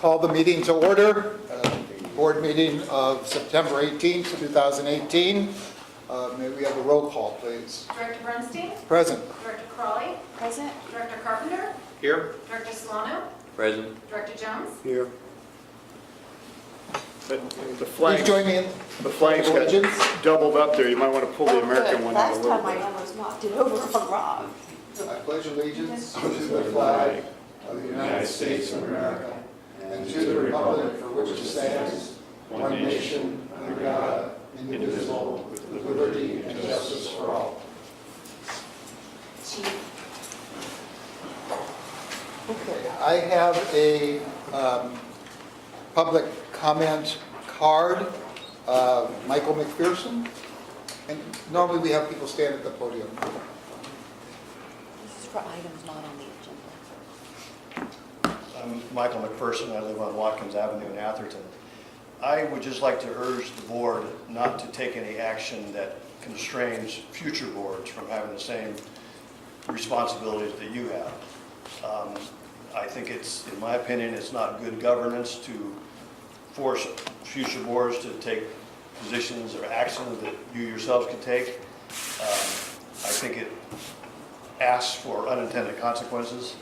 Call the meeting to order. The board meeting of September 18th, 2018. May we have a roll call, please? Director Bernstein? Present. Director Crawley? Present. Director Carpenter? Here. Director Solano? Present. Director Jones? Here. The Please flags, join me in the flags allegiance. got doubled up there. You might want to pull the American one out a Last little time I bit. almost knocked it over on Rob. I pledge allegiance to the flag of the United States of America and to the republic for which it stands, one nation, under God, indivisible, with liberty and justice for all. Okay, I have a public comment card. Michael McPherson. And normally we have people stand at the podium. This is for items not on the agenda. I'm Michael McPherson. I live on Watkins Avenue in Atherton. I would just like to urge the board not to take any action that constrains future boards from having the same responsibilities that you have. I think it's, in my opinion, it's not good governance to force future boards to take positions or actions that you yourselves could take. I think it asks for unintended consequences.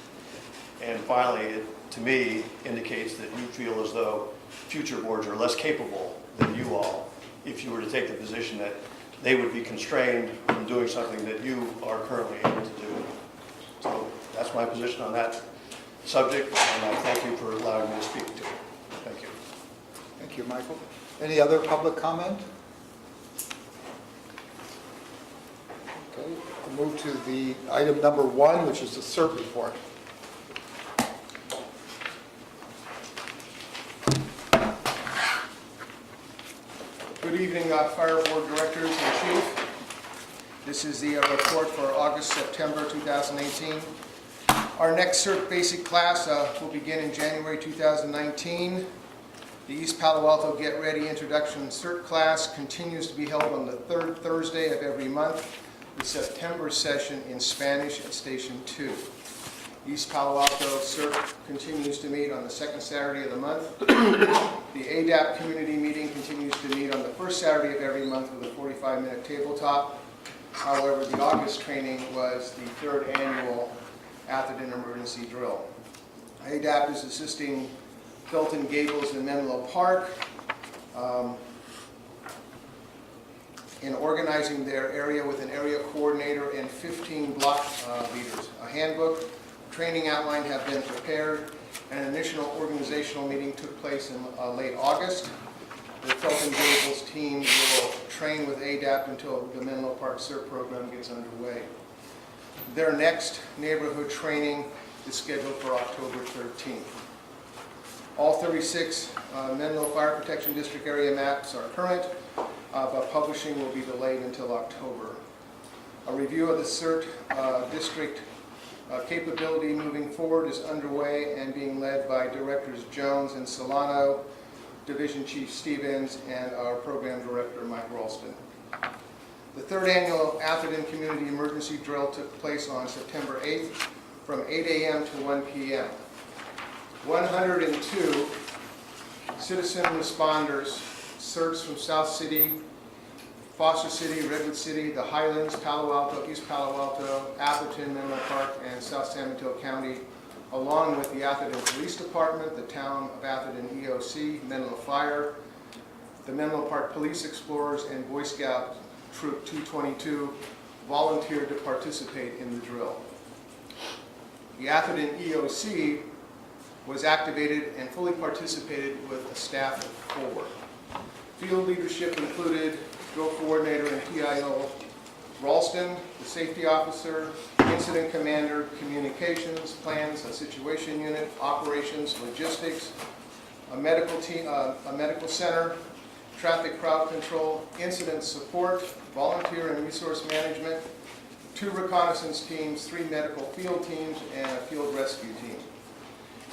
And finally, it, to me, indicates that you feel as though future boards are less capable than you all if you were to take the position that they would be constrained from doing something that you are currently able to do. So that's my position on that subject, and I thank you for allowing me to speak to it. Thank you. Thank you, Michael. Any other public comment? Okay, we'll move to the item number 1, which is the CERT report. Good evening, Fire Board Directors and Chief. This is the report for August, September 2018. Our next CERT basic class will begin in January 2019. The East Palo Alto Get Ready Introduction CERT class continues to be held on the third Thursday of every month, the September session in Spanish at Station 2. East Palo Alto CERT continues to meet on the second Saturday of the month. The ADAP community meeting continues to meet on the first Saturday of every month with a 45-minute tabletop. However, the August training was the third annual Atherton Emergency Drill. ADAP is assisting Felton Gables and Menlo Park in organizing their area with an area coordinator and 15 block leaders. A handbook, training outline have been prepared, and an initial organizational meeting took place in late August. The Felton Gables team will train with ADAP until the Menlo Park CERT program gets underway. Their next neighborhood training is scheduled for October 13th. All 36 Menlo Fire Protection District area maps are current, but publishing will be delayed until October. A review of the CERT district capability moving forward is underway and being led by Directors Jones and Solano, Division Chief Stevens, and our Program Director, Mike Ralston. The third annual Atherton Community Emergency Drill took place on September 8th from 8 a.m. to 1 p.m. 102 citizen responders, CERTs from South City, Foster City, Redwood City, the Highlands, Palo Alto, East Palo Alto, Atherton, Menlo Park, and South San Mateo County, along with the Atherton Police Department, the Town of Atherton EOC, Menlo Fire, the Menlo Park Police Explorers, and Boy Scout Troop 222 volunteered to participate in the drill. The Atherton EOC was activated and fully participated with a staff of 4. Field leadership included drill coordinator and PIO Ralston, the safety officer, incident commander, communications, plans, a situation unit, operations, logistics, a medical team, a medical center, traffic crowd control, incident support, volunteer and resource management, 2 reconnaissance teams, 3 medical field teams, and a field rescue team.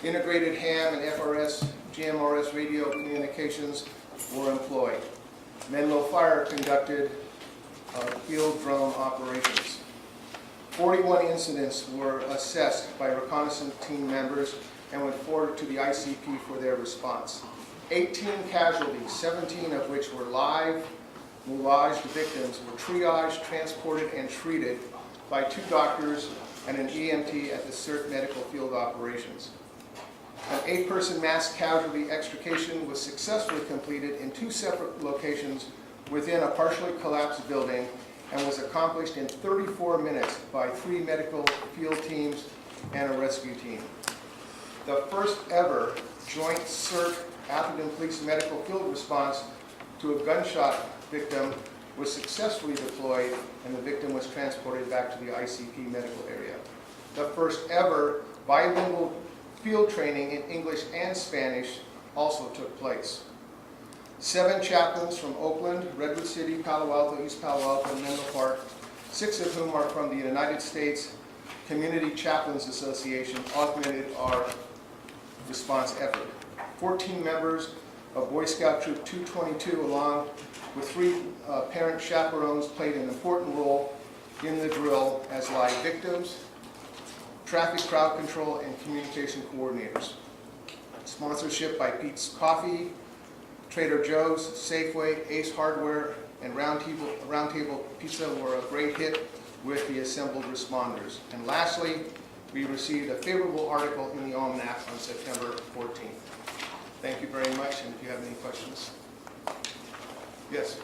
Integrated ham and FRS, GMRS radio communications were employed. Menlo Fire conducted field drone operations. 41 incidents were assessed by reconnaissance team members and went forward to the ICP for their response. 18 casualties, 17 of which were live moulaged victims, were triaged, transported, and treated by 2 doctors and an EMT at the CERT Medical Field Operations. An 8-person mass casualty extrication was successfully completed in 2 separate locations within a partially collapsed building and was accomplished in 34 minutes by 3 medical field teams and a rescue team. The first ever joint CERT Atherton Police Medical Field response to a gunshot victim was successfully deployed, and the victim was transported back to the ICP medical area. The first ever bilingual field training in English and Spanish also took place. 7 chaplains from Oakland, Redwood City, Palo Alto, East Palo Alto, and Menlo Park, 6 of whom are from the United States Community Chaplains Association, augmented our response effort. 14 members of Boy Scout Troop 222, along with 3 parent chaperones, played an important role in the drill as live victims, traffic crowd control, and communication coordinators. Sponsorship by Pete's Coffee, Trader Joe's, Safeway, Ace Hardware, and Round Table Pizza were a great hit with the assembled responders. And lastly, we received a favorable article in the Almanac on September 14th. Thank you very much, and if you have any questions. Yes?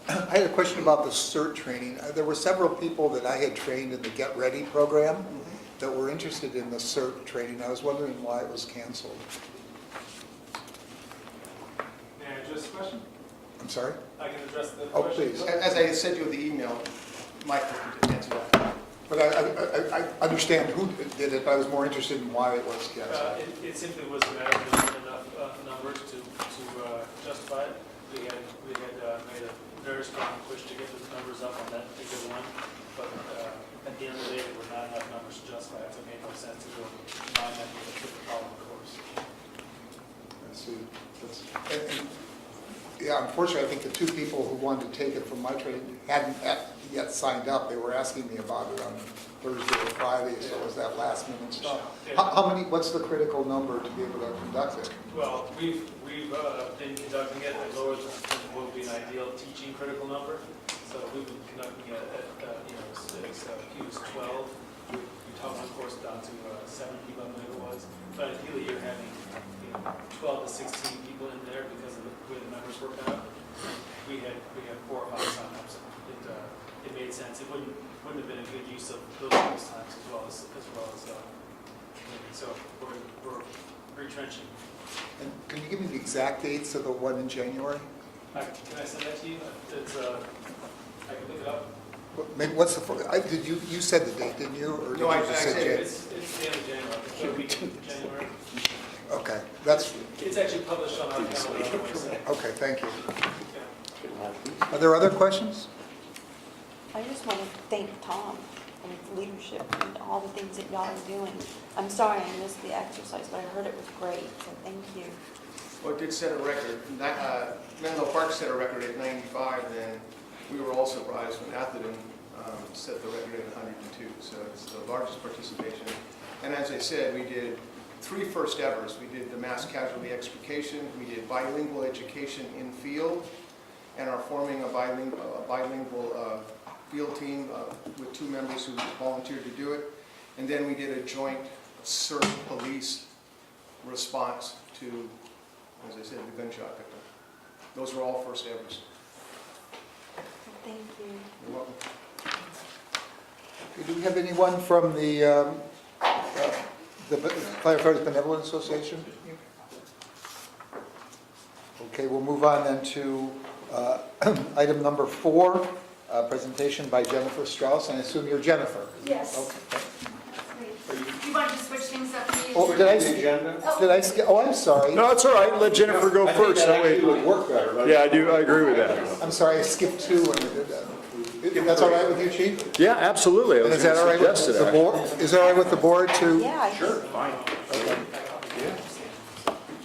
I had a question about the CERT training. There were several people that I had trained in the Get Ready program that were interested in the CERT training. I was wondering why it was canceled. May I address the question? I'm sorry? I can address the Oh, question. please. As I sent you the email, Michael can answer that. But I understand who did it, but I was more interested in why it was canceled. It simply was a matter of there weren't enough numbers to justify it. We had made a very strong push to get those numbers up on that particular one, but at the end of the day, there were not enough numbers to justify it, so it made no sense to go combine that with the following course. I see. Yeah, unfortunately, I think the 2 people who wanted to take it from my training hadn't yet signed up. They were asking me about it on Thursday or Friday, so it was that last minute stuff. How many, what's the critical number to be able to conduct it? Well, we've been conducting it at lower than what would be an ideal teaching critical number. So we've been conducting it at as few as 12. We taught one course down to 7 people, I believe it was. But ideally, you're having 12 to 16 people in there because of the way the members work out. We had 4 or 5 signups. It made sense. It wouldn't have been a good use of those times as well as so we're retrenching. And can you give me the exact dates of the one in January? Can I send that to you? It's I can look it up. Maybe what's the first, did you said the date, didn't you? Or did No, you I just said say Jan-? It's the end of January. The third week of January. Okay, that's, It's actually published on our calendar on our website. okay, thank you. Yeah. Are there other questions? I just want to thank Tom and his leadership and all the things that y'all are doing. I'm sorry I missed the exercise, but I heard it was great, so thank you. Well, it did set a record. Menlo Park set a record at 95, and we were all surprised when Atherton set the record at 102. So it's the largest participation. And as I said, we did 3 first evers. We did the mass casualty extrication, we did bilingual education in field, and are forming a bilingual field team with 2 members who volunteered to do it. And then we did a joint CERT police response to, as I said, the gunshot victim. Those were all first evers. Thank you. You're welcome. Okay, do we have anyone from the Firefighters Benevolent Association? Okay, we'll move on then to item number 4, presentation by Jennifer Strauss. And I assume you're Jennifer? Yes. Okay. Do you want to switch things up? to the Oh, did I skip? Oh, I'm sorry. No, it's all right, let Jennifer go first. That way- would work better, right? Yeah, I agree with that. I'm sorry, I skipped 2 when we did that. That's all right with you, Chief? Yeah, absolutely. I And was is that all gonna right with suggest the it, board? Is that all right with the board to? Yeah, Sure, fine.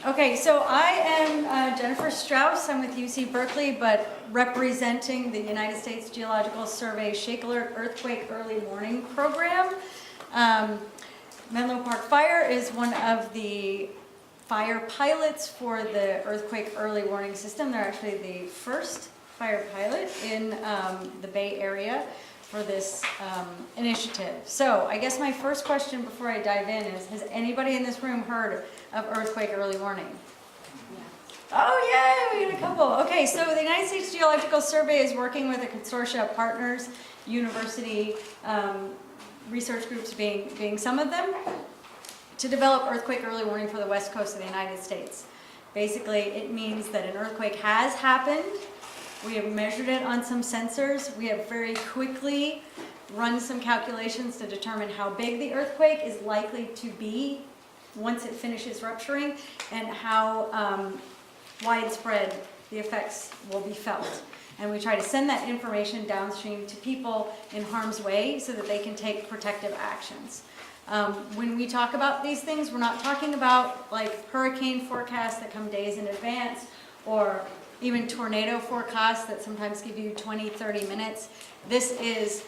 Okay, so I am Jennifer Strauss. I'm with UC Berkeley, but representing the United States Geological Survey Shake Alert Earthquake Early Warning Program. Menlo Park Fire is one of the fire pilots for the earthquake early warning system. They're actually the first fire pilot in the Bay Area for this initiative. So I guess my first question before I dive in is, has anybody in this room heard of earthquake early warning? Oh, yay, we got a couple. Okay, so the United States Geological Survey is working with a consortia of partners, university, research groups being some of them, to develop earthquake early warning for the west coast of the United States. Basically, it means that an earthquake has happened. We have measured it on some sensors. We have very quickly run some calculations to determine how big the earthquake is likely to be once it finishes rupturing, and how widespread the effects will be felt. And we try to send that information downstream to people in harm's way so that they can take protective actions. When we talk about these things, we're not talking about like hurricane forecasts that come days in advance, or even tornado forecasts that sometimes give you 20, 30 minutes. This is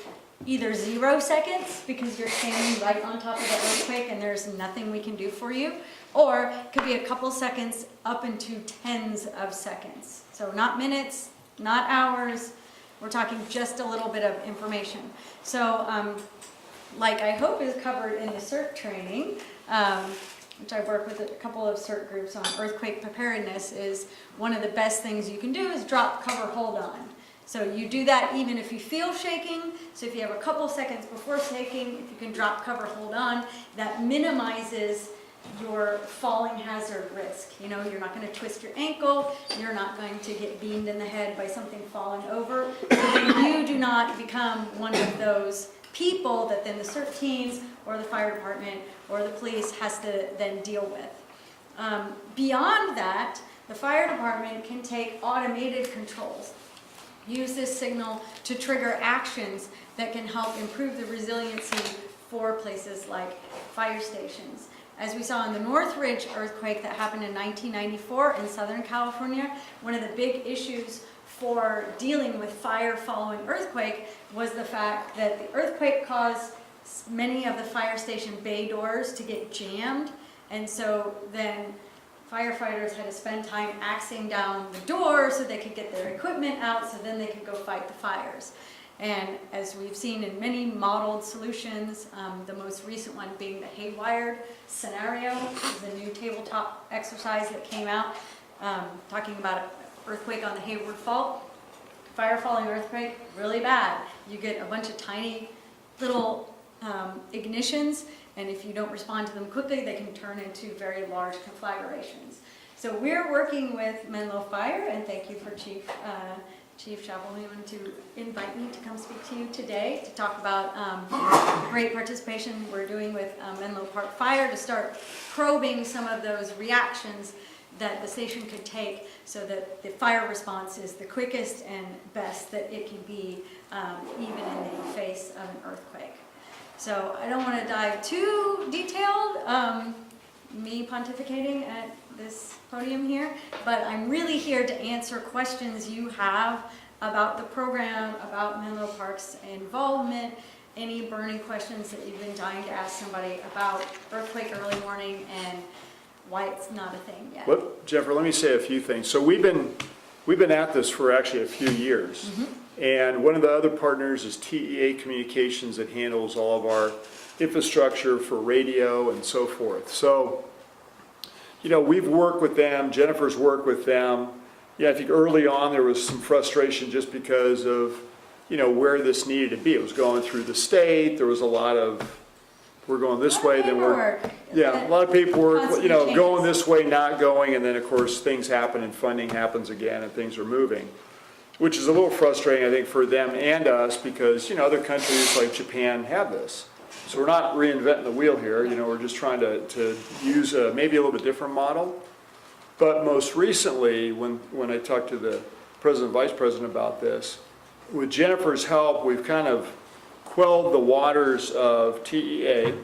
either 0 seconds because you're standing right on top of the earthquake and there's nothing we can do for you, or it could be a couple seconds up into tens of seconds. So not minutes, not hours, we're talking just a little bit of information. So like I hope is covered in the CERT training, which I work with a couple of CERT groups on earthquake preparedness, is one of the best things you can do is drop, cover, hold on. So you do that even if you feel shaking. So if you have a couple seconds before shaking, if you can drop, cover, hold on, that minimizes your falling hazard risk. You know, you're not going to twist your ankle, you're not going to get beamed in the head by something falling over. So that you do not become one of those people that then the CERT teams or the fire department or the police has to then deal with. Beyond that, the fire department can take automated controls, use this signal to trigger actions that can help improve the resiliency for places like fire stations. As we saw in the Northridge earthquake that happened in 1994 in Southern California, one of the big issues for dealing with fire following earthquake was the fact that the earthquake caused many of the fire station bay doors to get jammed, and so then firefighters had to spend time axing down the door so they could get their equipment out so then they could go fight the fires. And as we've seen in many modeled solutions, the most recent one being the haywired scenario, which is a new tabletop exercise that came out, talking about an earthquake on the Hayward Fault. Fire falling earthquake, really bad. You get a bunch of tiny little ignitions, and if you don't respond to them quickly, they can turn into very large conflagrations. So we're working with Menlo Fire, and thank you for Chief Chapelman to invite me to come speak to you today to talk about the great participation we're doing with Menlo Park Fire to start probing some of those reactions that the station could take so that the fire response is the quickest and best that it can be, even in the face of an earthquake. So I don't want to dive too detailed, me pontificating at this podium here, but I'm really here to answer questions you have about the program, about Menlo Park's involvement, any burning questions that you've been dying to ask somebody about earthquake early warning and why it's not a thing yet. Well, Jennifer, let me say a few things. So we've been at this for actually a few years. Mm-hmm. And one of the other partners is TEA Communications that handles all of our infrastructure for radio and so forth. So, you know, we've worked with them, Jennifer's worked with them. Yeah, I think early on there was some frustration just because of, you know, where this needed to be. It was going through the state, there was a lot of, we're going this way, then we're, yeah, a lot of paperwork, you know, going this way, not going, and then of course things happen and funding happens again and things are moving. Which is a little frustrating, I think, for them and us because, you know, other countries like Japan have this. So we're not reinventing the wheel here, you know, we're just trying to use maybe a little bit different model. But most recently, when I talked to the president and vice president about this, with Jennifer's help, we've kind of quelled the waters of TEA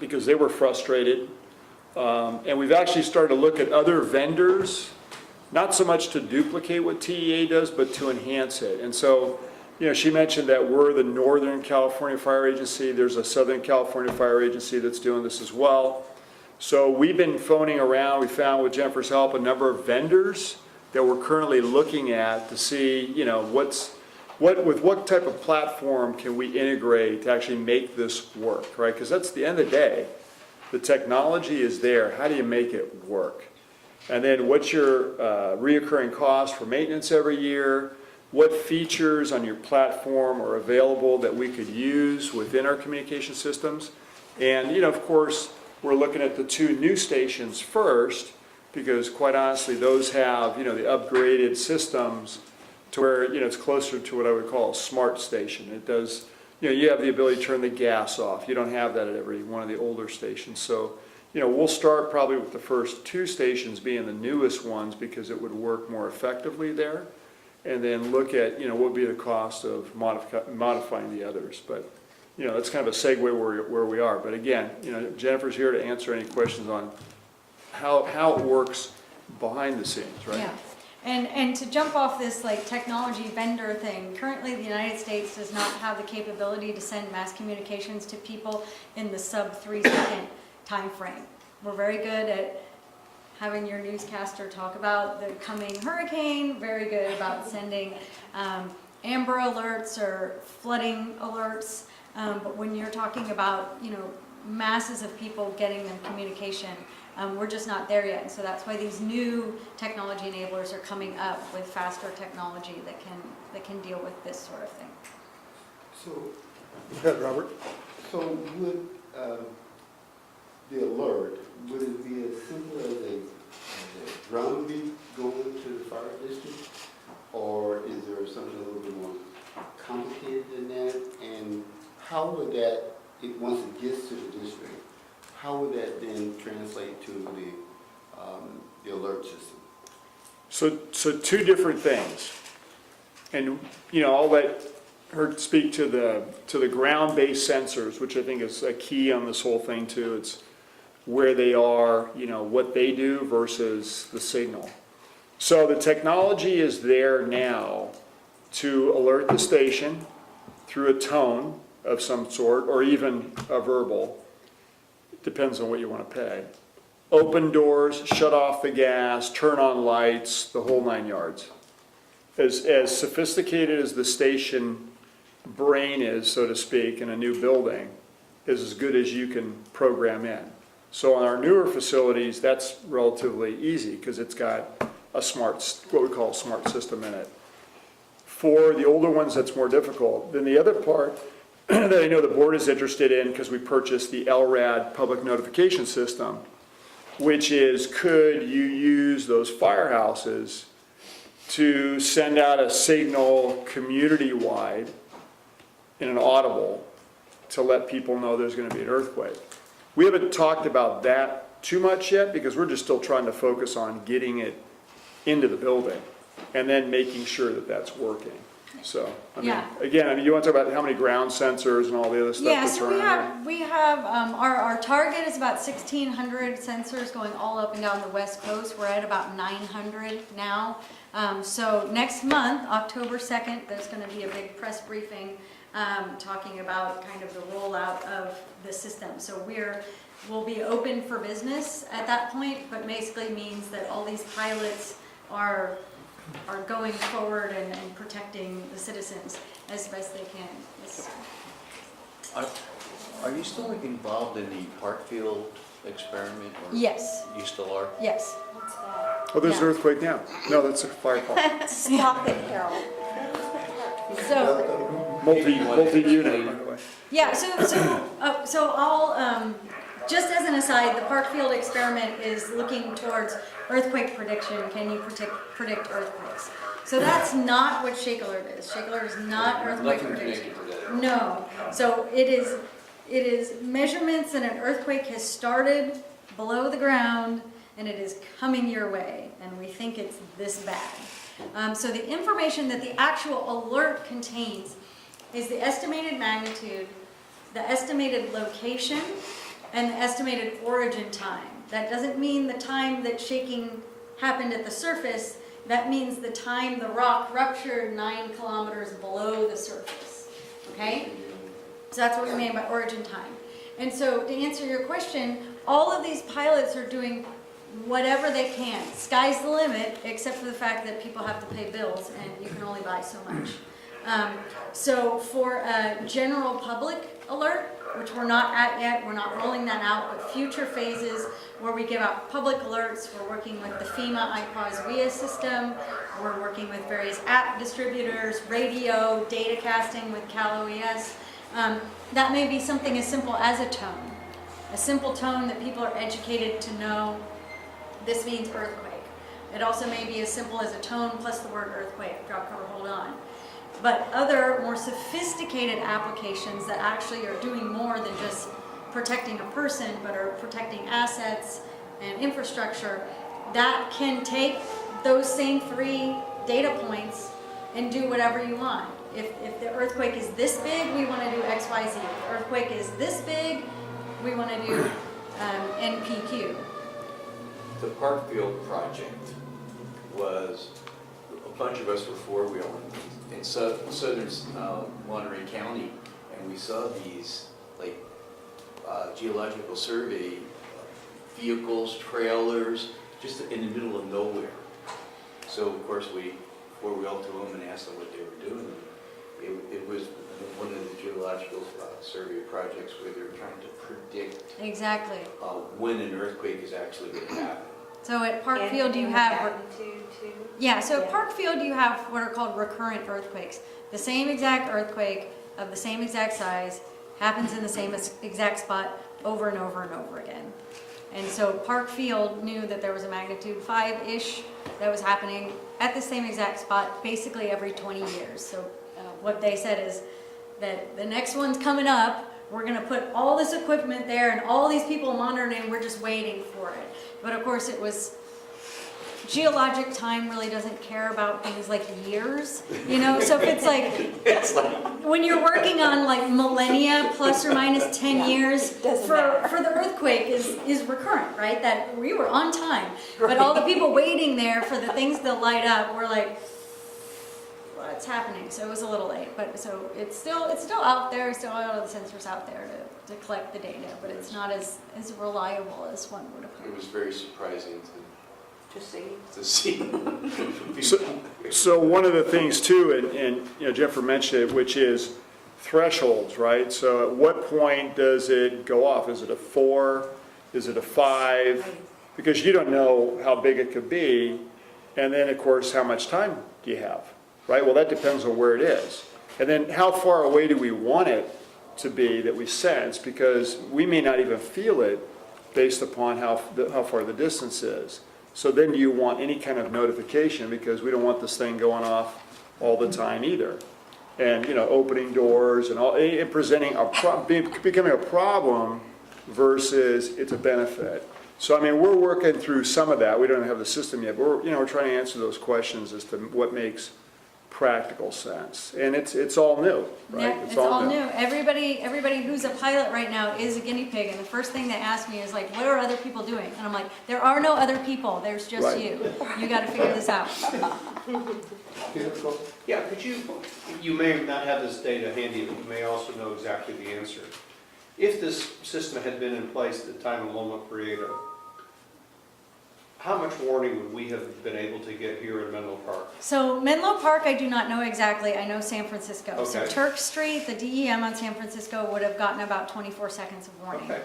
because they were frustrated. And we've actually started to look at other vendors, not so much to duplicate what TEA does, but to enhance it. And so, she mentioned that we're the Northern California Fire Agency. There's a Southern California Fire Agency that's doing this as well. So we've been phoning around. We found with Jennifer's help a number of vendors that we're currently looking at to see, with what type of platform can we integrate to actually make this work, right? Because that's the end of the day. The technology is there. How do you make it work? And then what's your reoccurring cost for maintenance every year? What features on your platform are available that we could use within our communication systems? And, of course, we're looking at the 2 new stations first, because quite honestly, those have, the upgraded systems to where, it's closer to what I would call a smart station. It does, you have the ability to turn the gas off. You don't have that at every one of the older stations. So, we'll start probably with the first 2 stations being the newest ones because it would work more effectively there. And then look at, what would be the cost of modifying the others. But, that's kind of a segue where we are. But again, Jennifer's here to answer any questions on how it works behind the scenes, right? Yeah. And to jump off this like technology vendor thing, currently the United States does not have the capability to send mass communications to people in the sub 3-second time frame. We're very good at having your newscaster talk about the coming hurricane, very good about sending amber alerts or flooding alerts, but when you're talking about, masses of people getting them communication, we're just not there yet. And so that's why these new technology enablers are coming up with faster technology that can deal with this sort of thing. So, Go ahead, Robert. so would the alert, would it be as simple as a drumbeat going to the fire district? Or is there something a little bit more complicated than that? And how would that, once it gets to the district, how would that then translate to the alert system? So 2 different things. And, I'll let her speak to the ground-based sensors, which I think is a key on this whole thing too. It's where they are, what they do versus the signal. So the technology is there now to alert the station through a tone of some sort, or even a verbal. It depends on what you want to pay. Open doors, shut off the gas, turn on lights, the whole 9 yards. As sophisticated as the station brain is, so to speak, in a new building, is as good as you can program in. So on our newer facilities, that's relatively easy because it's got what we call a smart system in it. For the older ones, that's more difficult. Then the other part that I know the board is interested in, because we purchased the LRAD public notification system, which is, could you use those firehouses to send out a signal community-wide in an audible to let people know there's going to be an earthquake. We haven't talked about that too much yet because we're just still trying to focus on getting it into the building and then making sure that that's working. So, again, you want to talk about how many ground sensors and all the other stuff that's so around we have our target is about 1,600 sensors going all up and down the West Coast. We're at about 900 now. So next month, October 2nd, there's going to be a big press briefing talking about kind of the rollout of the system. So we'll be open for business at that point, but basically means that all these pilots are going forward and protecting the citizens as best they can. Are you still involved in the Parkfield experiment? Or Yes. You still are? Yes. What's that? Oh, there's an Yeah. earthquake now. No, that's a fire call. Stop it, Harold. So, Multi-unit, by the way. yeah, so I'll, just as an aside, the Parkfield experiment is looking towards earthquake prediction. Can you predict earthquakes? So that's not what Shake Alert is. Shake Alert is not earthquake Nothing prediction. connected to that. No. So it is measurements that an earthquake has started below the ground and it is coming your way, and we think it's this bad. So the information that the actual alert contains is the estimated magnitude, the estimated location, and the estimated origin time. That doesn't mean the time that shaking happened at the surface. that means the time the rock ruptured 9 kilometers below the surface, okay? So that's what we mean by origin time. And so to answer your question, all of these pilots are doing whatever they can. Sky's the limit, except for the fact that people have to pay bills and you can only buy so much. So for a general public alert, which we're not at yet, we're not rolling that out, but future phases where we give out public alerts, we're working with the FEMA IPAWS VIA system, we're working with various app distributors, radio, data casting with Cal OES. That may be something as simple as a tone. A simple tone that people are educated to know this means earthquake. It also may be as simple as a tone plus the word earthquake, drop, cover, hold on. But other more sophisticated applications that actually are doing more than just protecting a person, but are protecting assets and infrastructure, that can take those same 3 data points and do whatever you want. If the earthquake is this big, we want to do X, Y, Z. If the earthquake is this big, we want to do NPQ. The Parkfield project was, a bunch of us were four-wheeling in southern Monterey County, and we saw these like geological survey vehicles, trailers, just in the middle of nowhere. So of course we four-wheeled to them and asked them what they were doing. It was one of the geological survey projects where they're trying to predict Exactly. when an earthquake is actually going to happen. So at Parkfield you have, Magnitude too. yeah, so at Yeah. Parkfield you have what are called recurrent earthquakes. The same exact earthquake of the same exact size happens in the same exact spot over and over and over again. And so Parkfield knew that there was a magnitude 5-ish that was happening at the same exact spot basically every 20 years. So what they said is that the next one's coming up, we're going to put all this equipment there and all these people monitoring and we're just waiting for it. But of course it was, geologic time really doesn't care about things like years, you know? So if it's like, when you're working on like millennia plus or minus 10 years, Doesn't for matter. the earthquake is recurrent, right? That we were on time. But all the people waiting there for the things to light up were like, what's happening? So it was a little late, but so it's still out there, still all the sensors out there to collect the data, but it's not as reliable as one would have It hoped. was very surprising To see. to see. So one of the things too, and you know, Jennifer mentioned it, which is thresholds, right? So at what point does it go off? Is it a 4? Is it a 5? Because you don't know how big it could be. And then of course, how much time do you have, right? Well, that depends on where it is. And then how far away do we want it to be that we sense? Because we may not even feel it based upon how far the distance is. So then do you want any kind of notification, because we don't want this thing going off all the time either. And, you know, opening doors and all, and presenting becoming a problem versus it's a benefit. So, I mean, we're working through some of that. We don't have the system yet, but we're trying to answer those questions as to what makes practical sense. And it's all new, right? Yeah, it's all new. Everybody who's a pilot right now is a guinea pig, and the first thing they ask me is like, what are other people doing? And I'm like, there are no other people, there's just Right. you. You gotta figure this out. Yeah, could you may not have this data handy, but you may also know exactly the answer. If this system had been in place at the time of Loma Prieta, how much warning would we have been able to get here in Menlo Park? So Menlo Park, I do not know exactly. I know San Francisco. So Okay. Turk Street, the DEM on San Francisco would have gotten about 24 seconds of warning. Okay.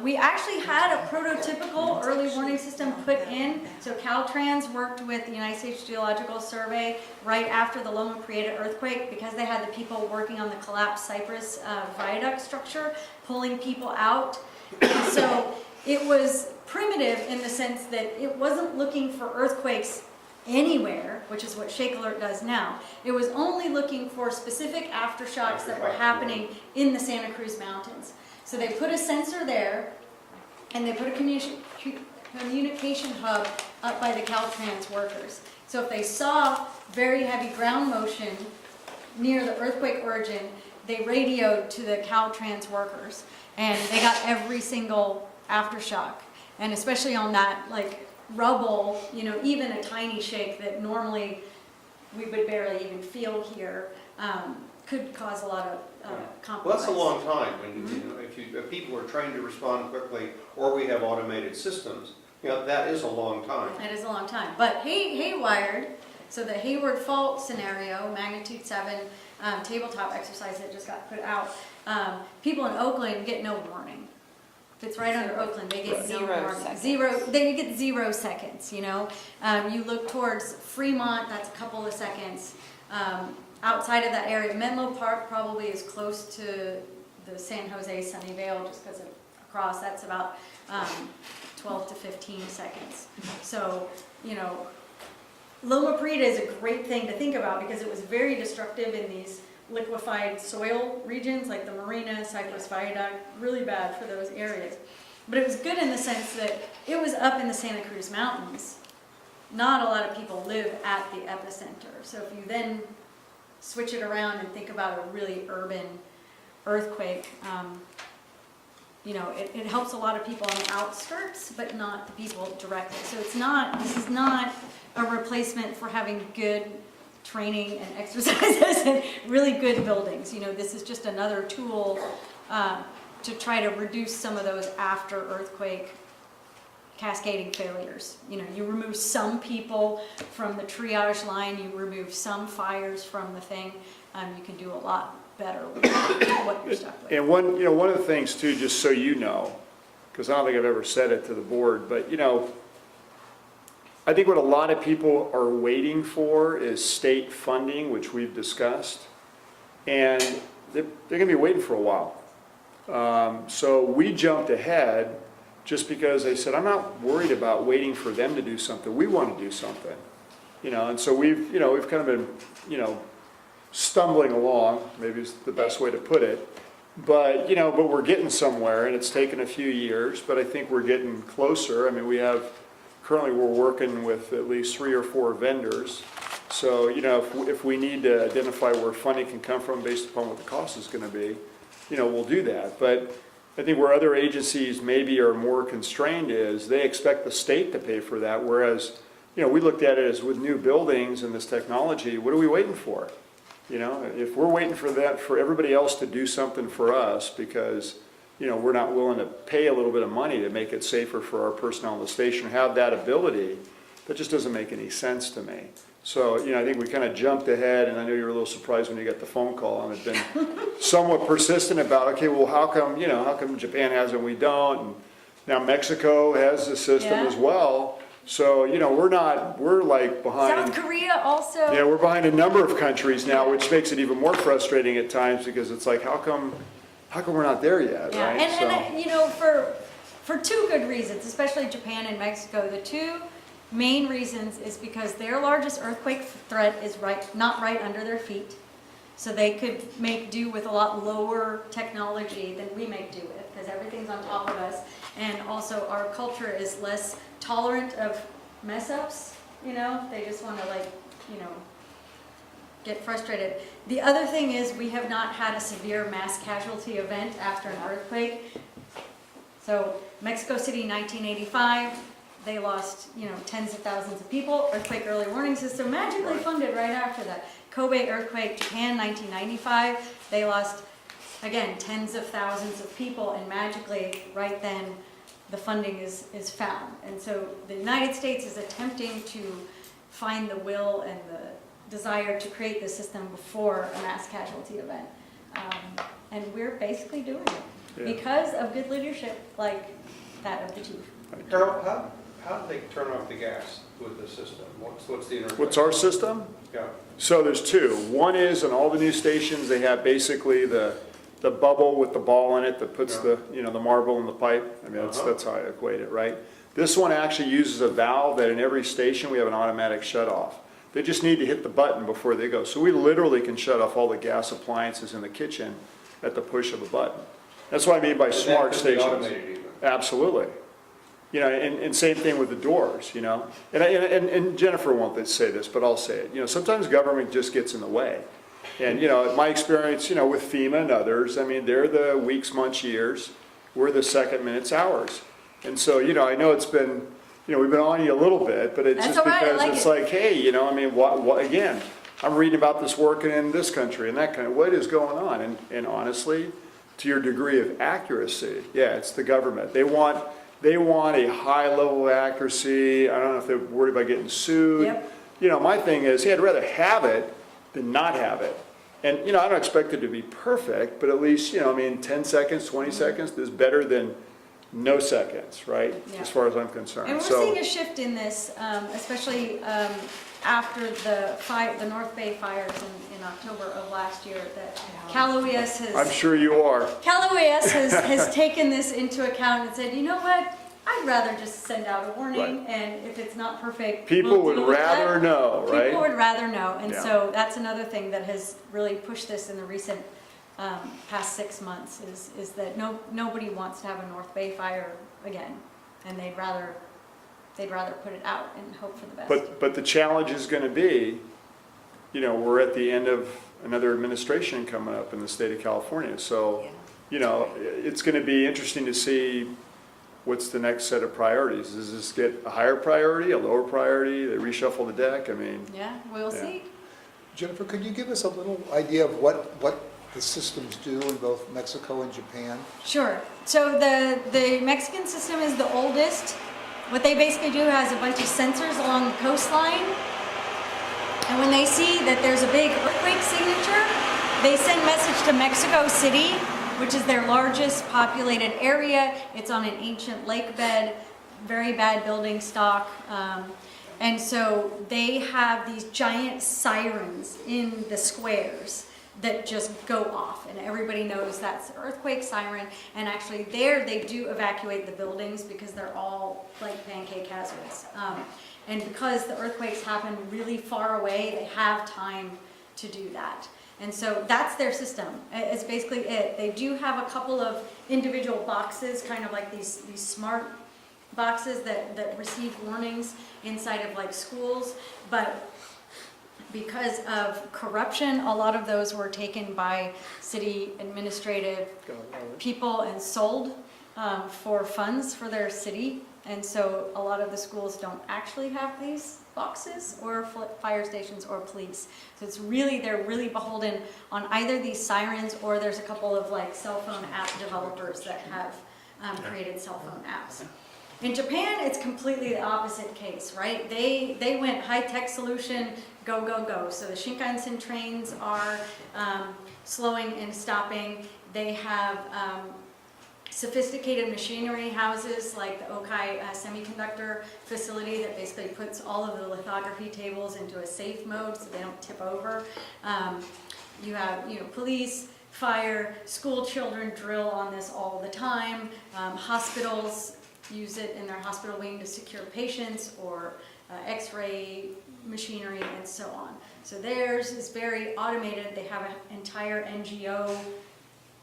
We actually had a prototypical early warning system put in. So Caltrans worked with the United States Geological Survey right after the Loma Prieta earthquake, because they had the people working on the collapsed Cypress viaduct structure, pulling people out. And so it was primitive in the sense that it wasn't looking for earthquakes anywhere, which is what Shake Alert does now. It was only looking for specific aftershocks that were happening in the Santa Cruz Mountains. So they put a sensor there, and they put a communication hub up by the Caltrans workers. So if they saw very heavy ground motion near the earthquake origin, they radioed to the Caltrans workers, and they got every single aftershock. And especially on that like rubble, you know, even a tiny shake that normally we would barely even feel here, could cause a lot of Well, compromise. that's a long time, when, you know, if people are trained to respond quickly, or we have automated systems, you know, that is a long time. That is a long time. But haywired, so the Hayward fault scenario, magnitude 7 tabletop exercise that just got put out, people in Oakland get no warning. If it's right under Oakland, they get no 0 warning. seconds. They get 0 seconds, you know. You look towards Fremont, that's a couple of seconds. Outside of that area, Menlo Park probably is close to the San Jose Sunnyvale, just because across, that's about 12 to 15 seconds. So, you know, Loma Prieta is a great thing to think about because it was very destructive in these liquefied soil regions like the Marina, Cypress Viaduct, really bad for those areas. But it was good in the sense that it was up in the Santa Cruz Mountains. Not a lot of people live at the epicenter. So if you then switch it around and think about a really urban earthquake, you know, it helps a lot of people on the outskirts, but not the people directly. So this is not a replacement for having good training and exercises and really good buildings. You know, this is just another tool to try to reduce some of those after earthquake cascading failures. You know, you remove some people from the triage line, you remove some fires from the thing, you can do a lot better with what you're stuck with. And one of the things too, just so you know, because I don't think I've ever said it to the board, but you know, I think what a lot of people are waiting for is state funding, which we've discussed, and they're going to be waiting for a while. So we jumped ahead just because they said, I'm not worried about waiting for them to do something. We want to do something, you know. And so we've kind of been, you know, stumbling along, maybe is the best way to put it. But, you know, but we're getting somewhere, and it's taken a few years, but I think we're getting closer. I mean, currently we're working with at least 3 or 4 vendors. So, you know, if we need to identify where funding can come from based upon what the cost is going to be, you know, we'll do that. But I think where other agencies maybe are more constrained is they expect the state to pay for that, whereas, you know, we looked at it as with new buildings and this technology, what are we waiting for? You know, if we're waiting for that, for everybody else to do something for us because, you know, we're not willing to pay a little bit of money to make it safer for our personnel in the station, or have that ability, that just doesn't make any sense to me. So, you know, I think we kind of jumped ahead, and I know you were a little surprised when you got the phone call, and have been somewhat persistent about, okay, well, how come Japan has it and we don't? And now Mexico has the system Yeah. as well. So, you know, we're like behind. South Korea also. Yeah, we're behind a number of countries now, which makes it even more frustrating at times because it's like, how come we're not there yet, Yeah, right? and you know, for 2 good reasons, especially Japan and Mexico, the 2 main reasons is because their largest earthquake threat is not right under their feet. So they could make do with a lot lower technology than we make do with, because everything's on top of us. And also our culture is less tolerant of mess ups, you know, they just want to, like, you know, get frustrated. The other thing is we have not had a severe mass casualty event after an earthquake. So Mexico City, 1985, they lost, you know, tens of thousands of people. Earthquake early warning system magically funded right after that. Kobe earthquake, Japan, 1995, they lost, again, tens of thousands of people, and magically right then the funding is found. And so the United States is attempting to find the will and the desire to create the system before a mass casualty event. And we're basically doing it because of good leadership like that of the chief. Harold, how do they turn off the gas with the system? What's the interface? What's our system? Yeah. So there's 2. One is in all the new stations, they have basically the bubble with the ball in it that puts the marble in the pipe. I mean, that's how I equate it, right? This one actually uses a valve that in every station we have an automatic shut off. They just need to hit the button before they go. So we literally can shut off all the gas appliances in the kitchen at the push of a button. That's what I mean by smart stations. Automated even. Absolutely. You know, and same thing with the doors, you know. And Jennifer won't say this, but I'll say it. You know, sometimes government just gets in the way. And, you know, my experience, you know, with FEMA and others, I mean, they're the weeks, months, years. We're the second, minutes, hours. And so, you know, I know it's been, we've been on you a little bit, but it's That's just all right, I because like it's it. like, hey, I mean, what, again, I'm reading about this working in this country and that kind of, what is going on? And honestly, to your degree of accuracy, yeah, it's the government. They want a high level of accuracy. I don't know if they're worried about getting sued. Yep. My thing is, hey, I'd rather have it than not have it. And, I don't expect it to be perfect, but at least, 10 seconds, 20 seconds is better than no seconds, right? Yeah. As far as I'm concerned. And we're So, seeing a shift in this, especially after the North Bay fires in October of last year, that Cal OES I'm has, sure you are. has taken this into account and said, you know what? I'd rather just send out a warning, and if it's not perfect, People we'll would deal with rather that. know, right? People would rather know, and Yeah. so that's another thing that has really pushed this in the recent past 6 months is that nobody wants to have a North Bay fire again, and they'd rather put it out and hope for the best. But the challenge is going to be, we're at the end of another administration coming up in the state of California. So, it's going to be interesting to see what's the next set of priorities. Does this get a higher priority, a lower priority? They reshuffle the deck? I mean, Yeah, we'll Yeah. see. Jennifer, could you give us a little idea of what the systems do in both Mexico and Japan? Sure. So the Mexican system is the oldest. What they basically do has a bunch of sensors along the coastline. And when they see that there's a big earthquake signature, they send message to Mexico City, which is their largest populated area. It's on an ancient lake bed, very bad building stock. And so they have these giant sirens in the squares that just go off, and everybody knows that's the earthquake siren. And actually there they do evacuate the buildings because they're all like pancake hazards. And because the earthquakes happen really far away, they have time to do that. And so that's their system. It's basically it. They do have a couple of individual boxes, kind of like these smart boxes that receive warnings inside of like schools, but because of corruption, a lot of those were taken by city administrative people and sold for funds for their city. And so a lot of the schools don't actually have these boxes or fire stations or police. So they're really beholden on either these sirens, or there's a couple of like cell phone app developers that have created cell phone apps. In Japan, it's completely the opposite case, right? They went high-tech solution, go, go, go. So the Shinkansen trains are slowing and stopping. They have sophisticated machinery houses like the Okai semiconductor facility that basically puts all of the lithography tables into a safe mode so they don't tip over. You have police, fire, school children drill on this all the time. Hospitals use it in their hospital wing to secure patients, or x-ray machinery and so on. So theirs is very automated. They have an entire NGO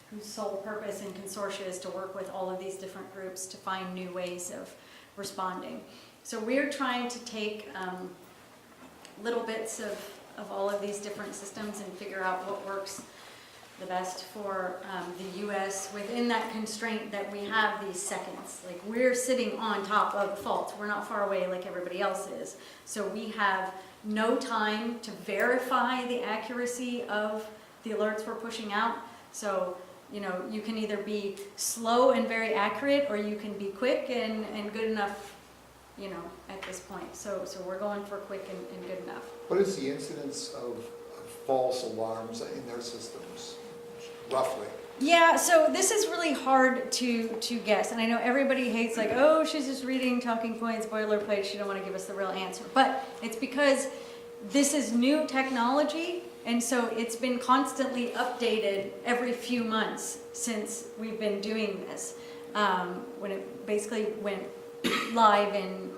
whose sole purpose and consortia is to work with all of these different groups to find new ways of responding. So we're trying to take little bits of all of these different systems and figure out what works the best for the U.S. within that constraint that we have these seconds. Like, we're sitting on top of the faults. We're not far away like everybody else is. So we have no time to verify the accuracy of the alerts we're pushing out. So, you can either be slow and very accurate, or you can be quick and good enough, at this point. So we're going for quick and good enough. What is the incidence of false alarms in their systems, roughly? Yeah, so this is really hard to guess, and I know everybody hates like, oh, she's just reading talking points, boilerplate, she don't want to give us the real answer. But it's because this is new technology, and so it's been constantly updated every few months since we've been doing this, when it basically went live in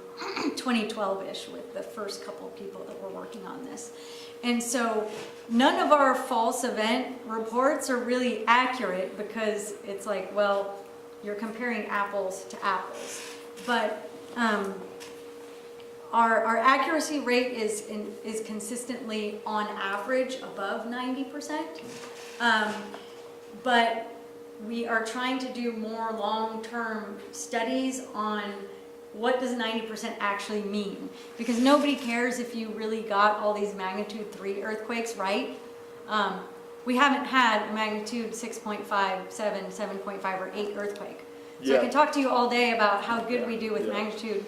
2012-ish with the first couple of people that were working on this. And so none of our false event reports are really accurate, because it's like, well, you're comparing apples to apples. But our accuracy rate is consistently, on average, above 90%. But we are trying to do more long-term studies on what does 90% actually mean? Because nobody cares if you really got all these magnitude 3 earthquakes, right? We haven't had a magnitude 6.5, 7, 7.5, or 8 earthquake. So I Yeah. can talk to you all day about how good we do with Yeah. magnitude,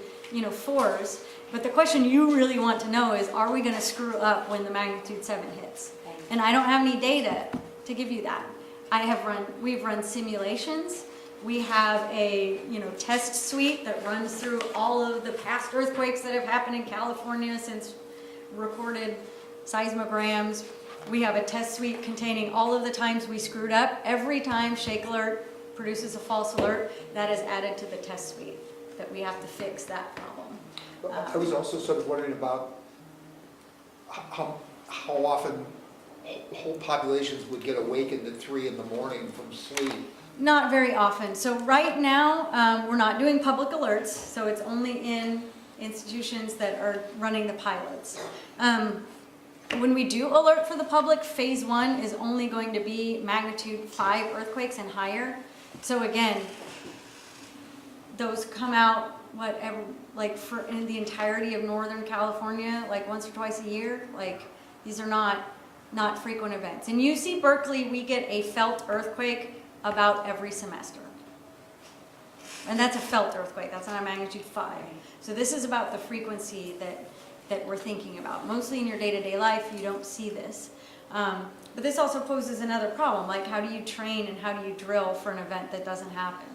4s. But the question you really want to know is, are we going to screw up when the magnitude 7 hits? And I don't have any data to give you that. We've run simulations. We have a, test suite that runs through all of the past earthquakes that have happened in California since recorded seismograms. We have a test suite containing all of the times we screwed up. Every time Shake Alert produces a false alert, that is added to the test suite, that we have to fix that problem. I was also sort of wondering about how often whole populations would get awakened at 3 in the morning from sleep. Not very often. So right now, we're not doing public alerts, so it's only in institutions that are running the pilots. When we do alert for the public, phase 1 is only going to be magnitude 5 earthquakes and higher. So again, those come out, for in the entirety of Northern California, like once or twice a year. Like, these are not frequent events. In UC Berkeley, we get a felt earthquake about every semester. And that's a felt earthquake, that's not a magnitude 5. So this is about the frequency that we're thinking about. Mostly in your day-to-day life, you don't see this. But this also poses another problem, like how do you train and how do you drill for an event that doesn't happen?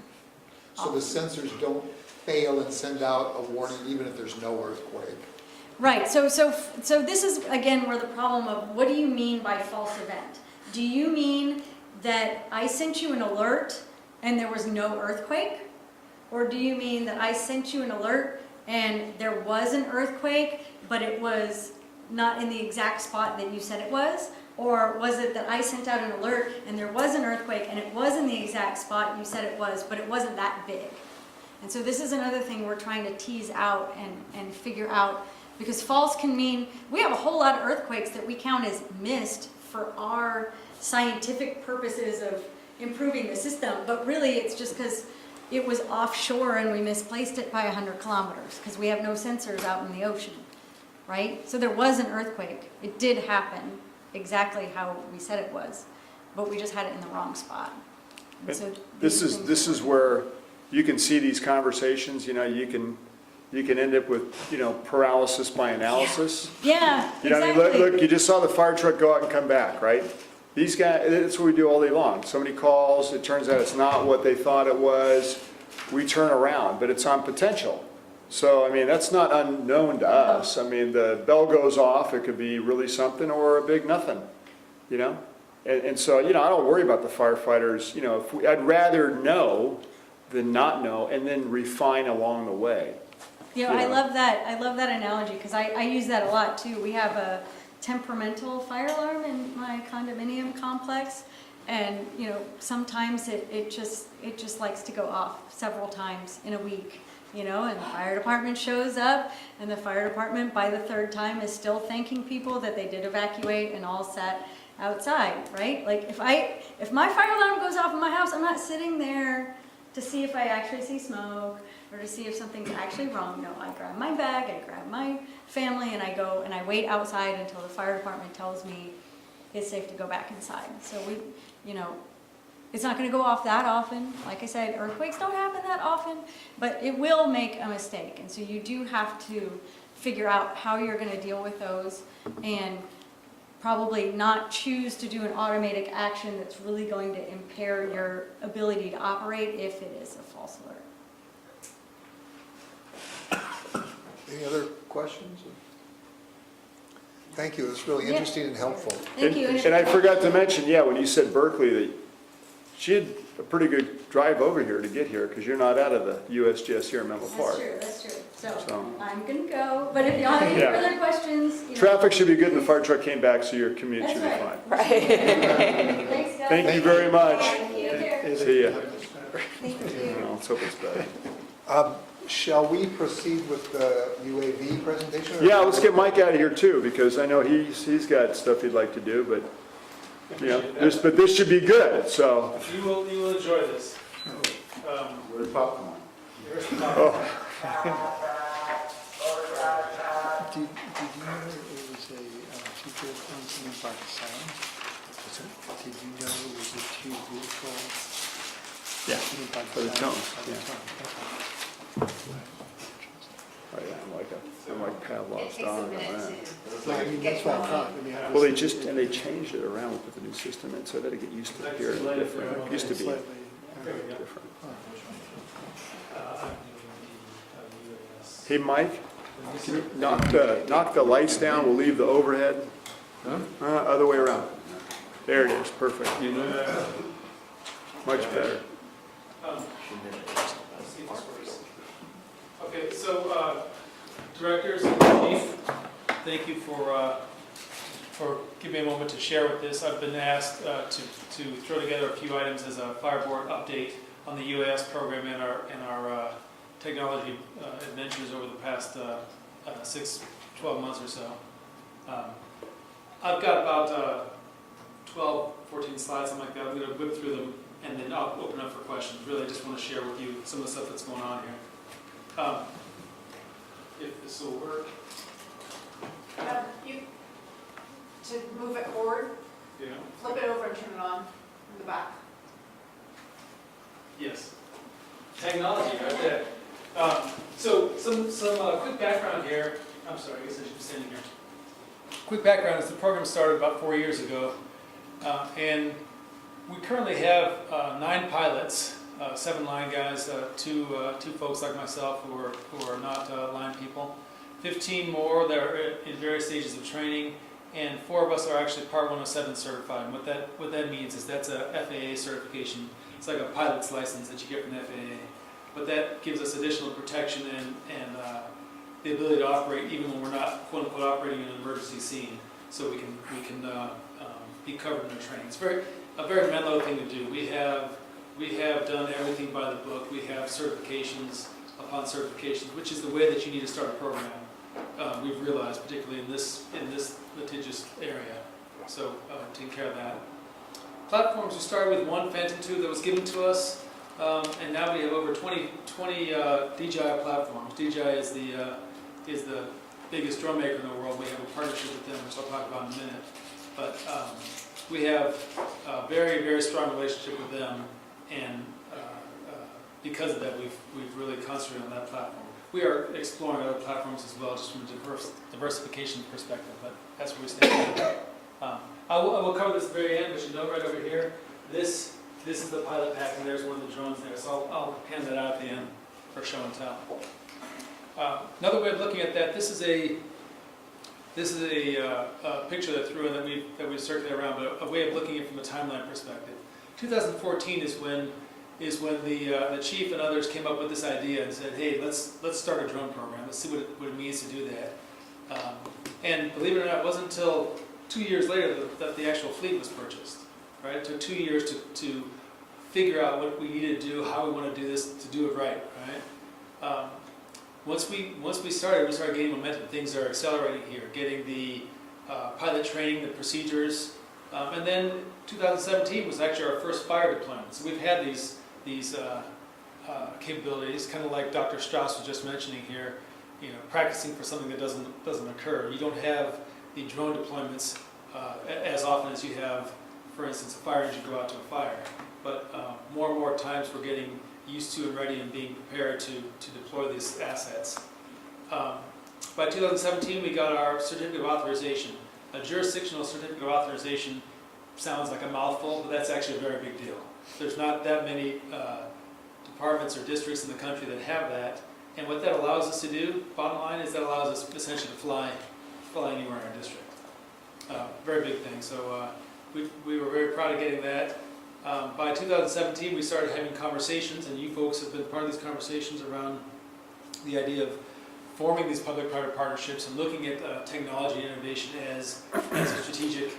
So the sensors don't fail and send out a warning even if there's no earthquake. Right, so this is, again, where the problem of what do you mean by false event? Do you mean that I sent you an alert and there was no earthquake? Or do you mean that I sent you an alert and there was an earthquake, but it was not in the exact spot that you said it was? Or was it that I sent out an alert and there was an earthquake and it was in the exact spot you said it was, but it wasn't that big? And so this is another thing we're trying to tease out and figure out, because false can mean, we have a whole lot of earthquakes that we count as missed for our scientific purposes of improving the system, but really it's just because it was offshore and we misplaced it by 100 kilometers because we have no sensors out in the ocean, right? So there was an earthquake. It did happen exactly how we said it was, but we just had it in the wrong spot. And so This is where you can see these conversations, you can end up with, paralysis by analysis. Yeah, You know, exactly. I mean, look, you just saw the fire truck go out and come back, right? These guys, that's what we do all day long. Somebody calls, it turns out it's not what they thought it was. We turn around, but it's on potential. So, I mean, that's not unknown to us. I mean, the bell goes off, it could be really something or a big nothing, And so, I don't worry about the firefighters, I'd rather know than not know and then refine along the way. I love that analogy because I use that a lot too. We have a temperamental fire alarm in my condominium complex, and sometimes it just likes to go off several times in a week, and the fire department shows up, and the fire department by the 3rd time is still thanking people that they did evacuate and all sat outside, right? Like if my fire alarm goes off in my house, I'm not sitting there to see if I actually see smoke or to see if something's actually wrong. No, I grab my bag, I grab my family, and I go and I wait outside until the fire department tells me it's safe to go back inside. So it's not going to go off that often. Like I said, earthquakes don't happen that often, but it will make a mistake. And so you do have to figure out how you're going to deal with those and probably not choose to do an automatic action that's really going to impair your ability to operate if it is a false alert. Any other questions? Thank you, it's really interesting and helpful. Thank you. And I forgot to mention, when you said Berkeley, that she had a pretty good drive over here to get here, because you're not out of the USGS here in Menlo Park. That's true. So So- I'm going to go, but if you have any Yeah. further questions. Traffic should be good, and the fire truck came back, so your commute should be That's fine. right. Thanks, guys. Thank you very much. Take care. See ya. Thank you. Let's hope it's better. Shall we proceed with the UAV presentation? Yeah, let's get Mike out of here too, because I know he's got stuff he'd like to do, but, but this should be good, so. You will enjoy this. Where's popcorn? Here's the Oh. Did you know it was a two-vehicle incident by the sound? Did you know it was a two-vehicle Yeah, incident by for the sound? tones, By the yeah. tone, Oh, yeah, I'm like It padlocked takes a on minute that. to. okay. I mean, that's what I thought. I mean, I Well, was- they changed it around with the new system, and so that it get used to hearing different. It used to be Slightly, different. Uh, Hey, Mike, can you knock the lights down, we'll leave the overhead. Other way around. There it is, perfect. Much better. Let's see if this works. Okay, so, directors and chief, thank you for giving me a moment to share with this. I've been asked to throw together a few items as a fire board update on the UAS program and our technology adventures over the past 12 months or so. I've got about 12, 14 slides, something like that. I'm going to whip through them and then I'll open up for questions. Really, I just want to share with you some of the stuff that's going on here. If this will work. To move it forward, Yeah. flip it over and turn it on in the back. Yes. Technology right there. So some quick background here. I'm sorry, I guess I should be standing here. Quick background is the program started about 4 years ago, and we currently have 9 pilots, 7 line guys, two folks like myself who are not line people, 15 more that are in various stages of training, and 4 of us are actually Part 107 certified. And what that means is that's a FAA certification. It's like a pilot's license that you get from the FAA. But that gives us additional protection and the ability to operate even when we're not quote unquote operating in an emergency scene. So we can be covered in the training. It's a very Menlo thing to do. We have done everything by the book. We have certifications upon certifications, which is the way that you need to start a program. We've realized, particularly in this litigious area. So taking care of that. Platforms, we started with one Phantom 2 that was given to us, and now we have over 20 DJI platforms. DJI is the biggest drum maker in the world. We have a partnership with them, which I'll talk about in a minute. But we have a very, very strong relationship with them, and because of that, we've really concentrated on that platform. We are exploring other platforms as well, just from a diversification perspective, but that's where we stand. I will cover this at the very end, but you know right over here, this is the pilot pack, and there's one of the drones there, so I'll hand that out at the end for show and tell. Another way of looking at that, this is a picture that I threw in that we circulated around, but a way of looking at it from a timeline perspective. 2014 is when the chief and others came up with this idea and said, hey, let's start a drone program. Let's see what it means to do that. And believe it or not, it wasn't until 2 years later that the actual fleet was purchased. Right? It took 2 years to figure out what we needed to do, how we want to do this, to do it right. Right? Once we started getting momentum. Things are accelerating here, getting the pilot training, the procedures, and then 2017 was actually our first fire deployment. So we've had these capabilities, kind of like Dr. Strauss was just mentioning here, practicing for something that doesn't occur. You don't have the drone deployments as often as you have, for instance, a fire engine go out to a fire. But more and more times we're getting used to and ready and being prepared to deploy these assets. By 2017, we got our certificate of authorization. A jurisdictional certificate of authorization sounds like a mouthful, but that's actually a very big deal. There's not that many departments or districts in the country that have that. And what that allows us to do, bottom line, is that allows us essentially to fly anywhere in our district. Very big thing. So we were very proud of getting that. By 2017, we started having conversations, and you folks have been part of these conversations around the idea of forming these public-private partnerships and looking at technology and innovation as a strategic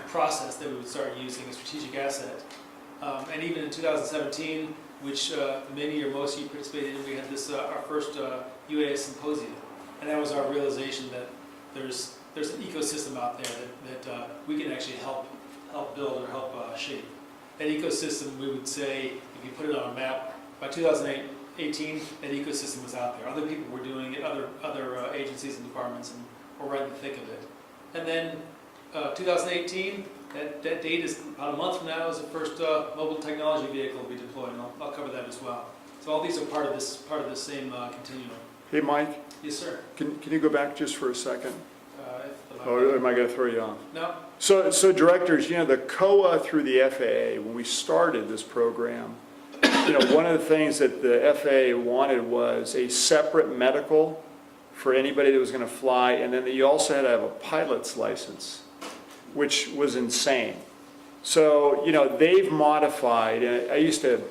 process that we would start using, a strategic asset. And even in 2017, which many or most of you participated in, we had this our first UAS symposium, and that was our realization that there's an ecosystem out there that we can actually help build or help shape. That ecosystem, we would say, if you put it on a map, by 2008, 2018, that ecosystem was out there. Other people were doing it, other agencies and departments, and were right in the thick of it. And then 2018, that date is about a month from now, is the first mobile technology vehicle will be deployed, and I'll cover that as well. So all these are part of this same continuum. Hey, Mike, Yes, sir. can you go back just for a second? If Or am I going to throw you off? No? So directors, the COA through the FAA, when we started this program, one of the things that the FAA wanted was a separate medical for anybody that was going to fly, and then you also had to have a pilot's license, which was insane. So, they've modified, and I used to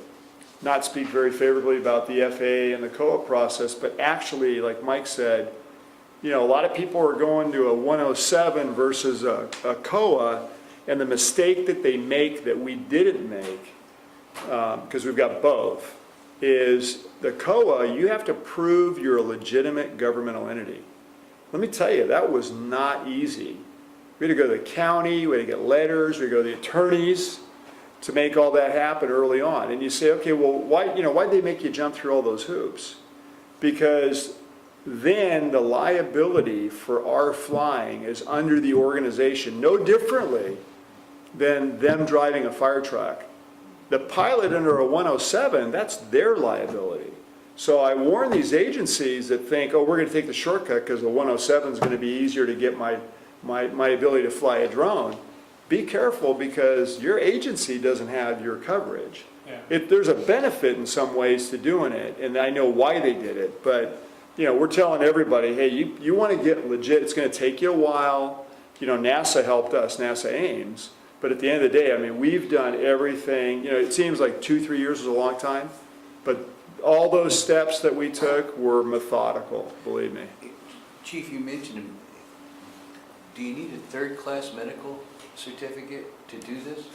not speak very favorably about the FAA and the COA process, but actually, like Mike said, a lot of people are going to a 107 versus a COA, and the mistake that they make that we didn't make, because we've got both, is the COA, you have to prove you're a legitimate governmental entity. Let me tell you, that was not easy. We had to go to the county, we had to get letters, we had to go to the attorneys to make all that happen early on. And you say, okay, well, why'd they make you jump through all those hoops? Because then the liability for our flying is under the organization, no differently than them driving a fire truck. The pilot under a 107, that's their liability. So I warn these agencies that think, oh, we're going to take the shortcut because the 107 is going to be easier to get my ability to fly a drone. Be careful, because your agency doesn't have your coverage. Yeah. There's a benefit in some ways to doing it, and I know why they did it, but we're telling everybody, hey, you want to get legit, it's going to take you a while. NASA helped us, NASA Ames, but at the end of the day, we've done everything. It seems like 2-3 years is a long time, but all those steps that we took were methodical, believe me. Chief, you mentioned, do you need a third-class medical certificate to do this?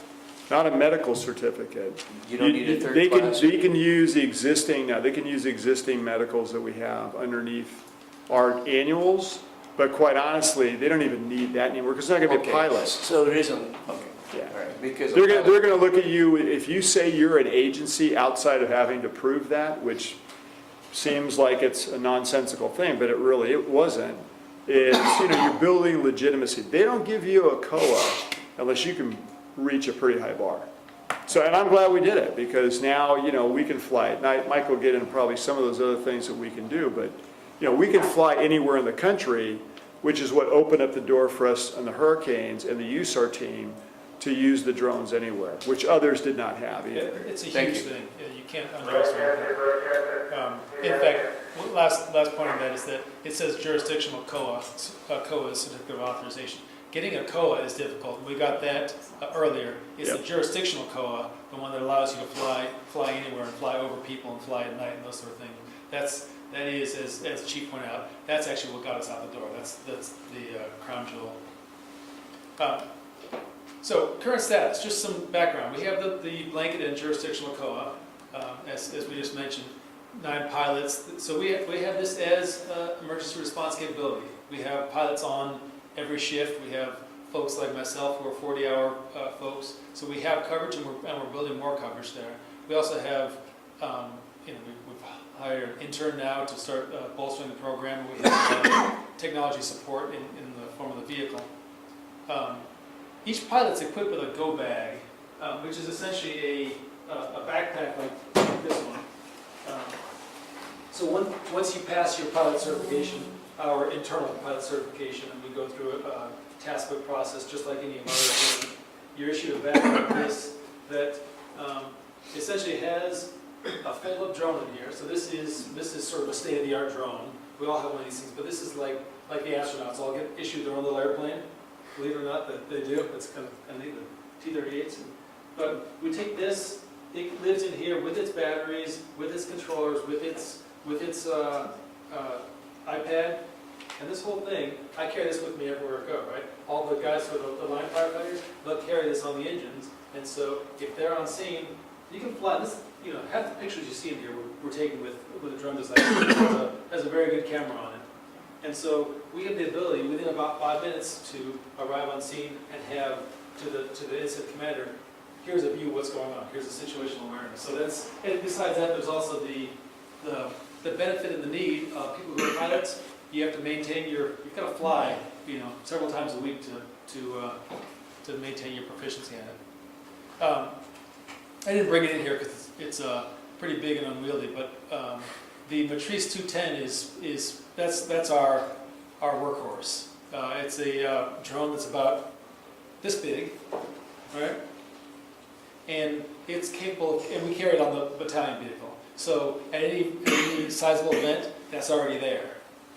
Not a medical certificate. You don't need a third They class? can use the existing, they can use existing medicals that we have underneath our annuals, but quite honestly, they don't even need that anymore, because it's not going to be a pilot. So there isn't, okay. Yeah. All right, because They're going to look at you, if you say you're an agency outside of having to prove that, which seems like it's a nonsensical thing, but it wasn't, is, you're building legitimacy. They don't give you a COA unless you can reach a pretty high bar. So, and I'm glad we did it, because now, we can fly at night. Mike will get into probably some of those other things that we can do, but, we can fly anywhere in the country, which is what opened up the door for us on the hurricanes and the USAR team to use the drones anywhere, which others did not have either. It's a Thank huge you. thing. You can't underestimate it. In fact, last point on that is that it says jurisdictional COA is certificate of authorization. Getting a COA is difficult. We got that earlier. It's Yep. the jurisdictional COA, the one that allows you to fly anywhere and fly over people and fly at night and those sort of things. That is, as the chief pointed out, that's actually what got us out the door. That's the crown jewel. So current status, just some background. We have the blanket and jurisdictional COA, as we just mentioned, 9 pilots. So we have this as emergency response capability. We have pilots on every shift. We have folks like myself who are 40-hour folks. So we have coverage, and we're building more coverage there. We also have, we've hired an intern now to start bolstering the program. We have technology support in the form of the vehicle. Each pilot's equipped with a go bag, which is essentially a backpack like this one. So once you pass your pilot certification, our internal pilot certification, and we go through a task book process just like any of our other equipment, you're issued a bag like this that essentially has a fold-up drone in here. So this is sort of a state-of-the-art drone. We all have one of these things, but this is like the astronauts all get issued their own little airplane. Believe it or not, that they do. It's kind of neat, the T-38s. But we take this. It lives in here with its batteries, with its controllers, with its iPad, and this whole thing. I carry this with me everywhere I go. Right? All the guys who are the line firefighters, they'll carry this on the engines. And so if they're on scene, you can fly this. Half the pictures you see in here were taken with a drone design. It has a very good camera on it. And so we have the ability within about 5 minutes to arrive on scene and have to the incident commander, here's a view of what's going on, here's the situational awareness. So and besides that, there's also the the benefit and the need of people who are pilots, you have to maintain you've got to fly, several times a week to maintain your proficiency in it. I didn't bring it in here because it's pretty big and unwieldy, but the Matrice 210 that's our workhorse. It's a drone that's about this big, right? And it's capable, and we carry it on the battalion vehicle. So at any sizable event, that's already there.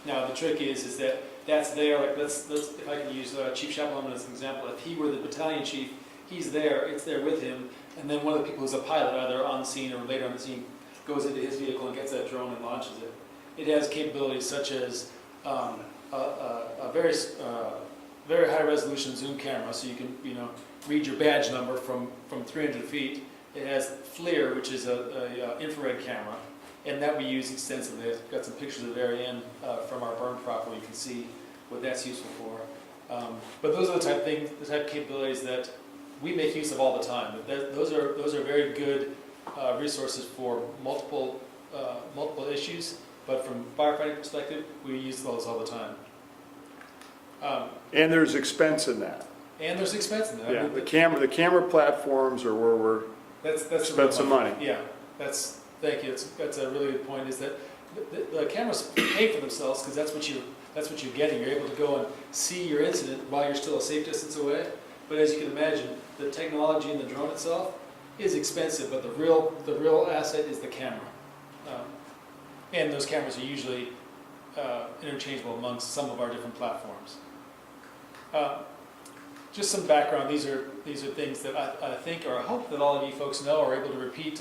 Now the trick is that that's there. Like let's if I can use Chief Chaplain as an example. If he were the battalion chief, he's there. It's there with him, and then one of the people who's a pilot, either on the scene or later on the scene, goes into his vehicle and gets that drone and launches it. It has capabilities such as a very high resolution zoom camera, so you can read your badge number from 300 feet. It has FLIR, which is a infrared camera, and that we use extensively. I've got some pictures at the very end from our burn prop where you can see what that's useful for. But those are the type of capabilities that we make use of all the time. But those are very good resources for multiple issues. But from a firefighting perspective, we use those all the time. And there's expense in that. And there's expense in that. Yeah, the camera platforms are where we're that's spent some money. Yeah, thank you. That's a really good point. Is that the cameras pay for themselves because that's what you're getting. You're able to go and see your incident while you're still a safe distance away. But as you can imagine, the technology in the drone itself is expensive, but the real asset is the camera. And those cameras are usually interchangeable amongst some of our different platforms. Just some background. These are things that I think or I hope that all of you folks know or are able to repeat.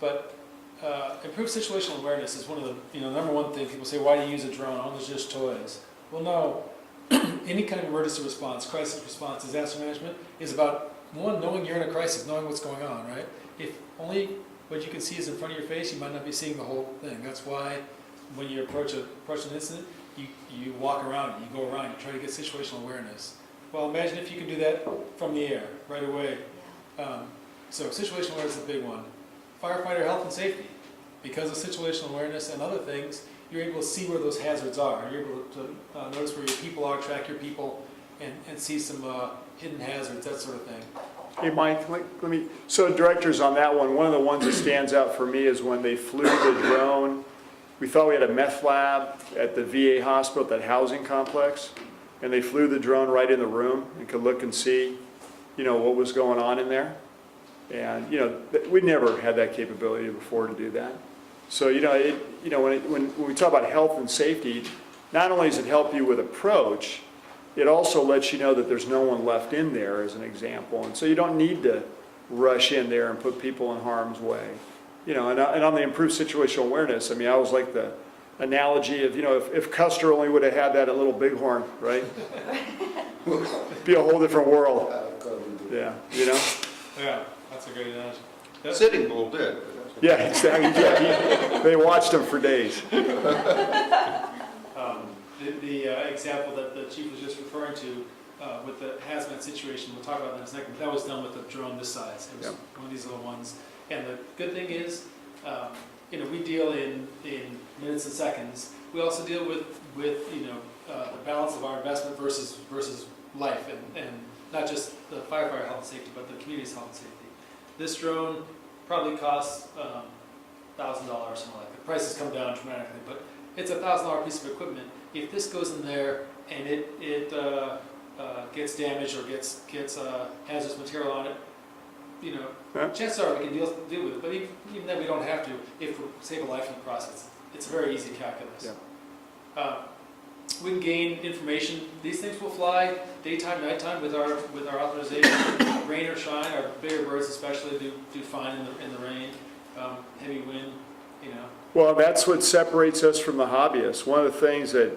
But improved situational awareness is one of the number one thing people say. Why do you use a drone? Oh, there's just toys. Well, no. Any kind of emergency response, crisis response, disaster management is about one, knowing you're in a crisis, knowing what's going on. Right? If only what you can see is in front of your face, you might not be seeing the whole thing. That's why when you approach an incident, you walk around it, you go around, you try to get situational awareness. Well, imagine if you could do that from the air right away. So situational awareness is a big one. Firefighter health and safety. Because of situational awareness and other things, you're able to see where those hazards are. You're able to notice where your people are, track your people, and see some hidden hazards, that sort of thing. Hey, Mike, let me. So, directors, on that one of the ones that stands out for me is when they flew the drone. We thought we had a meth lab at the VA hospital, that housing complex, and they flew the drone right in the room and could look and see, what was going on in there. And we never had that capability before to do that. So when we talk about health and safety, not only does it help you with approach, it also lets you know that there's no one left in there, as an example. And so you don't need to rush in there and put people in harm's way. And on the improved situational awareness, I always like the analogy of, if Custer only would have had that at Little Bighorn, right? Be a whole different world. Yeah, Yeah, that's a great analogy. Sitting Bull did. Yeah, exactly. Yeah, they watched him for days. The example that the chief was just referring to with the hazmat situation, we'll talk about that in a second, that was done with a drone this size. It was one of these little ones. And the good thing is, we deal in minutes and seconds. We also deal with the balance of our investment versus life, and not just the firefighter health and safety, but the community's health and safety. This drone probably costs $1,000 or something like that. The prices come down dramatically, but it's a $1,000 piece of equipment. If this goes in there and it gets damaged or gets hazardous material on it, chances are we can deal with it. But even then, we don't have to if we save a life in the process. It's a very easy calculus. Yeah. We can gain information. These things will fly daytime, nighttime with our authorization. Rain or shine, our bigger birds especially do fine in the rain. Heavy wind, Well, that's what separates us from the hobbyists. One of the things that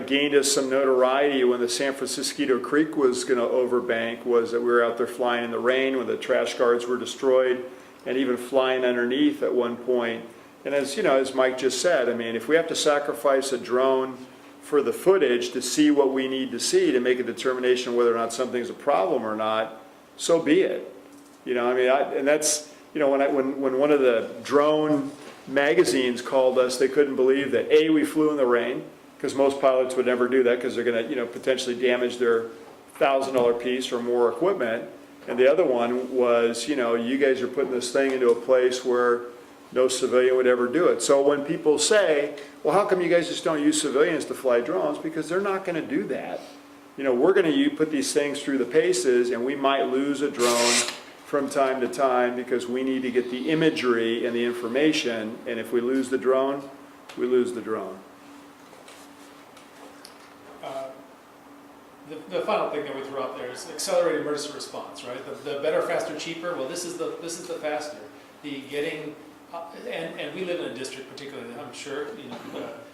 gained us some notoriety when the San Francisco Creek was going to overbank was that we were out there flying in the rain when the trash guards were destroyed, and even flying underneath at one point. And as Mike just said, if we have to sacrifice a drone for the footage to see what we need to see to make a determination whether or not something's a problem or not, so be it. And that's when one of the drone magazines called us, they couldn't believe that, A, we flew in the rain, because most pilots would never do that because they're going to, potentially damage their $1,000 piece or more equipment. And the other one was, you guys are putting this thing into a place where no civilian would ever do it. So when people say, well, how come you guys just don't use civilians to fly drones? Because they're not going to do that. We're going to put these things through the paces, and we might lose a drone from time to time because we need to get the imagery and the information, and if we lose the drone, we lose the drone. The final thing that we threw out there is accelerated emergency response, right? The better, faster, cheaper. Well, this is the faster. The getting and we live in a district, particularly. I'm sure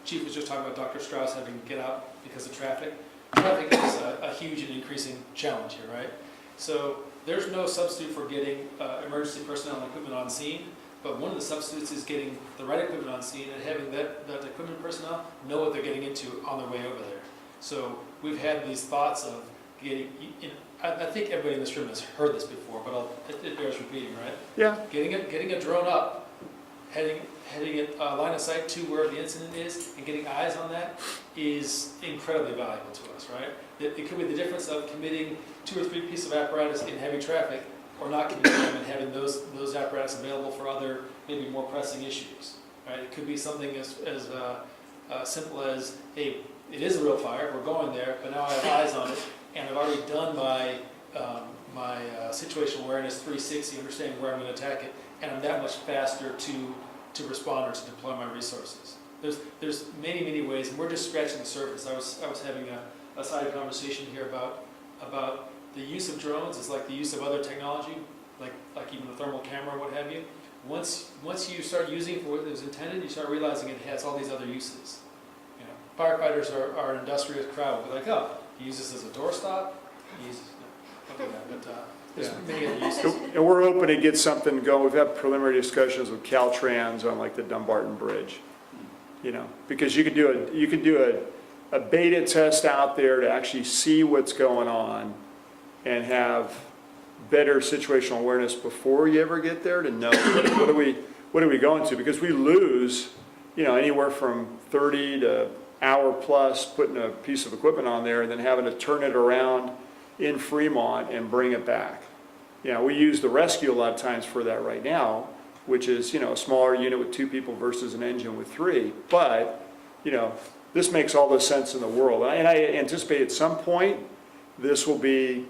Chief was just talking about Dr. Strauss having to get out because of traffic. Traffic is a huge and increasing challenge here, right? So there's no substitute for getting emergency personnel and equipment on scene. But one of the substitutes is getting the right equipment on scene and having that equipment personnel know what they're getting into on their way over there. So we've had these thoughts of getting, I think everybody in this room has heard this before, but it bears repeating, right? Yeah. Getting a drone up, heading it line of sight to where the incident is, and getting eyes on that is incredibly valuable to us, right? It could be the difference of committing 2 or 3 pieces of apparatus in heavy traffic, or not committing them and having those apparatus available for other, maybe more pressing issues, right? It could be something as simple as, hey, it is a real fire, we're going there, but now I have eyes on it, and I've already done my situational awareness 360, understanding where I'm going to attack it, and I'm that much faster to respond or to deploy my resources. There's many ways, and we're just scratching the surface. I was having a side conversation here about the use of drones is like the use of other technology, like even a thermal camera, what have you. Once you start using it for what it was intended, you start realizing it has all these other uses. Firefighters are an industrious crowd. We're like, oh, you use this as a doorstop? You use there's many other uses. And we're hoping to get something going. We've had preliminary discussions with Caltrans on like the Dumbarton Bridge. Because you could do a beta test out there to actually see what's going on and have better situational awareness before you ever get there to know what are we going to, because we lose anywhere from 30 to hour plus putting a piece of equipment on there and then having to turn it around in Fremont and bring it back. We use the rescue a lot of times for that right now, which is a smaller unit with 2 people versus an engine with 3. But this makes all the sense in the world, and I anticipate at some point this will be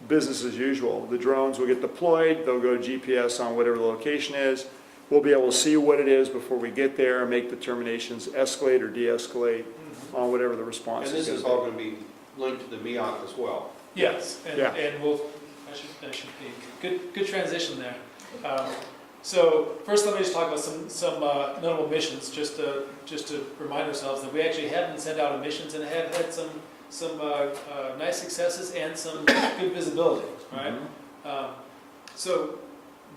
business as usual. The drones will get deployed, they'll go GPS on whatever the location is. We'll be able to see what it is before we get there and make determinations, escalate or de-escalate on whatever the response is. And this is all going to be linked to the MEOC as well. Yes, and we'll. That should be good transition there. So first, let me just talk about some notable missions, just to remind ourselves that we actually have been sent out on missions and have had some nice successes and some good visibility, right? So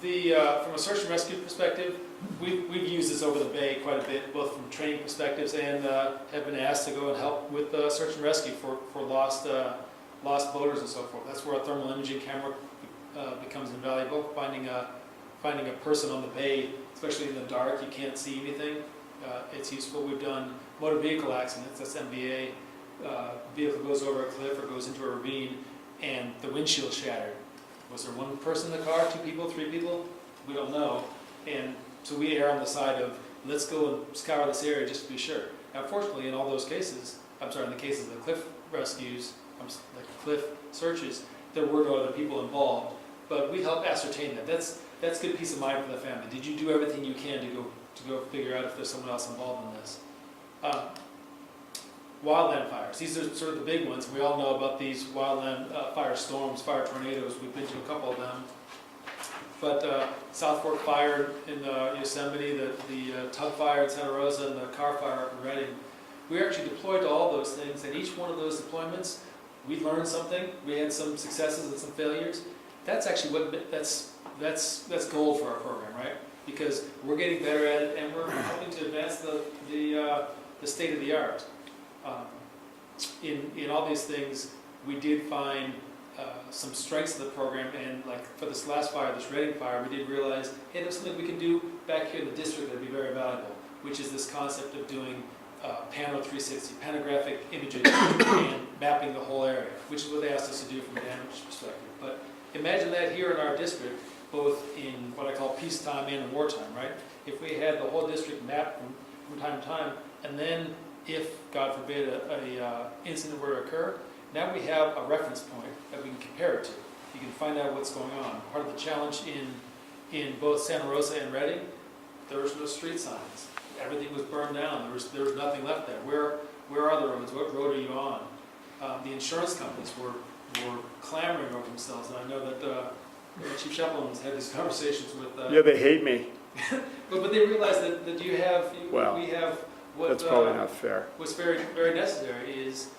from a search and rescue perspective, we've used this over the Bay quite a bit, both from training perspectives and have been asked to go and help with search and rescue for lost boaters and so forth. That's where a thermal imaging camera becomes invaluable. Finding a person on the bay, especially in the dark, you can't see anything. It's useful. We've done motor vehicle accidents. That's MVA. Vehicle goes over a cliff or goes into a ravine, and the windshield shattered. Was there one person in the car, 2 people, 3 people? We don't know. And so we err on the side of let's go and scour this area just to be sure. Now, fortunately, in all those cases, in the cases of the cliff rescues, the cliff searches, there were no other people involved. But we help ascertain that. That's good peace of mind for the family. Did you do everything you can to go figure out if there's someone else involved in this? Wildland fires. These are sort of the big ones. We all know about these wildland fire storms, fire tornadoes. We've been to a couple of them. But South Fork fire in Yosemite, the tug fire in Santa Rosa, and the car fire up in Redding. We were actually deployed to all those things, and each one of those deployments, we learned something. We had some successes and some failures. That's actually that's gold for our program, right? Because we're getting better at it, and we're helping to advance the state of the art. In all these things, we did find some strengths of the program, and like for this last fire, this Reading fire, we did realize, hey, there's something we can do back here in the district that'd be very valuable, which is this concept of doing Pano 360, panographic imaging, and mapping the whole area, which is what they asked us to do from a damage perspective. But imagine that here in our district, both in what I call peacetime and wartime, right? If we had the whole district mapped from time to time, and then if, God forbid, a incident were to occur, now we have a reference point that we can compare it to. You can find out what's going on. Part of the challenge in both Santa Rosa and Reading, there was no street signs. Everything was burned down. There was nothing left there. Where are the roads? What road are you on? The insurance companies were clamoring over themselves, and I know that Chief Sheplin's had these conversations with. Yeah, they hate me. but they realize that you have Well, we have what That's probably not fair. what's very very necessary is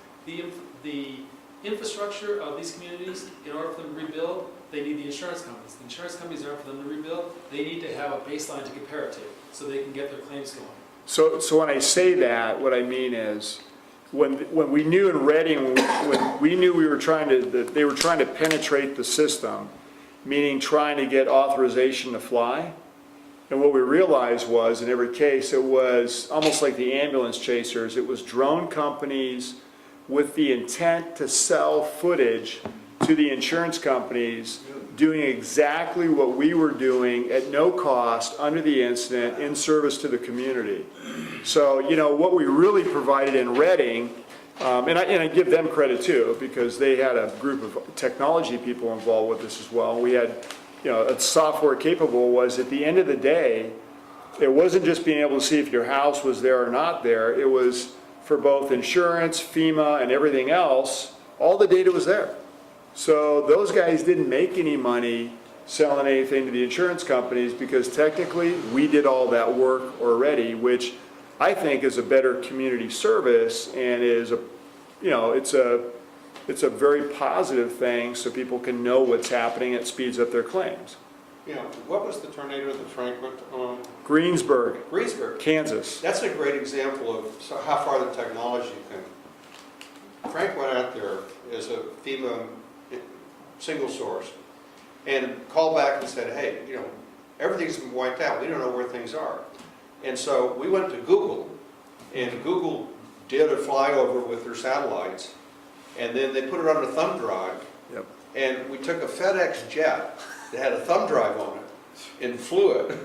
the infrastructure of these communities. In order for them to rebuild, they need the insurance companies. The insurance companies, in order for them to rebuild, they need to have a baseline to compare it to, so they can get their claims going. So when I say that, what I mean is, when we knew in Reading, when we knew we were that they were trying to penetrate the system, meaning trying to get authorization to fly, and what we realized was, in every case, it was almost like the ambulance chasers. It was drone companies with the intent to sell footage to the insurance companies, doing exactly what we were doing at no cost under the incident in service to the community. So, you know, what we really provided in Reading, and I give them credit too, because they had a group of technology people involved with this as well. We had, you know, a software capable was, at the end of the day, it wasn't just being able to see if your house was there or not there. It was for both insurance, FEMA, and everything else. All the data was there. So those guys didn't make any money selling anything to the insurance companies, because technically we did all that work already, which I think is a better community service, and is it's a very positive thing, so people can know what's happening. It speeds up their claims. You know, what was the tornado that Frank went on? Greensburg, Greensburg. Kansas. That's a great example of how far the technology can. Frank went out there as a FEMA single source and called back and said, hey, you know, everything's been wiped out. We don't know where things are. And so we went to Google, and Google did a flyover with their satellites, and then they put it on a thumb drive. Yep. And we took a FedEx jet that had a thumb drive on it and flew it.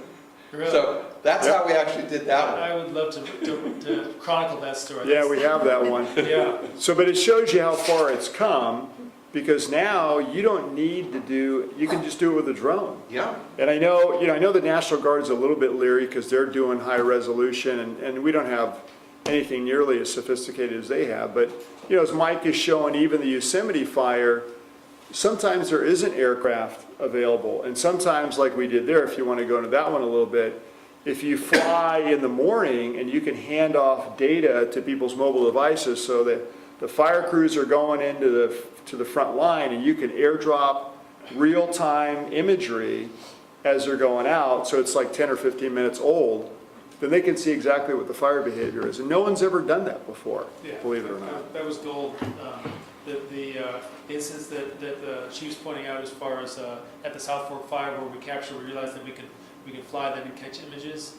Really? So that's how we actually did that one. I would love to chronicle that story. Yeah, we have that one. Yeah. So, but it shows you how far it's come, because now you don't need to you can just do it with a drone. Yeah. And I know the National Guard's a little bit leery because they're doing high resolution, and we don't have anything nearly as sophisticated as they have. But, you know, as Mike is showing, even the Yosemite fire, sometimes there isn't aircraft available. And sometimes, like we did there, if you want to go into that one a little bit, if you fly in the morning and you can hand off data to people's mobile devices, so that the fire crews are going into the front line, and you can airdrop real-time imagery as they're going out, so it's like 10 or 15 minutes old, then they can see exactly what the fire behavior is. And no one's ever done that before, believe it or not. That was gold. The instance that the chief's pointing out, as far as at the South Fork fire, where we realized that we could fly them and catch images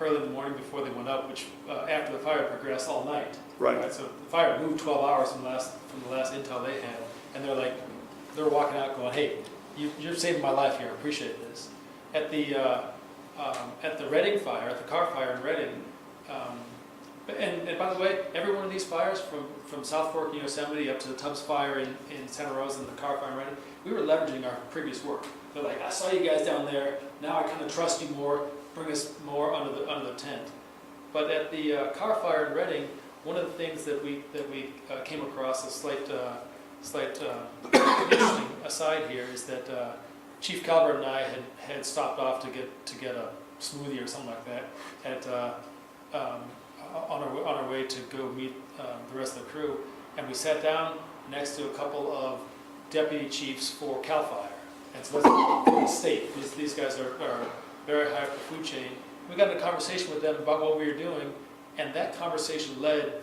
early in the morning before they went up, which after the fire progressed all night. Right. So the fire moved 12 hours from the last intel they had, and they're walking out going, hey, you're saving my life here. I appreciate this. At the Reading fire, at the car fire in Reading, and by the way, every one of these fires, from South Fork and Yosemite up to the Tubbs fire in Santa Rosa and the car fire in Reading, we were leveraging our previous work. They're like, I saw you guys down there. Now I kind of trust you more. Bring us more under the tent. But at the car fire in Reading, one of the things that we came across, a slight interesting aside here, is that Chief Calvert and I had stopped off to get a smoothie or something like that on our way to go meet the rest of the crew, and we sat down next to a couple of deputy chiefs for CAL FIRE, and so that's for the state. These guys are very high up the food chain. We got in a conversation with them about what we were doing, and that conversation led,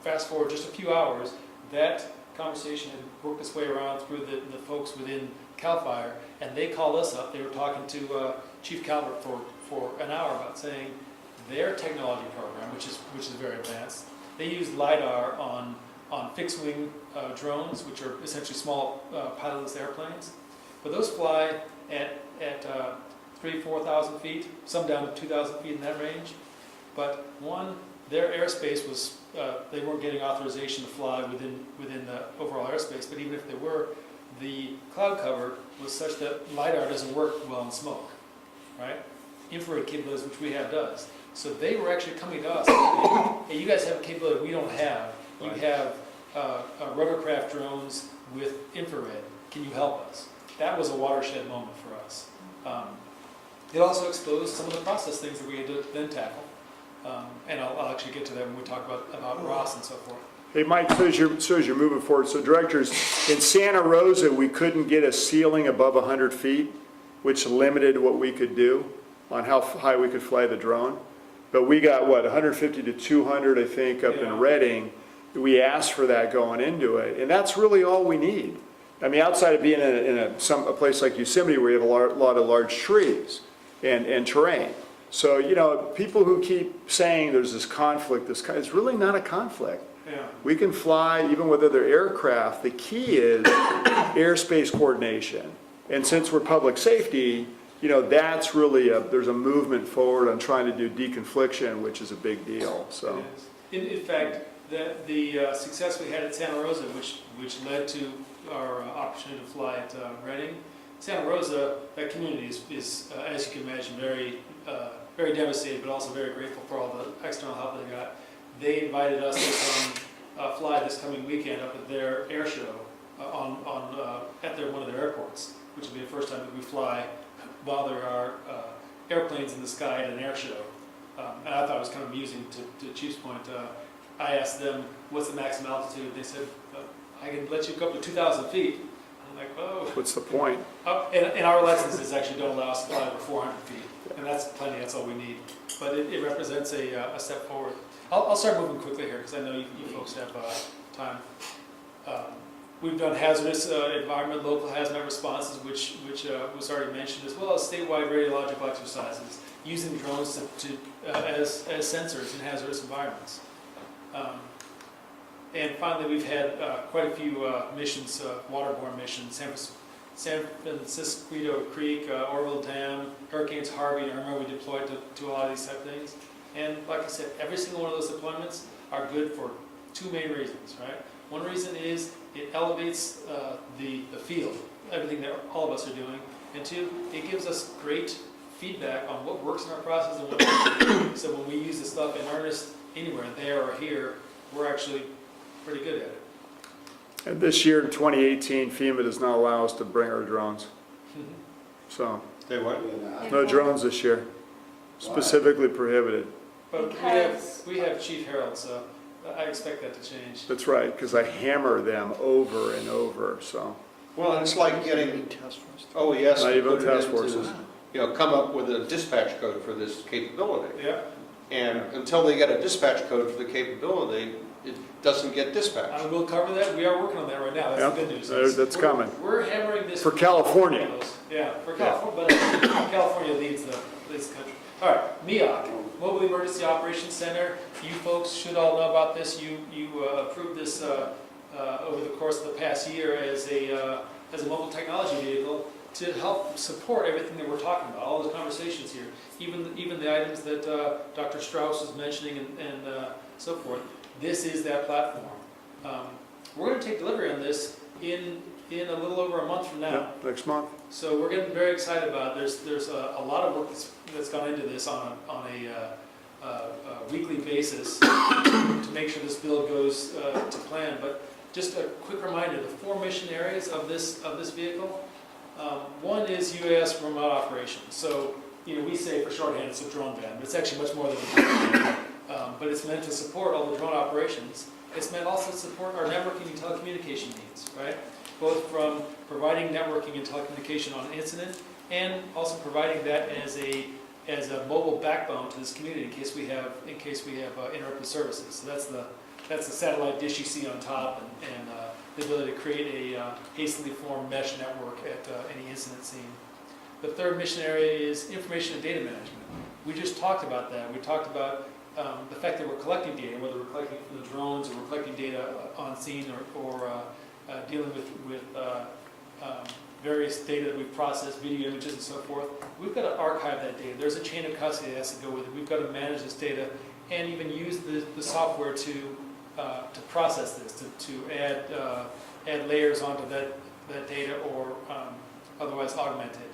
fast forward just a few hours, that conversation had worked its way around through the folks within CAL FIRE, and they called us up. They were talking to Chief Calvert for an hour about saying their technology program, which is very advanced. They use LiDAR on fixed-wing drones, which are essentially small pilotless airplanes. But those fly at 3,000-4,000 feet, some down to 2,000 feet in that range. But their airspace was, they weren't getting authorization to fly within the overall airspace, but even if they were, the cloud cover was such that LiDAR doesn't work well in smoke, right? Infrared capabilities, which we have, does. So they were actually coming to us, hey, you guys have a capability we don't have. You have rotorcraft drones with infrared. Can you help us? That was a watershed moment for us. It also exposed some of the process things that we had to then tackle. And I'll actually get to that when we talk about ROS and so forth. Hey, Mike, so as you're moving forward, so directors, in Santa Rosa, we couldn't get a ceiling above 100 feet, which limited what we could do on how high we could fly the drone. But we got, 150 to 200, I think, up in Redding. We asked for that going into it, and that's really all we need. I mean, outside of being in a place like Yosemite where you have a lot of large trees and terrain. So, you know, people who keep saying there's this conflict, it's really not a conflict. Yeah. We can fly even with other aircraft. The key is airspace coordination. And since we're public safety, you know, that's really there's a movement forward on trying to do deconfliction, which is a big deal. So, in fact, the success we had at Santa Rosa, which led to our opportunity to fly at Redding, Santa Rosa, that community is as you can imagine, very devastated, but also very grateful for all the external help they got. They invited us to come fly this coming weekend up at their air show at one of their airports, which will be the first time that we fly while there are airplanes in the sky at an air show. And I thought it was kind of amusing, to Chief's point. I asked them, what's the maximum altitude? They said, I can let you go up to 2,000 feet. I'm like, oh. what's the point? And our licenses actually don't allow us to fly over 400 feet. And that's plenty, that's all we need. But it represents a step forward. I'll start moving quickly here because I know you folks have time. We've done hazardous environment, local hazmat responses, which was already mentioned, as well as statewide radiological exercises, using drones as sensors in hazardous environments. And finally, we've had quite a few missions, waterborne missions, San Francisco Creek, Orville Dam, Hurricanes Harvey and Irma, we deployed to a lot of these type of things. And like I said, every single one of those deployments are good for two main reasons, right? One reason is it elevates the field, everything that all of us are doing. And two, it gives us great feedback on what works in our process and what doesn't. So when we use this stuff in earnest, anywhere, there or here, we're actually pretty good at it. And this year in 2018, FEMA does not allow us to bring our drones. So, They what? no drones this year, specifically prohibited. But Because- we have Chief Harold, so I expect that to change. That's right, because I hammer them over and over, so. Well, it's like getting OES Not to even put it task into, forces. come up with a dispatch code for this capability. Yeah, And until they get a dispatch code for the capability, it doesn't get I dispathed. will cover that. We are working on that right now. That's the good news. That's coming. We're hammering this. For California. Yeah, for California, but California leads the country. All right, MEOC, Mobile Emergency Operations Center. You folks should all know about this. You approved this over the course of the past year as a mobile technology vehicle to help support everything that we're talking about, all the conversations here, even the items that Dr. Strauss was mentioning and so forth. This is that platform. We're going to take delivery on this in a little over a month from now. Yeah, next month. So we're getting very excited about it. There's a lot of work that's gone into this on a weekly basis to make sure this build goes to plan. But just a quick reminder: the 4 mission areas of this vehicle. One is UAS remote operations. So we say for shorthand it's a drone van, but it's actually much more than a drone van. But it's meant to support all the drone operations. It's meant also to support our networking and telecommunication needs, right? Both from providing networking and telecommunication on an incident, and also providing that as a mobile backbone to this community in case we have interrupted services. So that's the satellite dish you see on top, and the ability to create a hastily formed mesh network at any incident scene. The third mission area is information and data management. We just talked about that. We talked about the fact that we're collecting data, whether we're collecting it from the drones or we're collecting data on scene or dealing with various data that we've processed, video images and so forth. We've got to archive that data. There's a chain of custody that has to go with it. We've got to manage this data and even use the software to process this, to add layers onto that data or otherwise augment it.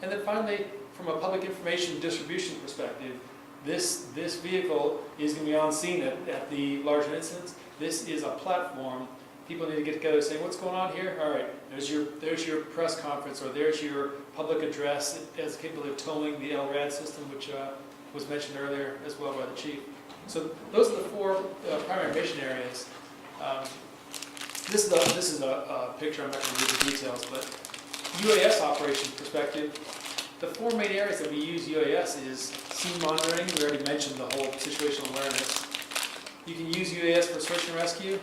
And then finally, from a public information distribution perspective, this vehicle is going to be on scene at the larger incidents. This is a platform. People need to get together and say, what's going on here? All right, there's your press conference, or there's your public address. It has the capability of towing the LRAD system, which was mentioned earlier as well by the chief. So those are the four primary mission areas. This is a picture. I'm not going to read the details, but UAS operation perspective, the four main areas that we use UAS is scene monitoring. We already mentioned the whole situational awareness. You can use UAS for search and rescue.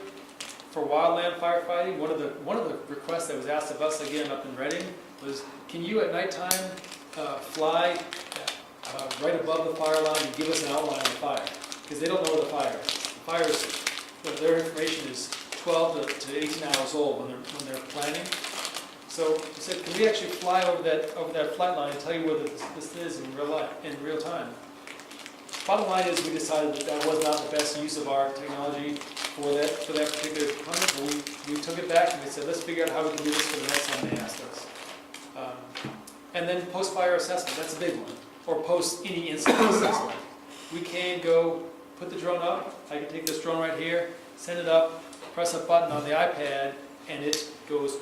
For wildland firefighting, one of the requests that was asked of us again up in Reading was, can you at nighttime fly right above the fire line and give us an outline of the fire? Because they don't know where the fire is. The fire is, their information is 12 to 18 hours old when they're planning. So we said, can we actually fly over that flight line and tell you where this is in real time? Bottom line is, we decided that was not the best use of our technology for that particular component, but we took it back and we said, let's figure out how we can do this for the next time they asked us. And then post-fire assessment, that's a big one, or post any incident assessment. We can go put the drone up. I can take this drone right here, send it up, press a button on the iPad, and it goes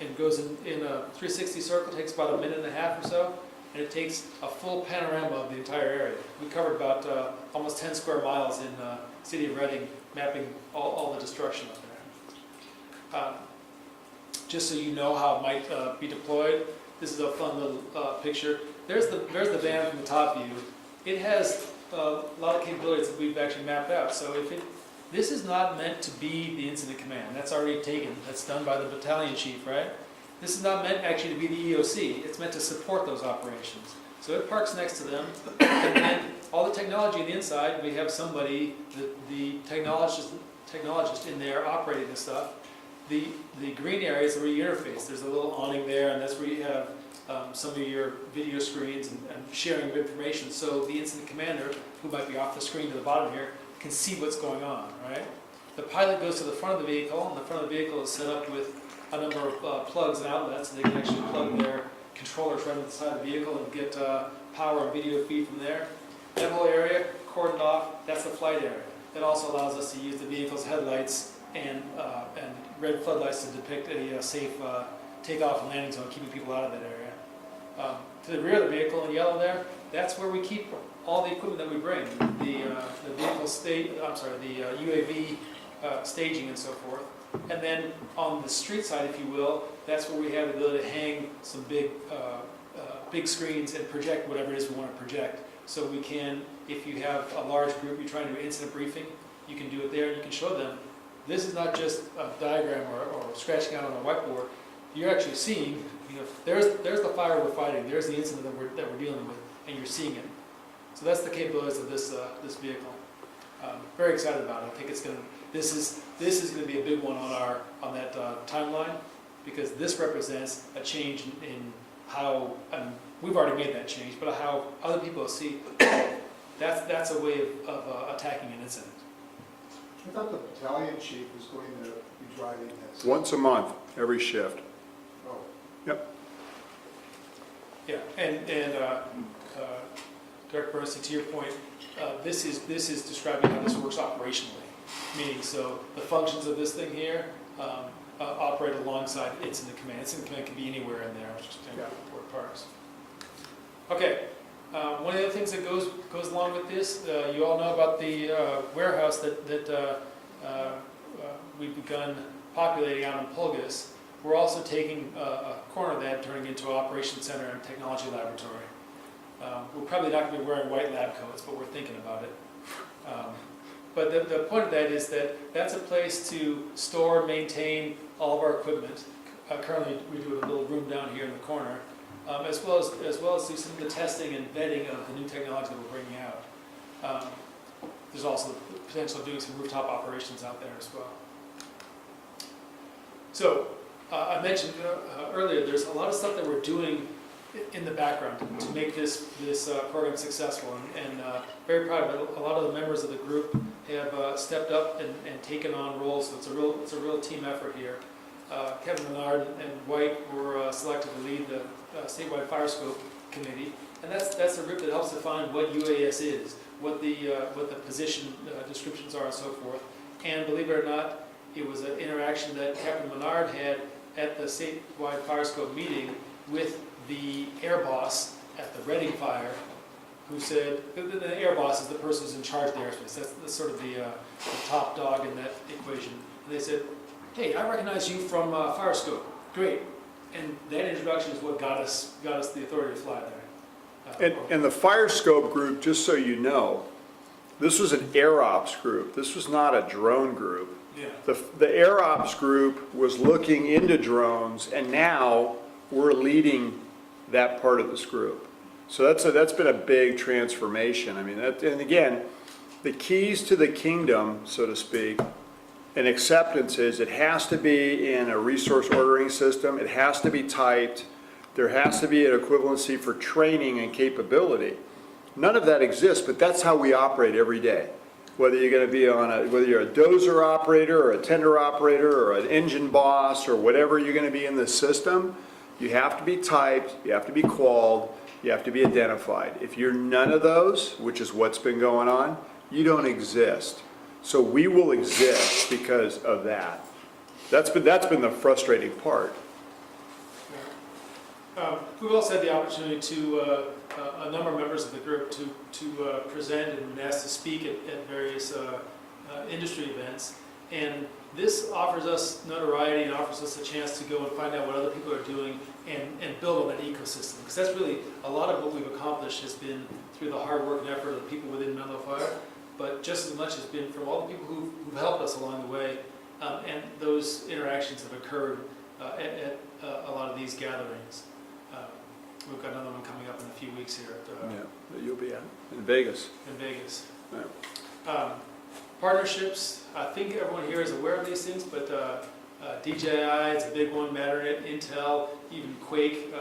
in a 360 circle. It takes about a minute and a half or so, and it takes a full panorama of the entire area. We covered about almost 10 square miles in the city of Reading, mapping all the destruction up there. Just so you know how it might be deployed, this is a fun little picture. There's the van from the top view. It has a lot of capabilities that we've actually mapped out. So this is not meant to be the incident command. That's already taken. That's done by the battalion chief, right? This is not meant actually to be the EOC. It's meant to support those operations. So it parks next to them, and then all the technology on the inside, we have somebody, the technologist in there operating this stuff. The green areas are where you interface. There's a little awning there, and that's where you have some of your video screens and sharing of information. So the incident commander, who might be off the screen to the bottom here, can see what's going on, right? The pilot goes to the front of the vehicle, and the front of the vehicle is set up with a number of plugs and outlets, so they can actually plug their controllers right inside the vehicle and get power and video feed from there. That whole area, cordoned off, that's the flight area. That also allows us to use the vehicle's headlights and red floodlights to depict a safe takeoff and landing zone, keeping people out of that area. To the rear of the vehicle in yellow there, that's where we keep all the equipment that we bring, the UAV staging and so forth. And then on the street side, if you will, that's where we have the ability to hang some big screens and project whatever it is we want to project. So we can, if you have a large group, you're trying to do incident briefing, you can do it there and you can show them, this is not just a diagram or scratching out on a whiteboard. You're actually seeing, there's the fire we're fighting, there's the incident that we're dealing with, and you're seeing it. So that's the capabilities of this vehicle. Very excited about it. I think this is going to be a big one on that timeline, because this represents a change in how, we've already made that change, but how other people see that's a way of attacking an incident. I thought the battalion chief was going to be driving this. Once a month, every shift. Oh. Yep. Yeah, and Director Bernstein, to your point, this is describing how this works operationally. Meaning, so the functions of this thing here operate alongside incident command. Incident command can be anywhere in there, just where it parks. Okay, one of the other things that goes along with this, you all know about the warehouse that we've begun populating out in Pulgas. We're also taking a corner of that and turning it into an operations center and technology laboratory. We're probably not going to be wearing white lab coats, but we're thinking about it. But the point of that is that that's a place to store and maintain all of our equipment. Currently, we do a little room down here in the corner, as well as do some of the testing and vetting of the new technology that we're bringing out. There's also the potential of doing some rooftop operations out there as well. So, I mentioned earlier, there's a lot of stuff that we're doing in the background to make this program successful, and very proud of it. A lot of the members of the group have stepped up and taken on roles, so it's a real team effort here. Kevin Menard and White were selected to lead the statewide fire scope committee, and that's the group that helps define what UAS is, what the position descriptions are, and so forth. And believe it or not, it was an interaction that Captain Menard had at the statewide fire scope meeting with the air boss at the Reading Fire, who said, the air boss is the person who's in charge of the airspace. That's sort of the top dog in that equation. And they said, hey, I recognize you from fire scope. Great. And that introduction is what got us the authority to fly there. And the fire scope group, just so you know, this was an air ops group. This was not a drone group. Yeah. The air ops group was looking into drones, and now we're leading that part of this group. So that's been a big transformation. I mean, and again, the keys to the kingdom, so to speak, and acceptance is it has to be in a resource ordering system. It has to be typed. There has to be an equivalency for training and capability. None of that exists, but that's how we operate every day. Whether you're going to be whether you're a dozer operator or a tender operator or an engine boss or whatever you're going to be in the system, you have to be typed, you have to be qualled, you have to be identified. If you're none of those, which is what's been going on, you don't exist. So we will exist because of that. That's been the frustrating part. We've also had the opportunity to, a number of members of the group, to present and asked to speak at various industry events. And this offers us notoriety and offers us a chance to go and find out what other people are doing and build on that ecosystem. Because that's really a lot of what we've accomplished has been through the hard work and effort of the people within Menlo Fire, but just as much has been from all the people who've helped us along the way. And those interactions have occurred at a lot of these gatherings. We've got another one coming up in a few weeks here That you'll be at in Vegas. in Vegas. Yeah. Partnerships, I think everyone here is aware of these things, but DJI is a big one, Matternet, Intel, even Quake.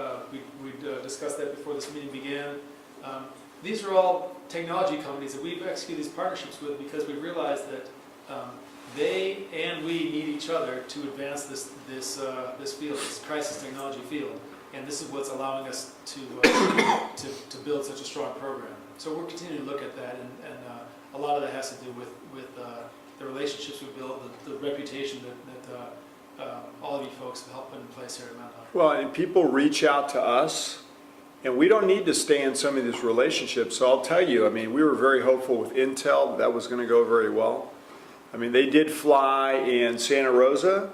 We discussed that before this meeting began. These are all technology companies that we've executed these partnerships with because we realized that they and we need each other to advance this field, this crisis technology field. And this is what's allowing us to build such a strong program. So we're continuing to look at that, and a lot of that has to do with the relationships we build, the reputation that all of you folks have helped put in place here at Mount Hunt. Well, and people reach out to us, and we don't need to stay in some of these relationships. So I'll tell you, I mean, we were very hopeful with Intel that was going to go very well. I mean, they did fly in Santa Rosa.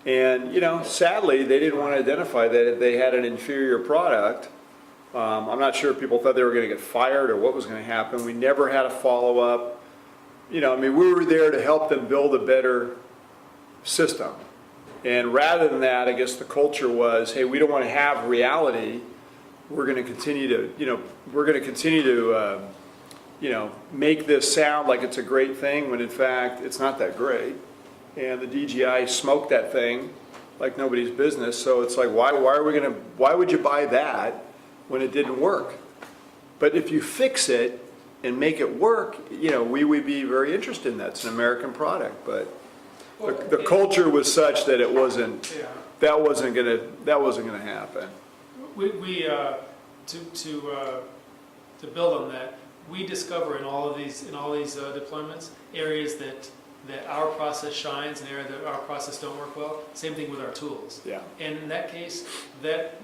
And, you know, sadly, they didn't want to identify that they had an inferior product. I'm not sure if people thought they were going to get fired or what was going to happen. We never had a follow-up. You know, I mean, we were there to help them build a better system. And rather than that, I guess the culture was, hey, we don't want to have reality. We're going to continue to, make this sound like it's a great thing when in fact it's not that great. And the DJI smoked that thing like nobody's business. So it's like, why would you buy that when it didn't work? But if you fix it and make it work, you know, we would be very interested in that. It's an American product, but the culture was such that it wasn't. Yeah. That wasn't gonna happen. To build on that, we discover in all these deployments areas that our process shines and areas that our process don't work well. Same thing with our tools. Yeah. And in that case, that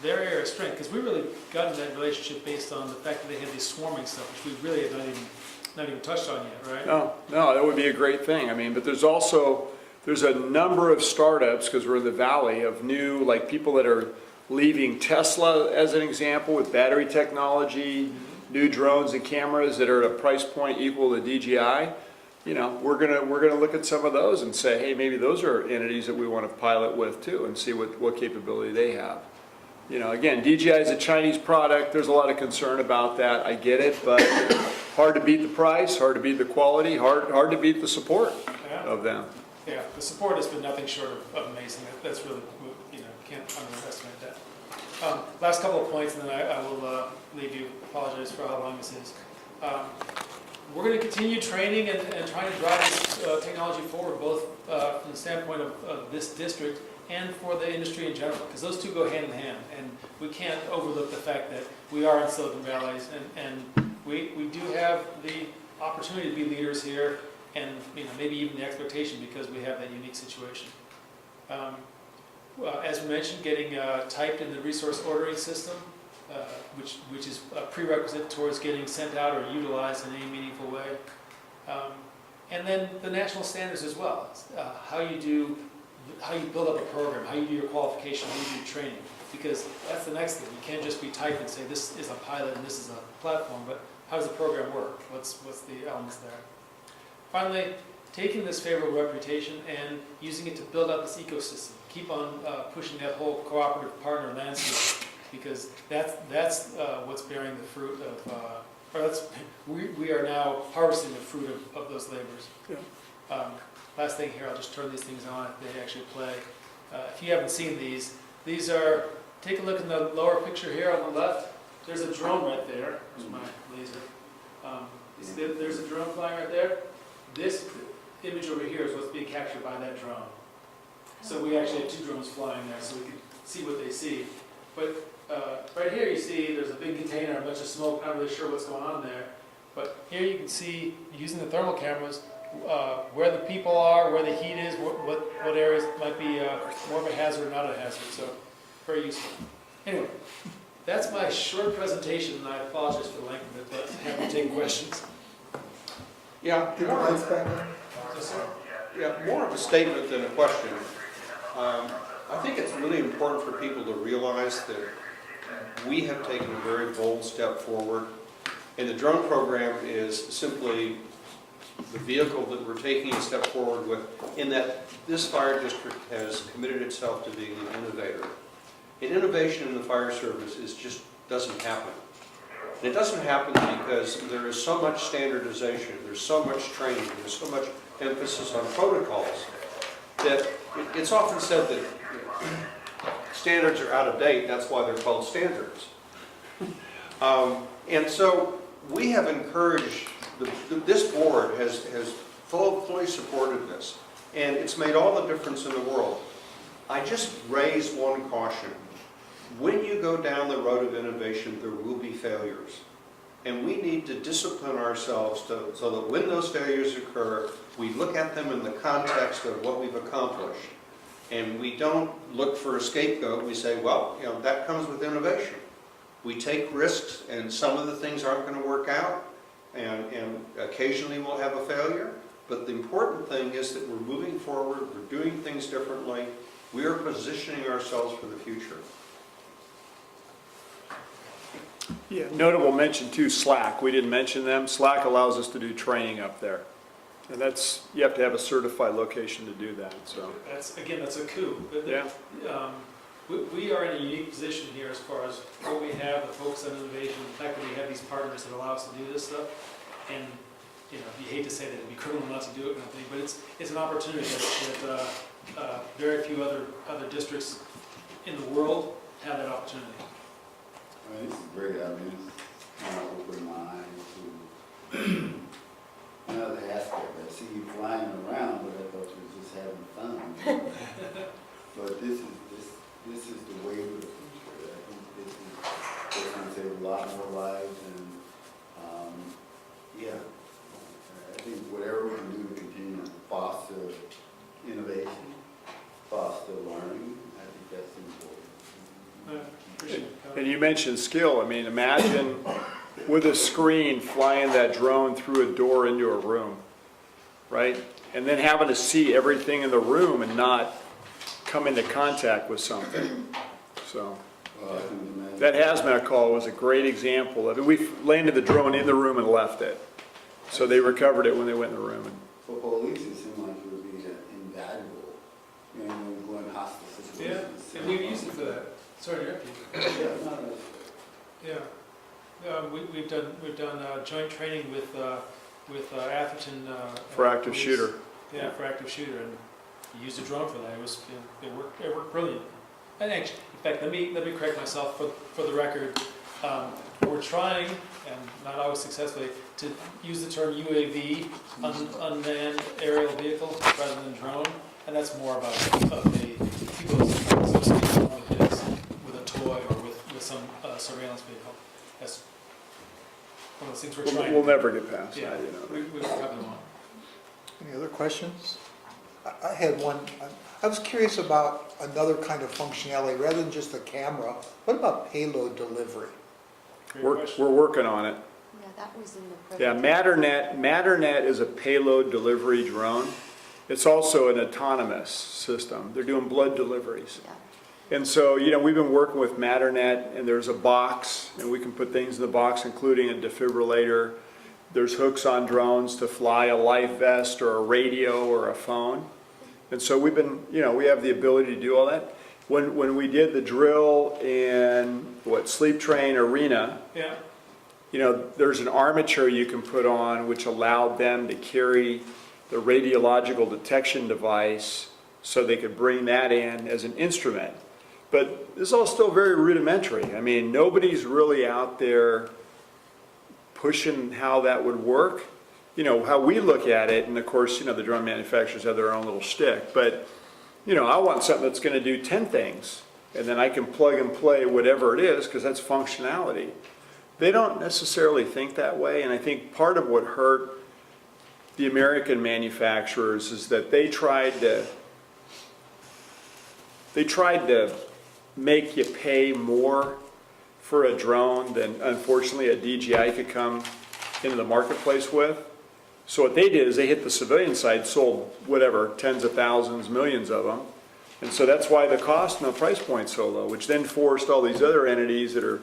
their area of strength, because we really got into that relationship based on the fact that they had this swarming stuff, which we really have not even touched on yet, right? No, that would be a great thing. I mean, but there's a number of startups, because we're in the valley, of new, like people that are leaving Tesla as an example with battery technology, new drones and cameras that are at a price point equal to DJI, you know, we're gonna look at some of those and say, hey, maybe those are entities that we want to pilot with too, and see what capability they have. You know, again, DJI is a Chinese product. There's a lot of concern about that. I get it, but hard to beat the price, hard to beat the quality, hard to beat the support of them. Yeah, the support has been nothing short of amazing. That's really, you know, can't underestimate that. Last couple of points, and then I will leave you. Apologize for how long this is. We're going to continue training and trying to drive this technology forward, both from the standpoint of this district and for the industry in general, because those two go hand in hand. And we can't overlook the fact that we are in Silicon Valley, and we do have the opportunity to be leaders here, and you know, maybe even the expectation, because we have that unique situation. As we mentioned, getting typed in the resource ordering system, which is a prerequisite towards getting sent out or utilized in any meaningful way. And then the national standards as well, how you build up a program, how you do your qualification, how you do your training, because that's the next thing. You can't just be typed and say this is a pilot and this is a platform, but how does the program work? What's the elements there? Finally, taking this favorable reputation and using it to build out this ecosystem. Keep on pushing that whole cooperative partner landscape, because that's what's bearing the fruit of, we are now harvesting the fruit of those labors. Yeah. Last thing here, I'll just turn these things on if they actually play. If you haven't seen these are, take a look in the lower picture here on the left. There's a drone right there. There's my laser. There's a drone flying right there. This image over here is what's being captured by that drone. So we actually have two drones flying there, so we can see what they see. But right here you see there's a big container, a bunch of smoke. I'm not really sure what's going on there. But here you can see, using the thermal cameras, where the people are, where the heat is, what areas might be more of a hazard or not a hazard. So very useful. Anyway, that's my short presentation, and I apologize for the length of it, but happy to take questions. Yeah, Get the lights back on. Yes, sir. yeah, more of a statement than a question. I think it's really important for people to realize that we have taken a very bold step forward, and the drone program is simply the vehicle that we're taking a step forward with, in that this fire district has committed itself to being an innovator. And innovation in the fire service just doesn't happen. And it doesn't happen because there is so much standardization, there's so much training, there's so much emphasis on protocols, that it's often said that standards are out of date, that's why they're called standards. And so we have encouraged, this board has fully supported this, and it's made all the difference in the world. I just raise one caution. When you go down the road of innovation, there will be failures. And we need to discipline ourselves so that when those failures occur, we look at them in the context of what we've accomplished. And we don't look for a scapegoat. We say, well, you know, that comes with innovation. We take risks, and some of the things aren't going to work out, and occasionally we'll have a failure. But the important thing is that we're moving forward, we're doing things differently, we are positioning ourselves for the future. Yeah, notable mention too, Slack. We didn't mention them. Slack allows us to do training up there. And that's, you have to have a certified location to do that, so. That's a coup. Yeah. We are in a unique position here as far as what we have, the focus on innovation, the fact that we have these partners that allow us to do this stuff. And, you know, you hate to say that it'd be criminal not to do it, but it's an opportunity that very few other districts in the world have that opportunity. Well, this is great. I mean, it's kind of opened my eyes to another aspect. I see you flying around, but I thought you were just having fun. But this is the way of the future. I think this is going to save a lot more lives, and yeah, I think whatever we can do to continue to foster innovation, foster learning, I think that's important. And you mentioned skill. I mean, imagine with a screen flying that drone through a door into a room, right? And then having to see everything in the room and not come into contact with something. So Well, I can imagine. That hazmat call was a great example of it. We landed the drone in the room and left it. So they recovered it when they went in the room. For police, it seemed like it would be invaluable, you know, when you go in hostile Yeah, situations. and we've used it for that. Sorry to interrupt you. Yeah, no, Yeah. We've done joint training with Atherton. For active police. shooter. Yeah, for active shooter, and we used a drone for that. It worked brilliant. And actually, in fact, let me correct myself for the record. We're trying, and not always successfully, to use the term UAV, unmanned aerial vehicle, rather than drone, and that's more about people associated with this, with a toy or with some surveillance vehicle. That's one of those things we're trying. We'll never get past Yeah, that, you know. we probably won't. Any other questions? I had one. I was curious about another kind of functionality, rather than just the camera. What about payload delivery? Great We're question. working on it. Yeah, that was in the Yeah, presentation. Matternet is a payload delivery drone. It's also an autonomous system. They're doing blood deliveries. Yeah. And so, you know, we've been working with Matternet, and there's a box, and we can put things in the box, including a defibrillator. There's hooks on drones to fly a life vest or a radio or a phone. And so we've been, you know, we have the ability to do all that. When we did the drill in, Sleep Train Arena, Yeah. you know, there's an armature you can put on which allowed them to carry the radiological detection device so they could bring that in as an instrument. But this is all still very rudimentary. I mean, nobody's really out there pushing how that would work. You know, how we look at it, and of course, you know, the drone manufacturers have their own little shtick, but, you know, I want something that's going to do 10 things, and then I can plug and play whatever it is, because that's functionality. They don't necessarily think that way, and I think part of what hurt the American manufacturers is that they tried to make you pay more for a drone than unfortunately a DJI could come into the marketplace with. So what they did is they hit the civilian side, sold whatever, tens of thousands, millions of them. And so that's why the cost and the price point's so low, which then forced all these other entities that are,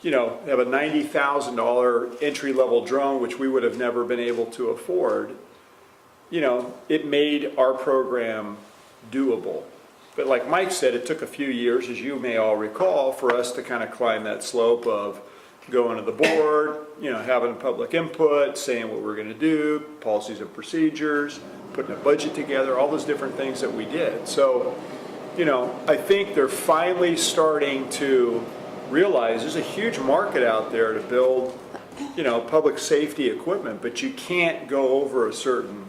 you know, have a $90,000 entry-level drone, which we would have never been able to afford. You know, it made our program doable. But like Mike said, it took a few years, as you may all recall, for us to kind of climb that slope of going to the board, you know, having public input, saying what we're going to do, policies and procedures, putting a budget together, all those different things that we did. So, you know, I think they're finally starting to realize there's a huge market out there to build, you know, public safety equipment, but you can't go over a certain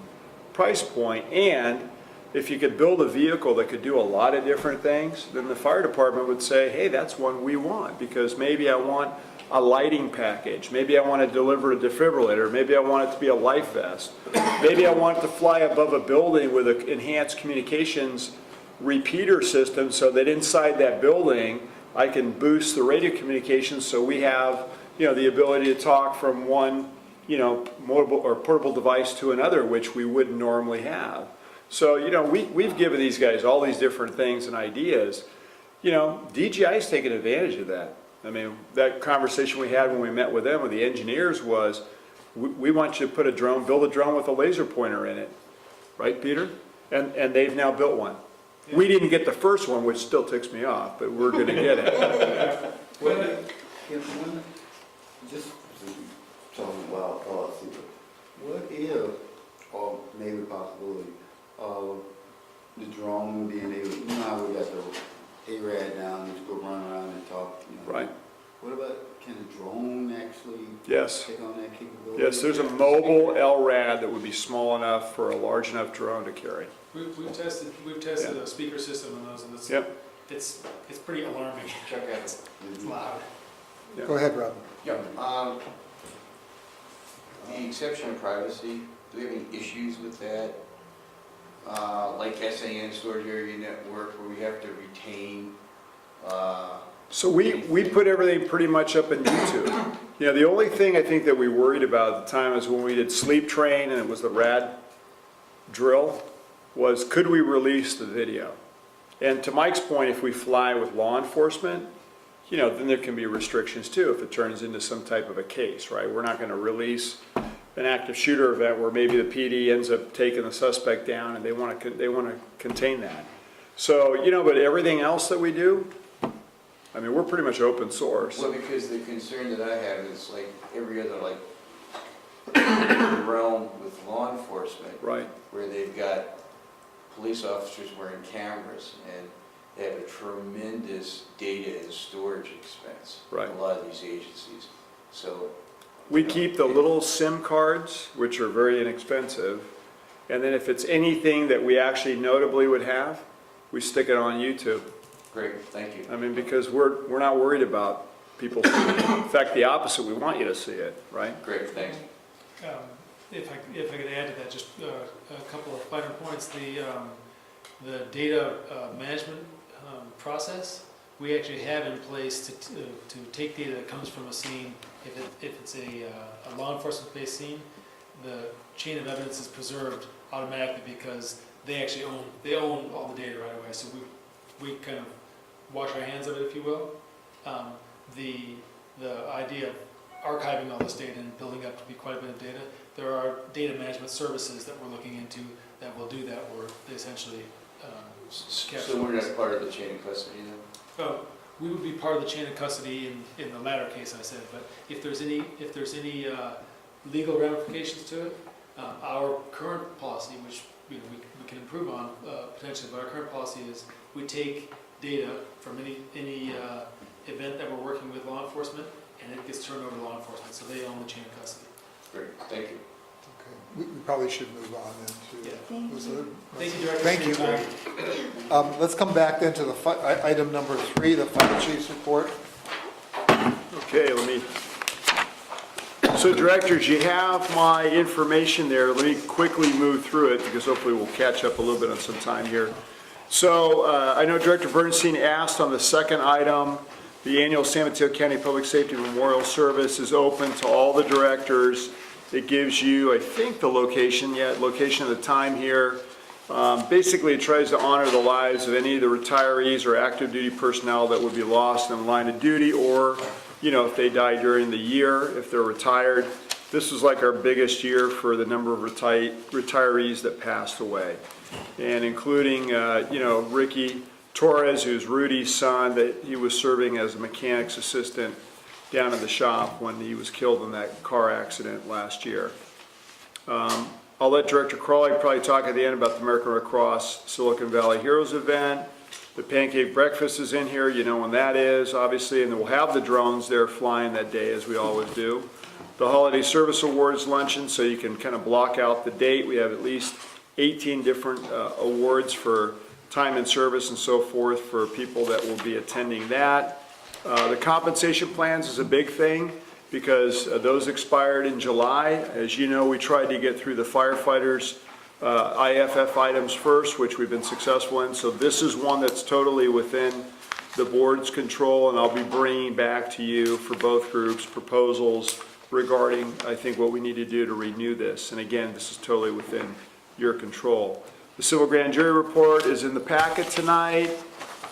price point. And if you could build a vehicle that could do a lot of different things, then the fire department would say, hey, that's one we want, because maybe I want a lighting package, maybe I want to deliver a defibrillator, maybe I want it to be a life vest, maybe I want it to fly above a building with an enhanced communications repeater system so that inside that building I can boost the radio communications so we have, you know, the ability to talk from one, you know, mobile or portable device to another, which we wouldn't normally have. So, you know, we've given these guys all these different things and ideas. You know, DJI's taken advantage of that. I mean, that conversation we had when we met with them, with the engineers, was we want you to put a drone, build a drone with a laser pointer in it. Right, Peter? And they've now built one. Yeah. We didn't get the first one, which still ticks me off, but we're going to get it. Just talking about policy, what if, or maybe possibility, of the drone being able, you know how we got the ARAD down, just go run around and talk, you know? Right. What about, can the drone actually Yes. take on that capability? Yes, there's a mobile LRAD that would be small enough for a large enough drone to carry. We've tested Yeah. a speaker system on those, and it's pretty alarming. Check out. It's loud. Yeah. Go ahead, Robin. Yeah, the exception of privacy, do we have any issues with that? Like SAN storage area network where we have to retain, So we put everything pretty much up in YouTube. You know, the only thing I think that we worried about at the time is when we did Sleep Train and it was the RAD drill, was could we release the video? And to Mike's point, if we fly with law enforcement, then there can be restrictions too if it turns into some type of a case, right? We're not going to release an active shooter event where maybe the PD ends up taking the suspect down and they want to contain that. So, but everything else that we do, I mean, we're pretty much open source. Well, because the concern that I have is like every other realm with law enforcement. Right. Where they've got police officers wearing cameras and they have a tremendous data and storage expense. Right. In a lot of these agencies. So. We keep the little SIM cards, which are very inexpensive, and then if it's anything that we actually notably would have, we stick it on YouTube. Great, thank you. I mean, because we're not worried about people seeing it. In fact, the opposite, we want you to see it, right? Great, thanks. If I could add to that, just a couple of finer points, the data management process, we actually have in place to take data that comes from a scene. If it's a law enforcement-based scene, the chain of evidence is preserved automatically because they actually own all the data right away. So we kind of wash our hands of it, if you will. The idea of archiving all this data and building up to be quite a bit of data, there are data management services that we're looking into that will do that, where they essentially capture. So we're not part of the chain of custody then? Oh, we would be part of the chain of custody in the latter case I said, but if there's any legal ramifications to it, our current policy, which we can improve on potentially, but our current policy is we take data from any event that we're working with law enforcement, and it gets turned over to law enforcement, so they own the chain of custody. Great, thank you. Okay, we probably should move on then to. Yeah. was there- Thank you, Director. Thank you. Let's come back then to the item number 3, the fire chief's report. Okay, so directors, you have my information there. Let me quickly move through it because hopefully we'll catch up a little bit on some time here. So I know Director Bernstein asked on the second item, the annual San Mateo County Public Safety Memorial Service is open to all the directors. It gives you, I think, the location of the time here. Basically, it tries to honor the lives of any of the retirees or active duty personnel that would be lost in the line of duty, or, if they die during the year, if they're retired. This was like our biggest year for the number of retirees that passed away. And including, Ricky Torres, who's Rudy's son, that he was serving as a mechanics assistant down in the shop when he was killed in that car accident last year. I'll let Director Crawley probably talk at the end about the American Red Cross Silicon Valley Heroes event. The pancake breakfast is in here, you know when that is, obviously, and then we'll have the drones there flying that day, as we always do. The Holiday Service Awards luncheon, so you can kind of block out the date. We have at least 18 different awards for time and service and so forth for people that will be attending that. The compensation plans is a big thing because those expired in July. As you know, we tried to get through the firefighters' IFF items first, which we've been successful in. So this is one that's totally within the board's control, and I'll be bringing back to you for both groups proposals regarding, I think, what we need to do to renew this. And again, this is totally within your control. The Civil Grand Jury report is in the packet tonight.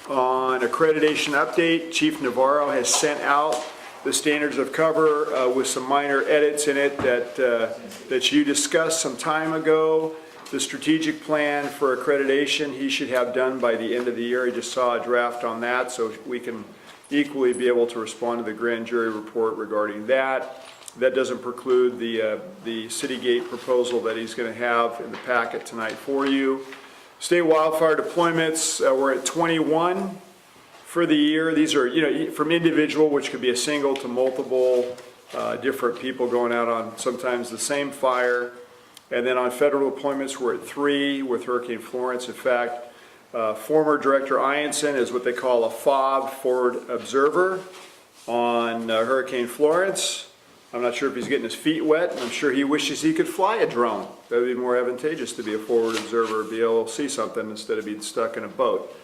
On accreditation update, Chief Navarro has sent out the standards of cover with some minor edits in it that you discussed some time ago. The strategic plan for accreditation he should have done by the end of the year. I just saw a draft on that, so we can equally be able to respond to the grand jury report regarding that. That doesn't preclude the City Gate proposal that he's going to have in the packet tonight for you. State wildfire deployments, we're at 21 for the year. These are, from individual, which could be a single, to multiple different people going out on sometimes the same fire. And then on federal deployments, we're at 3 with Hurricane Florence. In fact, former Director Ianson is what they call a FOB, Forward Observer, on Hurricane Florence. I'm not sure if he's getting his feet wet. I'm sure he wishes he could fly a drone. That would be more advantageous to be a forward observer, be able to see something instead of being stuck in a boat.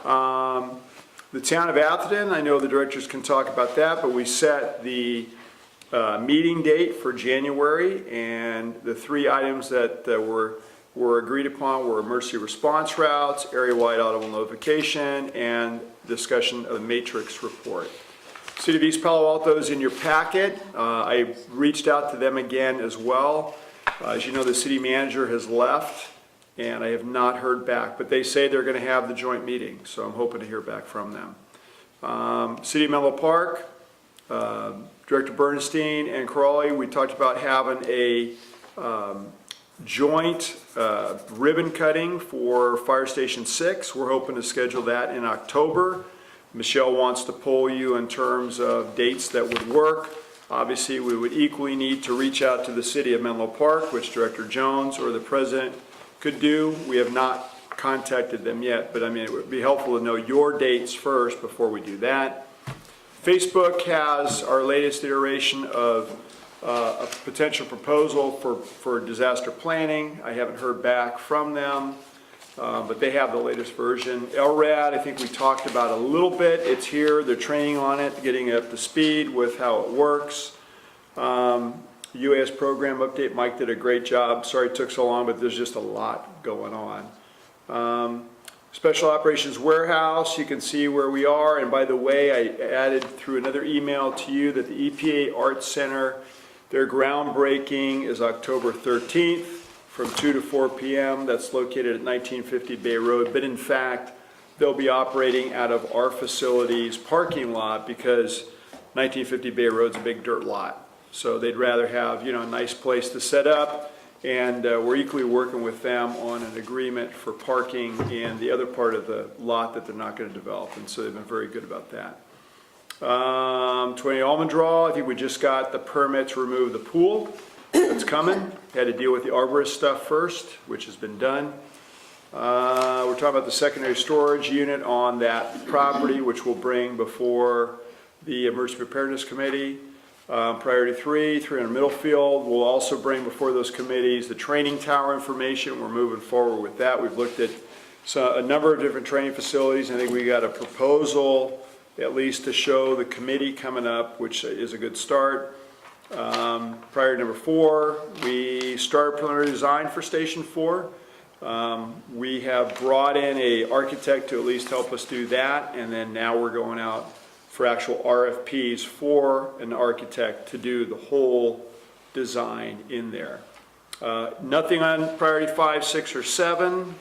The town of Atherton, I know the directors can talk about that, but we set the meeting date for January, and the 3 items that were agreed upon were emergency response routes, area-wide audible notification, and discussion of the matrix report. City of East Palo Alto is in your packet. I reached out to them again as well. As you know, the city manager has left, and I have not heard back, but they say they're going to have the joint meeting, so I'm hoping to hear back from them. City of Menlo Park, Director Bernstein and Crawley, we talked about having a joint ribbon cutting for Fire Station 6. We're hoping to schedule that in October. Michelle wants to poll you in terms of dates that would work. Obviously, we would equally need to reach out to the City of Menlo Park, which Director Jones or the President could do. We have not contacted them yet, but I mean, it would be helpful to know your dates first before we do that. Facebook has our latest iteration of a potential proposal for disaster planning. I haven't heard back from them, but they have the latest version. LRAD, I think we talked about a little bit. It's here, they're training on it, getting up to speed with how it works. UAS program update, Mike did a great job. Sorry it took so long, but there's just a lot going on. Special Operations Warehouse, you can see where we are. And by the way, I added through another email to you that the EPA Arts Center, their groundbreaking is October 13th from 2 to 4 p.m. That's located at 1950 Bay Road. But in fact, they'll be operating out of our facility's parking lot because 1950 Bay Road's a big dirt lot. So they'd rather have, a nice place to set up. And we're equally working with them on an agreement for parking in the other part of the lot that they're not going to develop. And so they've been very good about that. 20 Almond Draw, I think we just got the permit to remove the pool. That's coming. Had to deal with the arborist stuff first, which has been done. We're talking about the secondary storage unit on that property, which we'll bring before the Emergency Preparedness Committee. Priority 3 on Middlefield. We'll also bring before those committees the training tower information. We're moving forward with that. We've looked at a number of different training facilities. I think we got a proposal at least to show the committee coming up, which is a good start. Priority number 4, we started preliminary design for Station 4. We have brought in an architect to at least help us do that, and then now we're going out for actual RFPs for an architect to do the whole design in there. Nothing on priority 5, 6, or 7.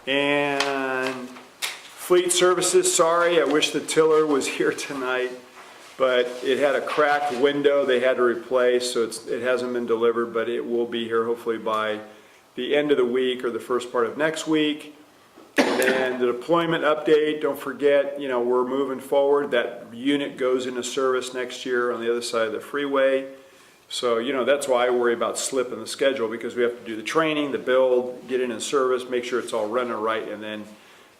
And fleet services, sorry, I wish the tiller was here tonight, but it had a cracked window they had to replace, so it hasn't been delivered, but it will be here hopefully by the end of the week or the first part of next week. And then the deployment update, don't forget, we're moving forward. That unit goes into service next year on the other side of the freeway. So, that's why I worry about slipping the schedule, because we have to do the training, the build, get it in service, make sure it's all running right, and then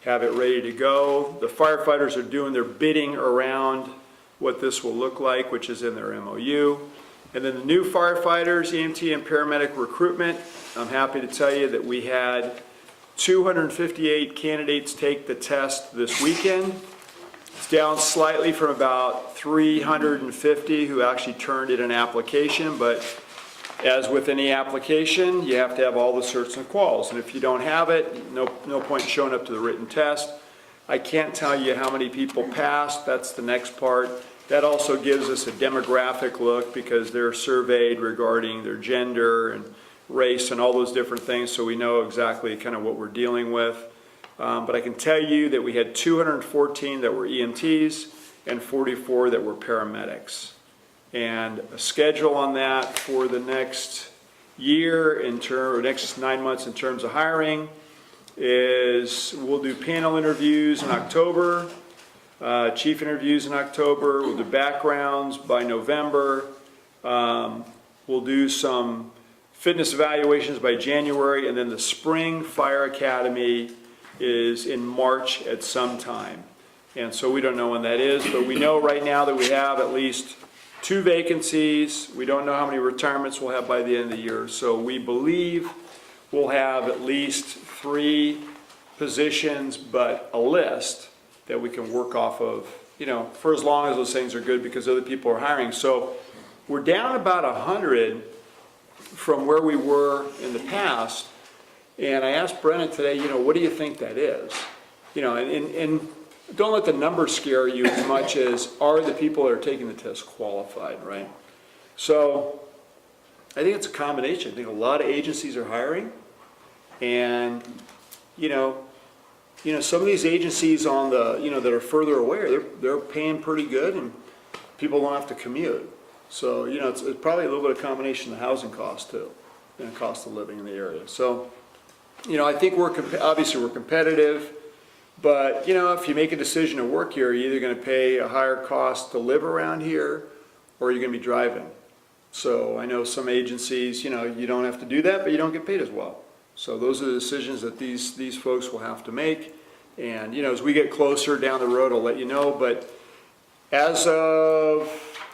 have it ready to go. The firefighters are doing their bidding around what this will look like, which is in their MOU. And then the new firefighters, EMT and paramedic recruitment, I'm happy to tell you that we had 258 candidates take the test this weekend. It's down slightly from about 350 who actually turned in an application, but as with any application, you have to have all the certs and quals. And if you don't have it, no point showing up to the written test. I can't tell you how many people passed. That's the next part. That also gives us a demographic look because they're surveyed regarding their gender and race and all those different things, so we know exactly kind of what we're dealing with. But I can tell you that we had 214 that were EMTs and 44 that were paramedics. And a schedule on that for the next year or next 9 months in terms of hiring is we'll do panel interviews in October, chief interviews in October, we'll do backgrounds by November, we'll do some fitness evaluations by January, and then the Spring Fire Academy is in March at some time. And so we don't know when that is, but we know right now that we have at least 2 vacancies. We don't know how many retirements we'll have by the end of the year. So we believe we'll have at least 3 positions, but a list that we can work off of, for as long as those things are good because other people are hiring. So we're down about 100 from where we were in the past, and I asked Brennan today, what do you think that is? And don't let the numbers scare you as much as are the people that are taking the test qualified, right? So I think it's a combination. I think a lot of agencies are hiring, and some of these agencies on the that are further away, they're paying pretty good, and people don't have to commute. So it's probably a little bit of combination of the housing cost too, and the cost of living in the area. So I think obviously we're competitive. But, if you make a decision to work here, you're either going to pay a higher cost to live around here, or you're going to be driving. So I know some agencies, you don't have to do that, but you don't get paid as well. So those are the decisions that these folks will have to make. And, as we get closer down the road, I'll let you know. But as of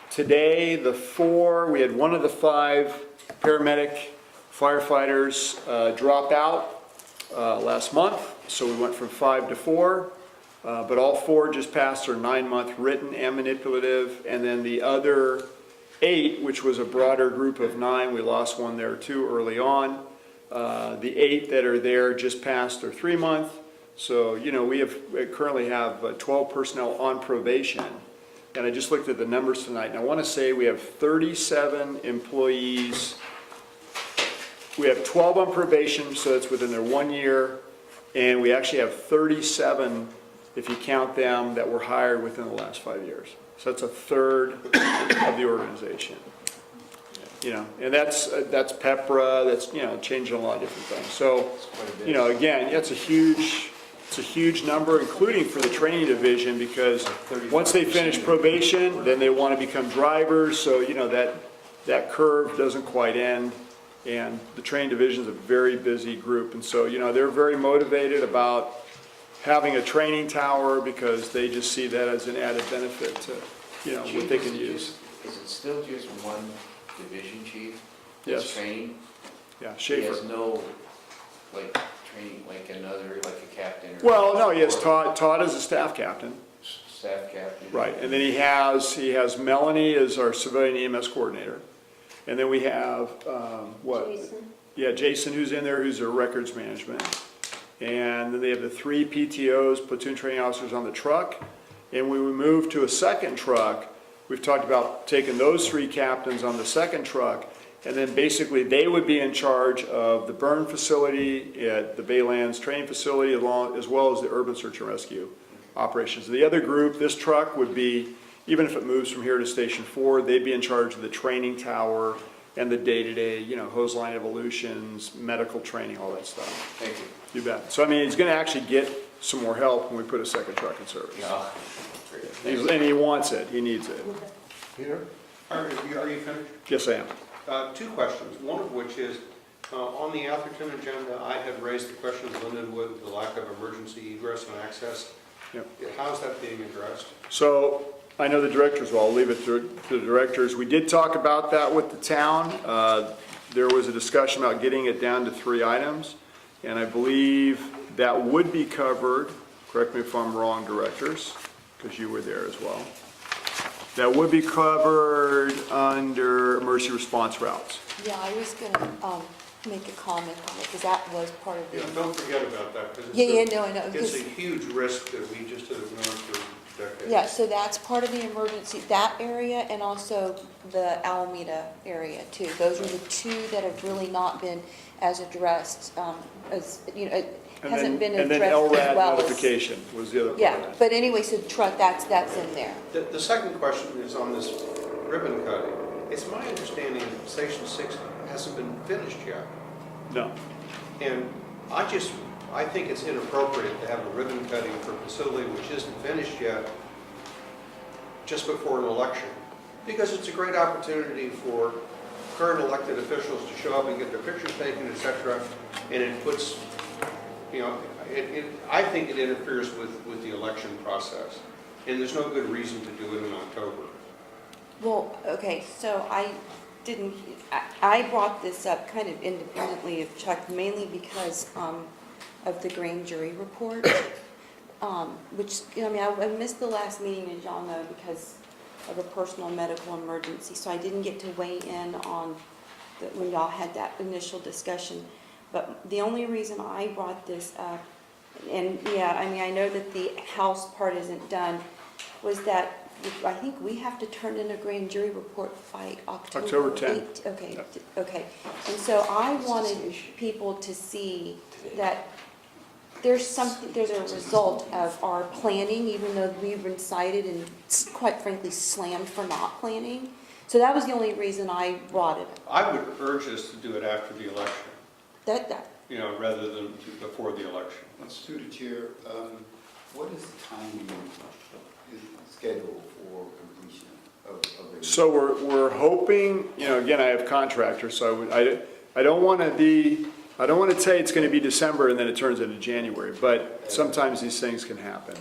today, we had one of the 5 paramedic firefighters drop out last month. So we went from 5 to 4, but all 4 just passed their 9-month written and manipulative, and then the other 8, which was a broader group of 9, we lost one there too early on. The 8 that are there just passed their 3-month. So we currently have 12 personnel on probation, and I just looked at the numbers tonight, and I want to say we have 37 employees. We have 12 on probation, so that's within their 1 year. And we actually have 37, if you count them, that were hired within the last 5 years. So that's a third of the organization. And that's PEPRA, that's, changing a lot of different things. So, again, it's a huge number, including for the training division, because once they finish probation, then they want to become drivers. So, that curve doesn't quite end. And the training division is a very busy group. And so, they're very motivated about having a training tower because they just see that as an added benefit to, what they can use. Is it still just one division chief? Yes. That's training? Yeah, He Schaefer. has no, training, a captain or? Well, no, he has Todd as a staff captain. Staff captain? Right, and then he has Melanie as our civilian EMS coordinator. And then we have, Jason. Yeah, Jason, who's in there, who's their records management. And then they have the 3 PTOs, platoon training officers on the truck. And when we move to a second truck, we've talked about taking those 3 captains on the second truck, and then basically they would be in charge of the burn facility at the Baylands training facility, as well as the urban search and rescue operations. The other group, this truck would be, even if it moves from here to Station 4, they'd be in charge of the training tower and the day-to-day, hose line evolutions, medical training, all that stuff. Thank you. You bet. So, he's going to actually get some more help when we put a second truck in service. Yeah. Great. And he wants it. He needs it. Peter? Are you finished? Yes, I am. 2 questions, one of which is, on the Atherton agenda, I had raised the question of Lindenwood, the lack of emergency egress and access. Yep. How's that being addressed? So I know the directors, well, I'll leave it to the directors. We did talk about that with the town. There was a discussion about getting it down to 3 items, and I believe that would be covered, correct me if I'm wrong, directors, because you were there as well. That would be covered under emergency response routes. Yeah, I was gonna, make a comment on it, because that was part of the. Yeah, don't forget about that, because No, I know. it's a huge risk that we just have ignored for decades. Yeah, so that's part of the emergency, that area, and also the Alameda area too. Those are the 2 that have really not been as addressed, it hasn't been And then addressed as LRAD well as. notification was the other part Yeah, of that. but anyway, so truck, that's in there. The second question is on this ribbon cutting. It's my understanding that Station 6 hasn't been finished yet. No. And I think it's inappropriate to have a ribbon cutting for a facility which isn't finished yet just before an election. Because it's a great opportunity for current elected officials to show up and get their pictures taken, etc. And it puts, I think it interferes with the election process. And there's no good reason to do it in October. Well, okay, so I brought this up kind of independently of Chuck, mainly because of the grand jury report, which, I missed the last meeting, as y'all know, because of a personal medical emergency, so I didn't get to weigh in on when y'all had that initial discussion. But the only reason I brought this up And, yeah, I mean, I know that the house part isn't done, was that, I think we have to turn in a grand jury report by October 10th. 8th. Okay, okay. And so I wanted people to see that there's something, there's a result of our planning, even though we've been cited and quite frankly slammed for not planning. So that was the only reason I brought it. I would urge us to do it after the election, That, rather than before the election. Through the chair, what is the timing schedule for completion of it? So we're hoping, again, I have contractors, so I don't want to say it's going to be December and then it turns into January, but sometimes these things can happen.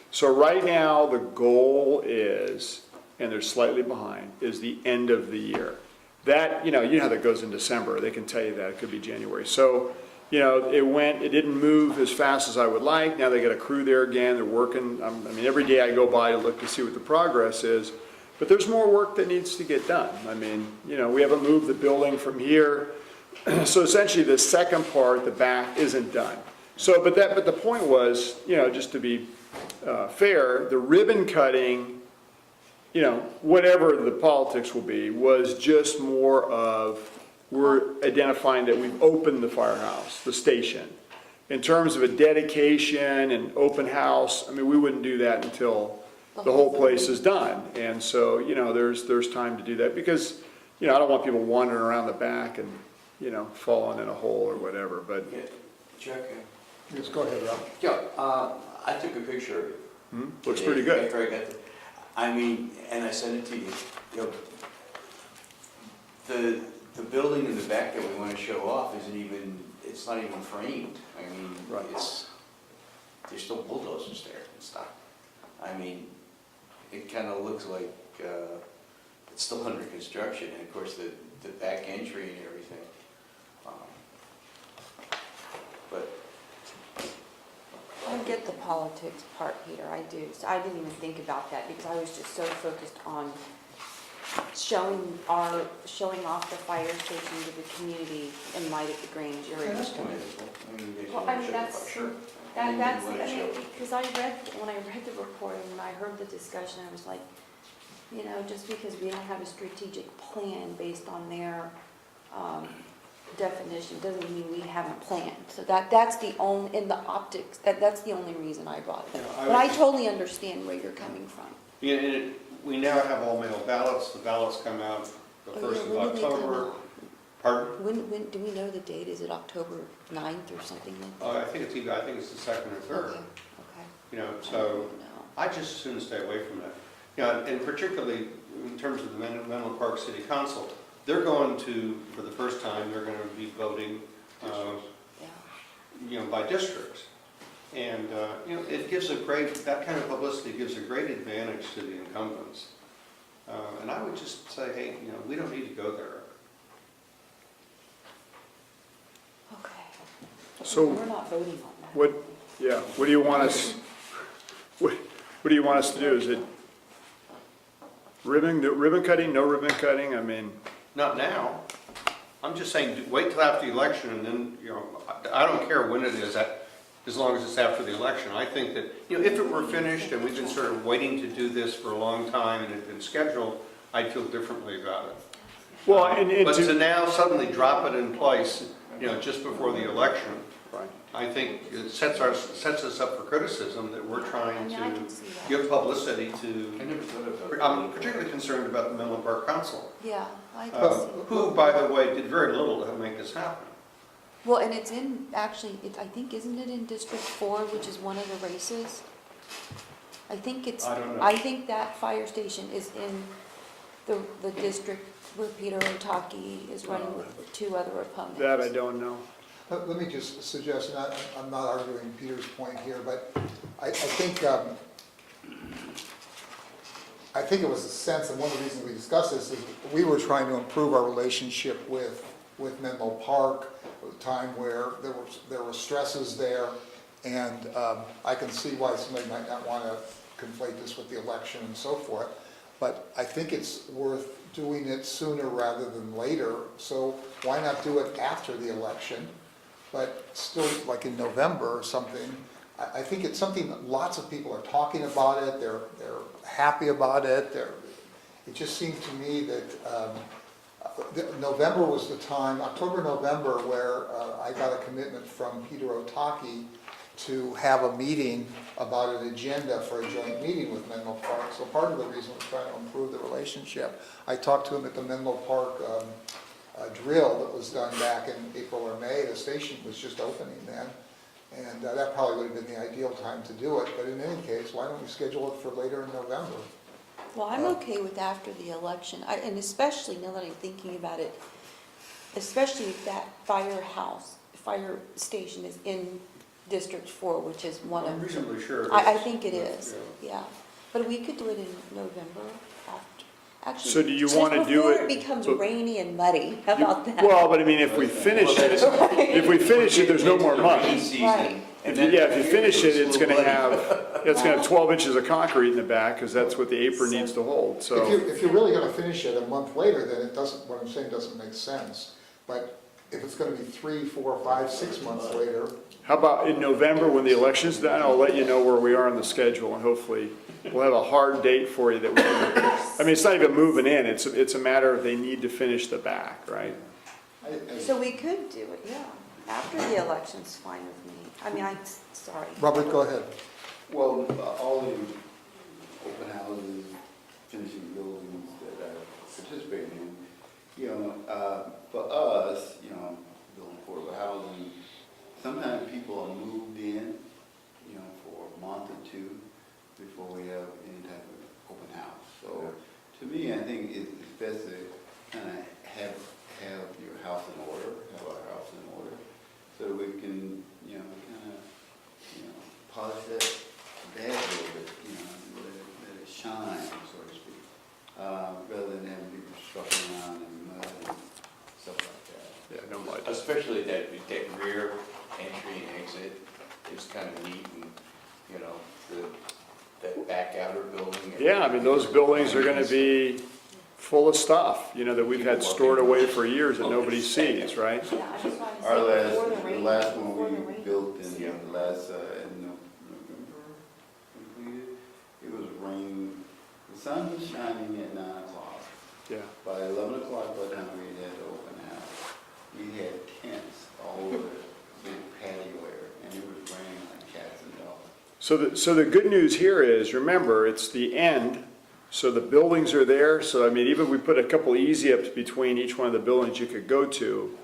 So right now, the goal is, and they're slightly behind, is the end of the year. That, you know how that goes in December, they can tell you that, it could be January. So, it didn't move as fast as I would like. Now they got a crew there again, they're working. I mean, every day I go by to look to see what the progress is. But there's more work that needs to get done. I mean, we haven't moved the building from here. So essentially the second part, the back, isn't done. So, but the point was, just to be fair, the ribbon cutting, whatever the politics will be, was just more of, we're identifying that we've opened the firehouse, the station. In terms of a dedication and open house, I mean, we wouldn't do that until the whole place is done. And so, there's time to do that because, I don't want people wandering around the back and, falling in a hole or whatever, but. Yeah, Chuck? Just go ahead, Ralph. Yeah, I took a picture of it. Looks today pretty good. after I got I mean, and I sent it to you. The building in the back that we want to show off it's not even framed. I mean, Right. there's still bulldozers there and stuff. I mean, it kind of looks like it's still under construction, and of course the back entry and everything. But I get the politics part, Peter, I do. So I didn't even think about that because I was just so focused on showing off the fire station to the community in light of the grand jury. yeah, that's commendable. I mean, they Well, should I mean, show that's, it, sure. that's, When it shows. because when I read the report and I heard the discussion, I was like, just because we don't have a strategic plan based on their definition, doesn't mean we haven't planned. So that's the only, in the optics, that's the only reason I brought it up. But I totally understand where you're coming from. Yeah, and we now have all mail ballots. The ballots come out the Oh, 1st yeah, of when do they come October. out? Pardon? When, do we know the date? Is it October 9th or something like that? I think it's the 2nd or 3rd. Okay. So No. I just as soon stay away from that. And particularly in terms of the Menlo Park City Council, they're going to, for the first time, they're going to be voting, Yeah. by districts. And, it gives that kind of publicity gives a great advantage to the incumbents. And I would just say, hey, we don't need to go there. Okay. So We're not voting on that. what do you want us, what do you want us to do? Is it ribbon cutting, no ribbon cutting? I mean. Not now. I'm just saying, wait till after the election and then, I don't care when it is, as long as it's after the election. I think that, if it were finished and we've been sort of waiting to do this for a long time and it had been scheduled, I'd feel differently about it. Well, But to now suddenly drop it in place, just before the election, Right. I think it sets us up for criticism that we're trying I to can see that. give publicity I to, never thought about I'm particularly concerned about the Menlo Park Council, Yeah, I can see that. who, by the way, did very little to make this happen. Well, and it's in, actually, I think, isn't it in District 4, which is one of the races? I think it's, I don't know. I think that fire station is in the district where Peter Otaki is running with two other opponents. That I don't know. Let me just suggest, and I'm not arguing Peter's point here, but I think it was a sense, and one of the reasons we discussed this is we were trying to improve our relationship with Menlo Park, a time where there were stresses there, and I can see why somebody might not want to conflate this with the election and so forth, but I think it's worth doing it sooner rather than later, so why not do it after the election? But still, like in November or something, I think it's something that lots of people are talking about it, they're happy about it, it just seemed to me that November was the time, October, November, where I got a commitment from Peter Otaki to have a meeting about an agenda for a joint meeting with Menlo Park. So part of the reason we're trying to improve the relationship, I talked to him at the Menlo Park drill that was done back in April or May. The station was just opening then. And that probably would have been the ideal time to do it. But in any case, why don't we schedule it for later in November? Well, I'm okay with after the election, and especially now that I'm thinking about it, especially if that fire station is in District 4, which is one I'm of, reasonably sure. I think it is, yeah. But we could do it in November after, actually. So do you just wanna do before it- it becomes so- rainy and muddy, how about that? Well, but I mean, if we finish it, there's no more mud. Rainy season, Right. and then Yeah, if you finish it, it's gonna little have 12 inches of concrete in the back, because that's what the apron needs to hold, so. If you're really gonna finish it a month later, then it doesn't, what I'm saying doesn't make sense. But if it's gonna be 3, 4, 5, 6 months later, How about in November, when the election's done, I'll let you know where we are on the schedule, and hopefully we'll have a hard date for you that we can, I mean, it's not even moving in, it's a matter of they need to finish the back, right? So we could do it, yeah. After the election's fine with me. I mean, sorry. Robert, go ahead. Well, all the open houses, finishing buildings that I participate in, you know, for us, you know, building affordable housing, sometimes people are moved in, you know, for a month or two before we have any type of open house. So to me, I think it's best to kind of have your house in order, have our house in order, so that we can, you know, kind of, you know, polish that bad a little bit, you know, let it shine, so to speak, rather than having people struggling around in mud and stuff like that. Yeah, no mud. Especially that rear entry and exit is kind of neat, and, you know, that back outer building. Yeah, I mean, those buildings are gonna be full of stuff, you know, that we've had stored away for years that nobody sees, right? Yeah, I just wanted to Our say before the rain- last before the one we rain. built in the last, in November, completed, it was raining, the sun was shining at 9 o'clock. Yeah. By 11 o'clock, by the time we had the open house, we had tents all over the big patio area, and it was raining like cats and dogs. So the good news here is, remember, it's the end, so the buildings are there, so I mean, even if we put a couple easy-ups between each one of the buildings you could go to,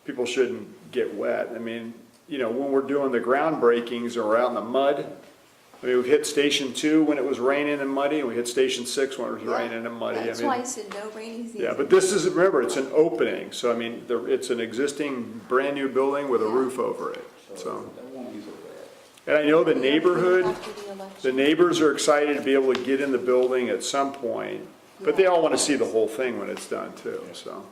people shouldn't get wet. I mean, you know, when we're doing the groundbreakings or we're out in the mud, I mean, we've hit Station 2 when it was raining and muddy, and we hit Station 6 when it was raining and muddy. That's I mean, why I said no rainy season. yeah, but this is, remember, it's an opening, so I mean, it's an existing, brand-new building with a roof over it, so. That won't be so bad. And I know the neighborhood, After the election. the neighbors are excited to be able to get in the building at some point, but they all want to see the whole thing when it's done too, so.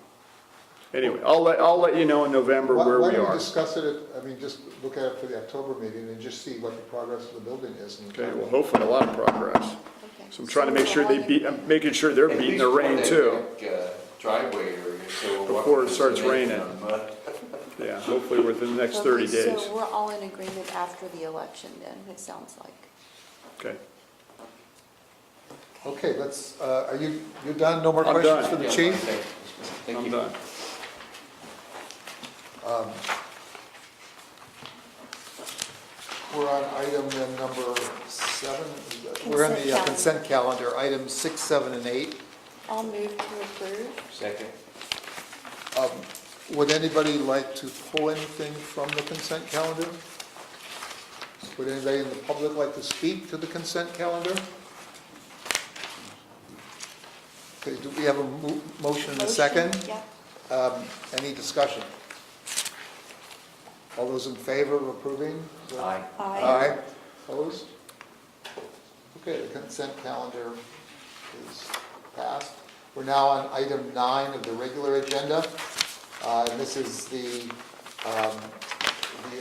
Anyway, I'll let you know in November where Why we don't we are. discuss it, just look at it for the October meeting and just see what the progress of the building is. and- Okay, well, hopefully a lot of progress. Okay. So I'm trying to make sure I'm making sure they're At beating least the rain for too. that Driveway area, so. we're Before it walking starts cement raining. on mud. Yeah, hopefully within the next Okay, 30 days. So we're all in agreement after the election then, it sounds like. Okay. Okay, let's, are you done? No more I'm questions done. for the Yeah, chief? Thank I'm you. done. We're on item number 7. We're in the consent calendar, items 6, 7, and 8. I'll move to approve. Second. Would anybody like to pull anything from the consent calendar? Would anybody in the public like to speak to the consent calendar? Okay, do we have a motion and a second? Yeah. Any discussion? All those in favor of approving? Aye. Aye. Opposed? Okay, the consent calendar is passed. We're now on item 9 of the regular agenda. And this is the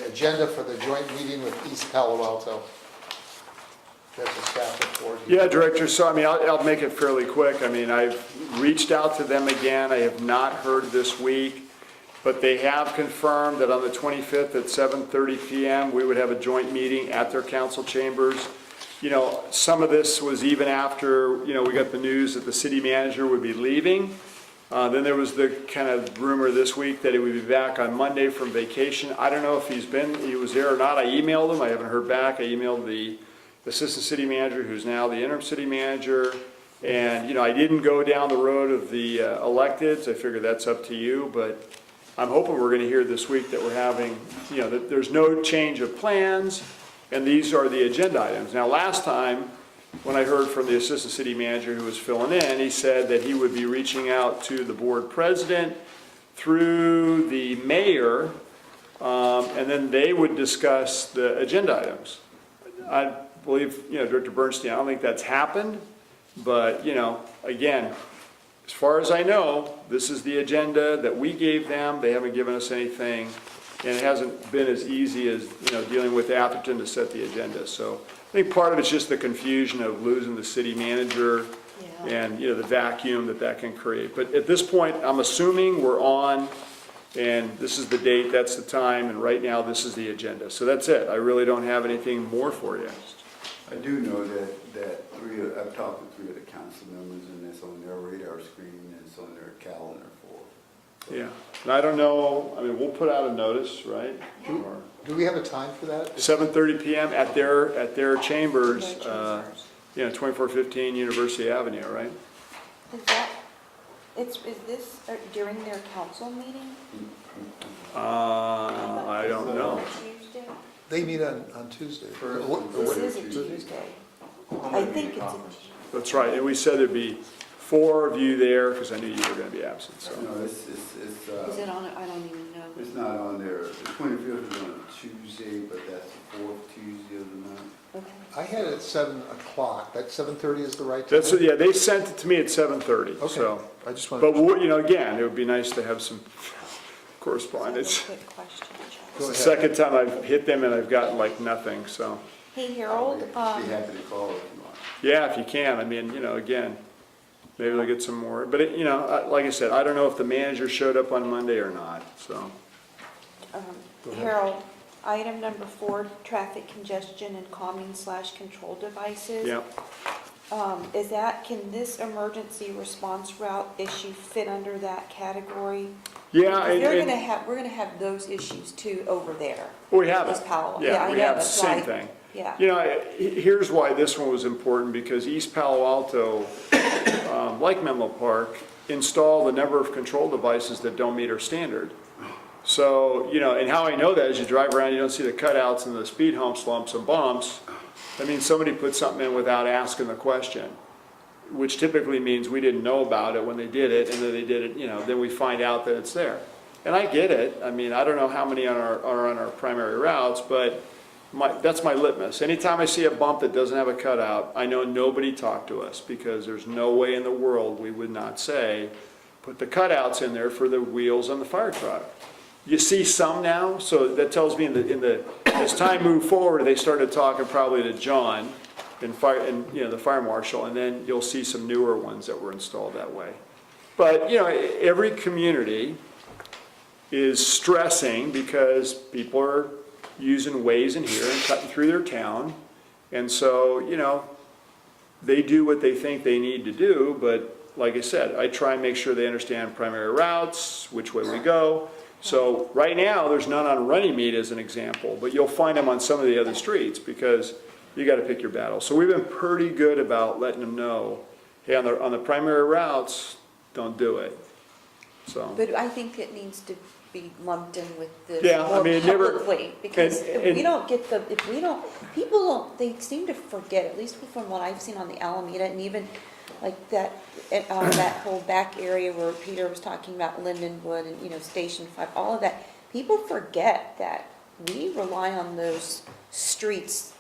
agenda for the joint meeting with East Palo Alto. That's a staff report. Yeah, Director, so I mean, I'll make it fairly quick. I mean, I've reached out to them again. I have not heard this week. but they have confirmed that on the 25th at 7:30 PM, we would have a joint meeting at their council chambers. You know, some of this was even after, you know, we got the news that the city manager would be leaving. Then there was the kind of rumor this week that he would be back on Monday from vacation. I don't know if he was there or not. I emailed him. I haven't heard back. I emailed the assistant city manager, who's now the interim city manager. And, you know, I didn't go down the road of the electeds. I figured that's up to you, but I'm hoping we're going to hear this week that we're having, you know, that there's no change of plans, and these are the agenda items. Now, last time, when I heard from the assistant city manager who was filling in, he said that he would be reaching out to the board president through the mayor, and then they would discuss the agenda items. I believe, you know, Director Bernstein, I don't think that's happened, but, you know, again, as far as I know, this is the agenda that we gave them. They haven't given us anything, and it hasn't been as easy as, you know, dealing with Atherton to set the agenda. So I think part of it's just the confusion of losing the city manager and, you know, the vacuum that can create. But at this point, I'm assuming we're on, and this is the date, that's the time, and right now this is the agenda. So that's it. I really don't have anything more for you. I do know that I've talked to 3 of the council members, and it's on their radar screen, and it's on their calendar for. Yeah, and I don't know, I mean, we'll put out a notice, right? Or Do we have a time for that? 7:30 PM at their chambers, Chambers. you know, 2415 University Avenue, right? Is this during their council meeting? I don't know. Tuesday? They meet on Tuesday. This is a Tuesday. I think it's a That's right, and we said there'd be 4 of you there, because I knew you were going to be absent, so. No, Is it on, I don't even know. it's not on there. The 25th is on a Tuesday, but that's the 4th Tuesday of the month. Okay. I had it at 7 o'clock. That 7:30 is the right time? That's, yeah, they sent it to me at 7:30, so. Okay, I just wanted But, to. you know, again, it would be nice to have some correspondence. Quick question, Chuck. Go It's the ahead. second time I've hit them and I've gotten like nothing, so. Hey Harold, Be happy to call if you want. Yeah, if you can, I mean, you know, again, maybe they'll get some more. But, you know, like I said, I don't know if the manager showed up on Monday or not, so. Go ahead. Harold, item number 4, traffic congestion and calming/control devices. Yeah, Can this emergency response route issue fit under that category? yeah. We're gonna have those issues too over there. We have East it. Palo. Yeah, I we know, have the that's same why- thing. Yeah. You know, here's why this one was important, because East Palo Alto, like Menlo Park, installed a number of control devices that don't meet our standard. So, you know, and how I know that is you drive around, you don't see the cutouts and the speed humps, lumps, and bumps. I mean, somebody put something in without asking the question, which typically means we didn't know about it when they did it, and then they did it, you know, then we find out that it's there. And I get it. I mean, I don't know how many are on our primary routes, but that's my litmus. Anytime I see a bump that doesn't have a cutout, I know nobody talked to us, because there's no way in the world we would not say, put the cutouts in there for the wheels on the fire truck. You see some now, so that tells me as time moved forward, they started talking probably to John and you know, the fire marshal, and then you'll see some newer ones that were installed that way. But, you know, every community is stressing because people are using ways in here and cutting through their town. And so, you know, they do what they think they need to do, but like I said, I try and make sure they understand primary routes, which way we go. So right now, there's none on Runnymede as an example, but you'll find them on some of the other streets, because you got to pick your battle. So we've been pretty good about letting them know, hey, on the primary routes, don't do it. So. But I think it needs to be lumped in with this Yeah, I more mean, it never- publicly, because and- if we don't get people don't, they seem to forget, at least from what I've seen on the Alameda, and even like that whole back area where Peter was talking about Lindenwood and, you know, Station 5, all of that. People forget that we rely on those streets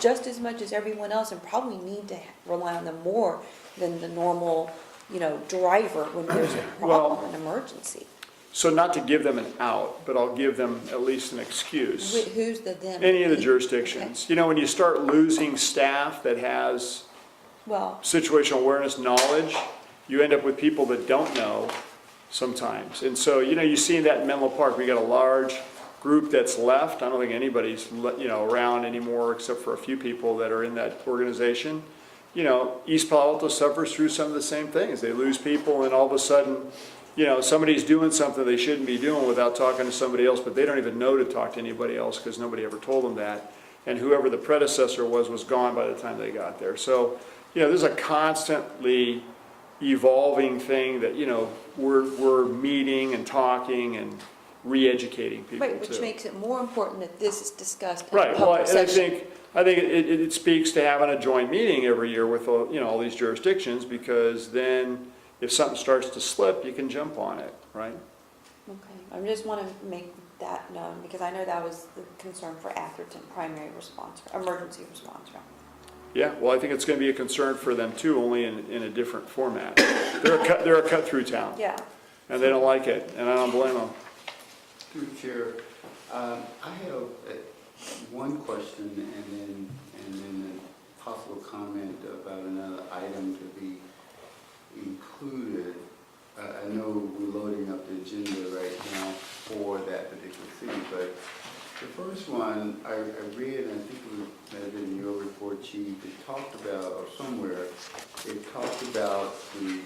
just as much as everyone else, and probably need to rely on them more than the normal, you know, driver when there's a problem, an emergency. So not to give them an out, but I'll give them at least an excuse. Who's the them? Any of the jurisdictions. You know, when you start losing staff that has Well, situational awareness knowledge, you end up with people that don't know. sometimes. And so, you see that in Menlo Park, we got a large group that's left. I don't think anybody's, around anymore except for a few people that are in that organization. East Palo Alto suffers through some of the same things. They lose people and all of a sudden, somebody's doing something they shouldn't be doing without talking to somebody else, but they don't even know to talk to anybody else because nobody ever told them that. And whoever the predecessor was gone by the time they got there. So, there's a constantly evolving thing that, we're meeting and talking and re-educating people Right, which too. makes it more important that this is discussed in Right, well, public and session. I think it speaks to having a joint meeting every year with, all these jurisdictions, because then if something starts to slip, you can jump on it, right? Okay, I just want to make that known, because I know that was the concern for Atherton, primary response, emergency response. Yeah, well, I think it's going to be a concern for them too, only in a different format. They're a cut-through town, Yeah. and they don't like it, and I don't blame them. Through the chair, I have one question and then a possible comment about another item to be included. I know we're loading up the agenda right now for that particular city, but the first one I read, and I think it may have been in your report, Chief, it talked about, or somewhere, it talked about the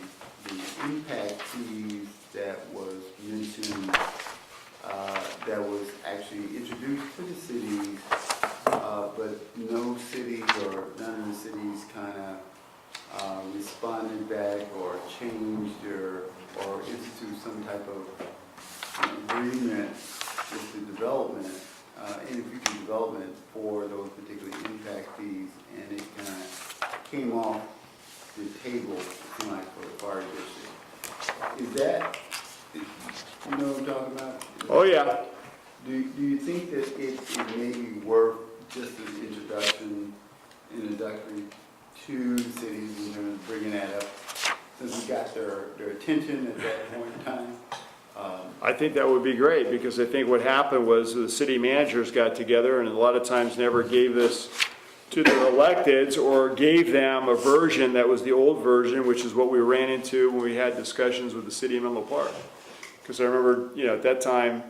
impact fees that was mentioned, that was actually introduced to the cities, but no cities or none of the cities kind of responded back or changed or instituted some type of agreement with the development, in future development for those particular impact fees, and it kind of came off the table tonight for the fire district. Is that, you know what I'm talking about? Oh, yeah. Do you think that it may be worth just an introductory to cities in terms of bringing that up, since we got their attention at that point in time? I think that would be great, because I think what happened was the city managers got together and a lot of times never gave this to their electeds, or gave them a version that was the old version, which is what we ran into when we had discussions with the city of Menlo Park. Because I remember, at that time,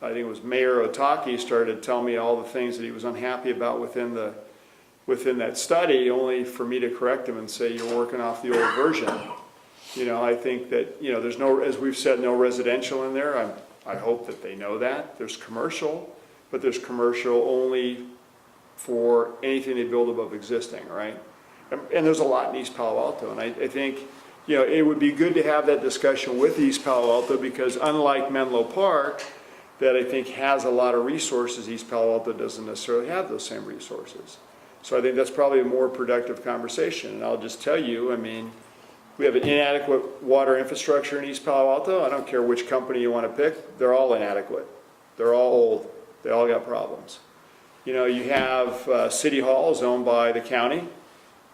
I think it was Mayor Otaki started telling me all the things that he was unhappy about within that study, only for me to correct him and say, you're working off the old version. I think that, there's no, as we've said, no residential in there. I hope that they know that. There's commercial, but there's commercial only for anything they build above existing, right? And there's a lot in East Palo Alto, and I think, it would be good to have that discussion with East Palo Alto, because unlike Menlo Park, that I think has a lot of resources, East Palo Alto doesn't necessarily have those same resources. So I think that's probably a more productive conversation. And I'll just tell you, we have an inadequate water infrastructure in East Palo Alto. I don't care which company you want to pick, they're all inadequate. They're all old. They all got problems. You have City Hall is owned by the county.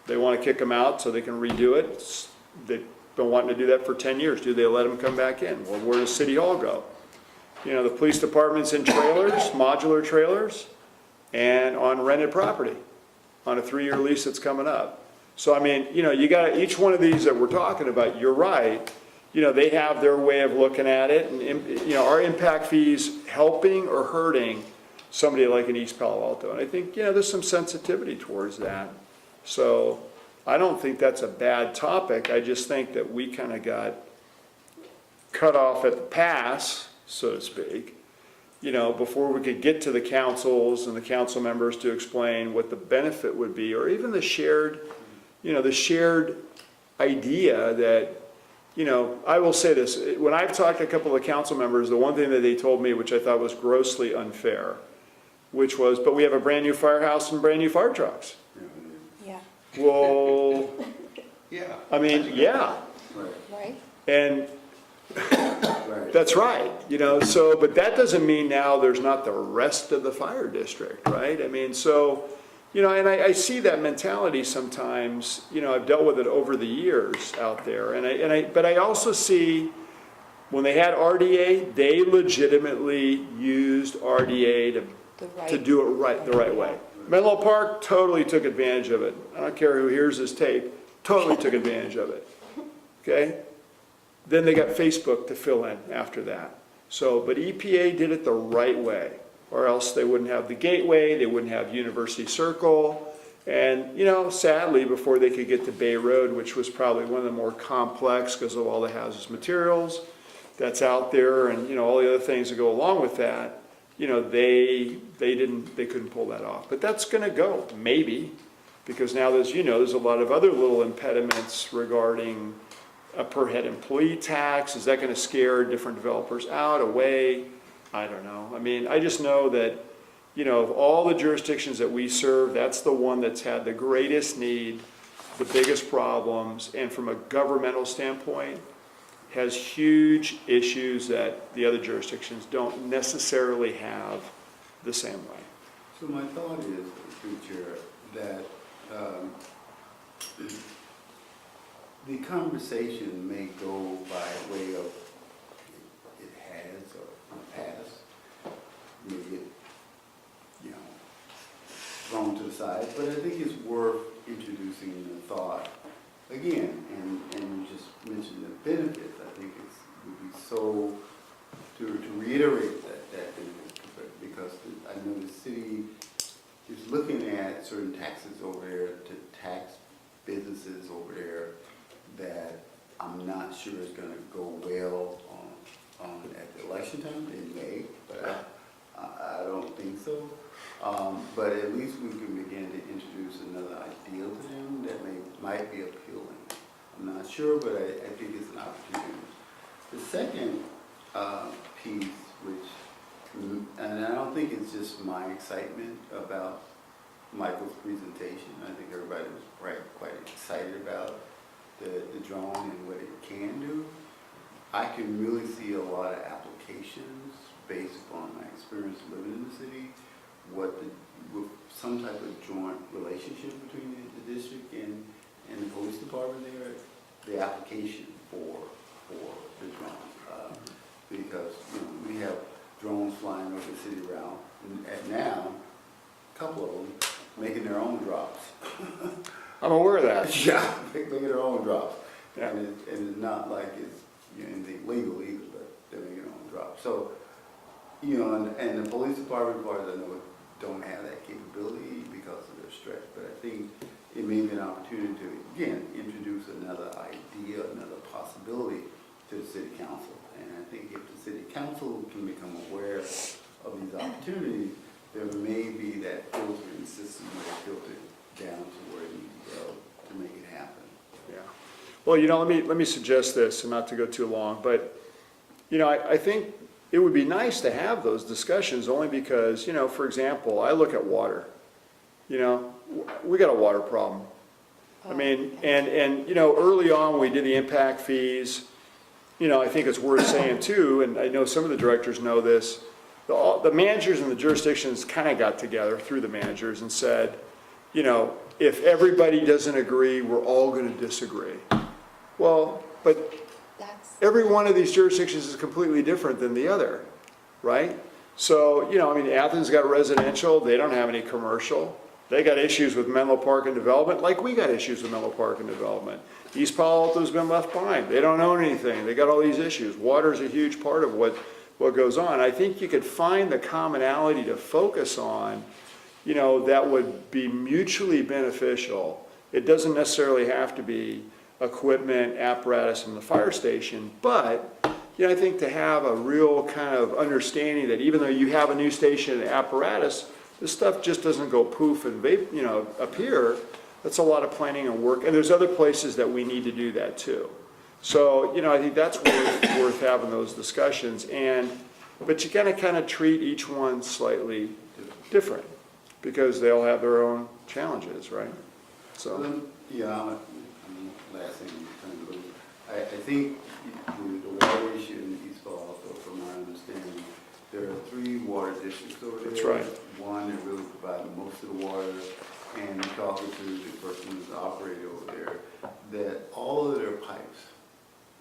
They want to kick them out so they can redo it. They've been wanting to do that for 10 years. Do they let them come back in? Well, where does City Hall go? The police department's in trailers, modular trailers, and on rented property, on a 3-year lease that's coming up. So, you got each one of these that we're talking about, you're right, they have their way of looking at it, and, our impact fees helping or hurting somebody like in East Palo Alto. And I think, there's some sensitivity towards that. So I don't think that's a bad topic. I just think that we kind of got cut off at the pass, so to speak, before we could get to the councils and the council members to explain what the benefit would be, or even the shared idea that, I will say this, when I've talked to a couple of council members, the one thing that they told me, which I thought was grossly unfair, which was, but we have a brand new firehouse and brand new fire trucks. Yeah. Well, Yeah. Yeah. Right? And Right. that's right, but that doesn't mean now there's not the rest of the fire district, right? And I see that mentality sometimes, I've dealt with it over the years out there, but I also see when they had RDA, they legitimately used RDA to do it the right way. Menlo Park totally took advantage of it. I don't care who hears this tape, totally took advantage of it, okay? then they got Facebook to fill in after that. So, but EPA did it the right way, or else they wouldn't have the Gateway, they wouldn't have University Circle, and, you know, sadly, before they could get to Bay Road, which was probably one of the more complex because of all the hazardous materials that's out there, and, you know, all the other things that go along with that, you know, they couldn't pull that off. But that's gonna go, maybe, because now there's, you know, there's a lot of other little impediments regarding a per head employee tax. Is that gonna scare different developers out, away? I don't know. I mean, I just know that, you know, of all the jurisdictions that we serve, that's the one that's had the greatest need, the biggest problems, and from a governmental standpoint, has huge issues that the other jurisdictions don't necessarily have the same way. So my thought is, through Chair, that the conversation may go by way of it has or has, maybe it, you know, thrown to the side, but I think it's worth introducing the thought again, and you just mentioned the benefits. I think it would be so to reiterate that benefit, because I know the city is looking at certain taxes over there to tax businesses over there that I'm not sure is going to go well on at the election time. It may, but I don't think so. But at least we can begin to introduce another idea to them that might be appealing. I'm not sure, but I think it's an opportunity. The second piece, which, and I don't think it's just my excitement about Michael's presentation. I think everybody was quite excited about the drone and what it can do. I can really see a lot of applications based upon my experience living in the city, with some type of joint relationship between the district and the police department there, the application for the drone. Because, you know, we have drones flying over the city around, and now, a couple of them making their own drops. I'm aware of that. Yeah, making their own drops. Yeah. And it's not like it's, you know, anything legal either, but they're making their own drops. So, you know, and the police department, as far as I know, don't have that capability because of their stretch. But I think it may be an opportunity to, again, introduce another idea, another possibility to the city council. And I think if the city council can become aware of these opportunities, there may be that filtering system where they filter down to where it needs to go to make it happen. Yeah. Well, you know, let me suggest this, and not to go too long, but, you know, I think it would be nice to have those discussions only because, you know, for example, I look at water. You know, we got a water problem. I mean, and you know, early on when we did the impact fees, you know, I think it's worth saying too, and I know some of the directors know this, the managers and the jurisdictions kind of got together through the managers and said, you know, if everybody doesn't agree, we're all going to disagree. Well, but every one of these jurisdictions is completely different than the other, right? So, you know, I mean, Athens got residential, they don't have any commercial. They got issues with Menlo Park and development, like we got issues with Menlo Park and development. East Palo Alto's been left behind. They don't own anything. They got all these issues. Water's a huge part of what goes on. I think you could find the commonality to focus on, you know, that would be mutually beneficial. It doesn't necessarily have to be equipment, apparatus in the fire station, but, you know, I think to have a real kind of understanding that even though you have a new station and apparatus, this stuff just doesn't go poof and you know, appear. That's a lot of planning and work, and there's other places that we need to do that too. So, you know, I think that's worth having those discussions, but you gotta kind of treat each one slightly different because they all have their own challenges, right? So. Yeah, last thing, I think the water issue in East Palo Alto, from my understanding, there are 3 water districts over there. That's right. One that really provides most of the water, and talking to the person who's the operator over there, that all of their pipes,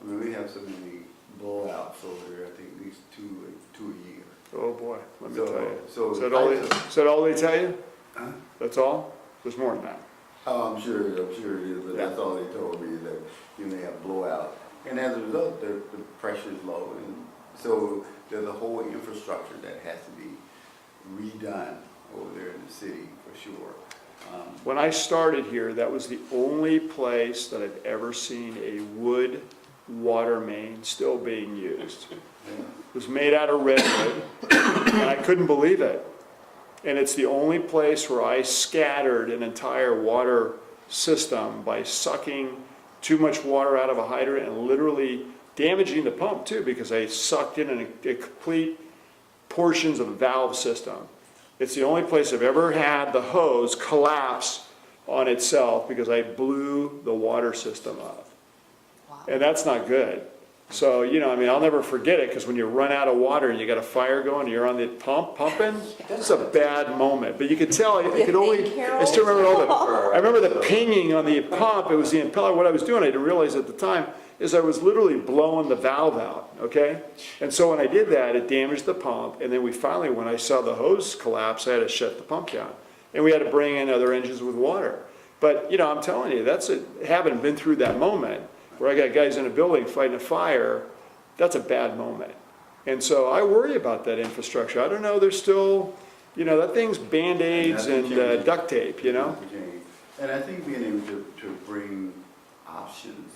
I mean, we have so many blowouts over there, I think at least two a year. Oh boy, let me tell you. So Is that all they tell you? Huh? That's all? There's more than that. Oh, I'm sure it is, but Yeah. that's all they told me, that you may have blowout. And as a result, the pressure is low, and so there's a whole infrastructure that has to be redone over there in the city, for sure. When I started here, that was the only place that I've ever seen a wood water main still being used. It was made out of redwood, and I couldn't believe it. And it's the only place where I scattered an entire water system by sucking too much water out of a hydrant and literally damaging the pump too, because I sucked in a complete portions of the valve system. It's the only place I've ever had the hose collapse on itself because I blew the water system up. And that's not good. So, you know, I mean, I'll never forget it, because when you run out of water and you got a fire going and you're on the pumping, it's a bad moment. But you could tell, I could only, I still remember I remember the pinging on the pump. It was the impeller. What I was doing, I didn't realize at the time, is I was literally blowing the valve out, okay? And so when I did that, it damaged the pump, and then we finally, when I saw the hose collapse, I had to shut the pump down. And we had to bring in other engines with water. But, you know, I'm telling you, having been through that moment, where I got guys in a building fighting a fire, that's a bad moment. And so I worry about that infrastructure. I don't know, there's still, you know, that thing's Band-Aids and duct tape, you know? And I think being able to bring options,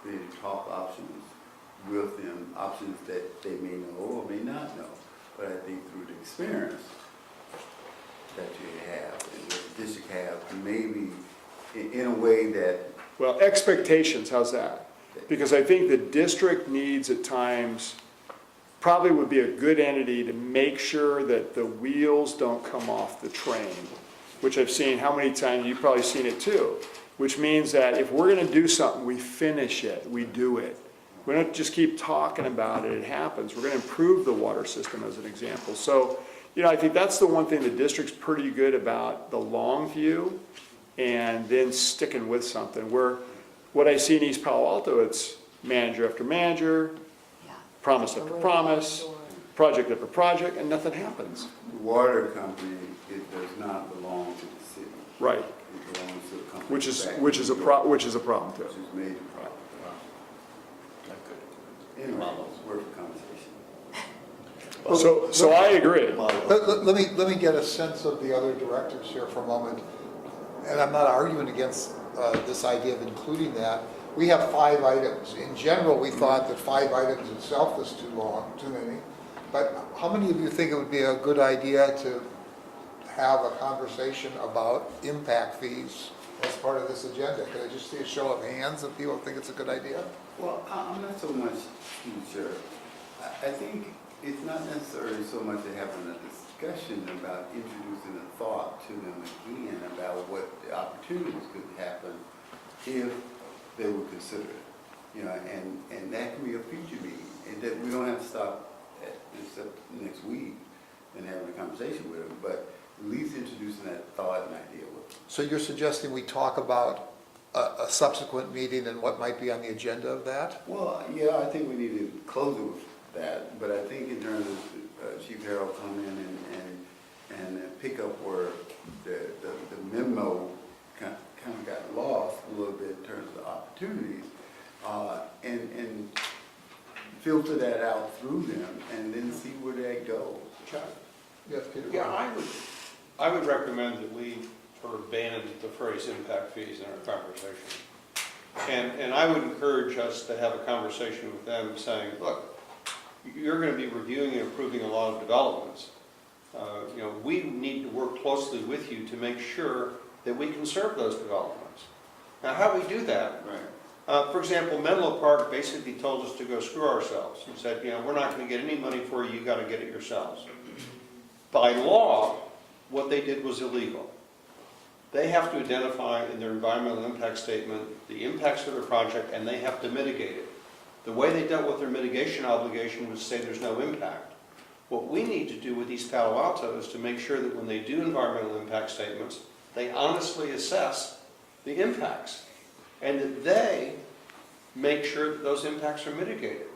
the talk options with them, options that they may know or may not know. But I think through the experience that you have, and that the district have, maybe in a way that. Well, expectations, how's that? Because I think the district needs at times, probably would be a good entity to make sure that the wheels don't come off the train, which I've seen how many times, you've probably seen it too, which means that if we're going to do something, we finish it, we do it. We don't just keep talking about it, it happens. We're going to improve the water system as an example. So, you know, I think that's the one thing the district's pretty good about, the long view, and then sticking with something. Where what I see in East Palo Alto, it's manager after manager, promise after promise, project after project, and nothing happens. The water company, it does not belong to the city. Right. It belongs to the company. Which is a problem too. Which is a major problem. Anyway, worth a conversation. So I agree. Let me get a sense of the other directors here for a moment. And I'm not arguing against this idea of including that. We have 5 items. In general, we thought that 5 items itself was too long, too many. But how many of you think it would be a good idea to have a conversation about impact fees as part of this agenda? Could I just see a show of hands if people think it's a good idea? Well, I'm not so much sure. I think it's not necessarily so much to having a discussion about introducing a thought to them again about what the opportunities could happen if they would consider it. You know, and that can be a future meeting, and that we don't have to stop except next week and having a conversation with them, but at least introducing that thought and idea with them. So you're suggesting we talk about a subsequent meeting and what might be on the agenda of that? Well, yeah, I think we need to close it with that, but I think in terms of Chief Harold come in and pick up where the memo kind of got lost a little bit in terms of opportunities, and filter that out through them and then see where that goes. Yes, Peter. Yeah, I would recommend that we sort of ban the phrase impact fees in our conversation. And I would encourage us to have a conversation with them saying, look, you're going to be reviewing and approving a lot of developments. You know, we need to work closely with you to make sure that we can serve those developments. Now, how do we do that? Right. For example, Menlo Park basically told us to go screw ourselves and said, you know, we're not going to get any money for you, you got to get it yourselves. By law, what they did was illegal. They have to identify in their environmental impact statement the impacts of their project, and they have to mitigate it. The way they dealt with their mitigation obligation was to say there's no impact. What we need to do with East Palo Alto is to make sure that when they do environmental impact statements, they honestly assess the impacts, and that they make sure that those impacts are mitigated.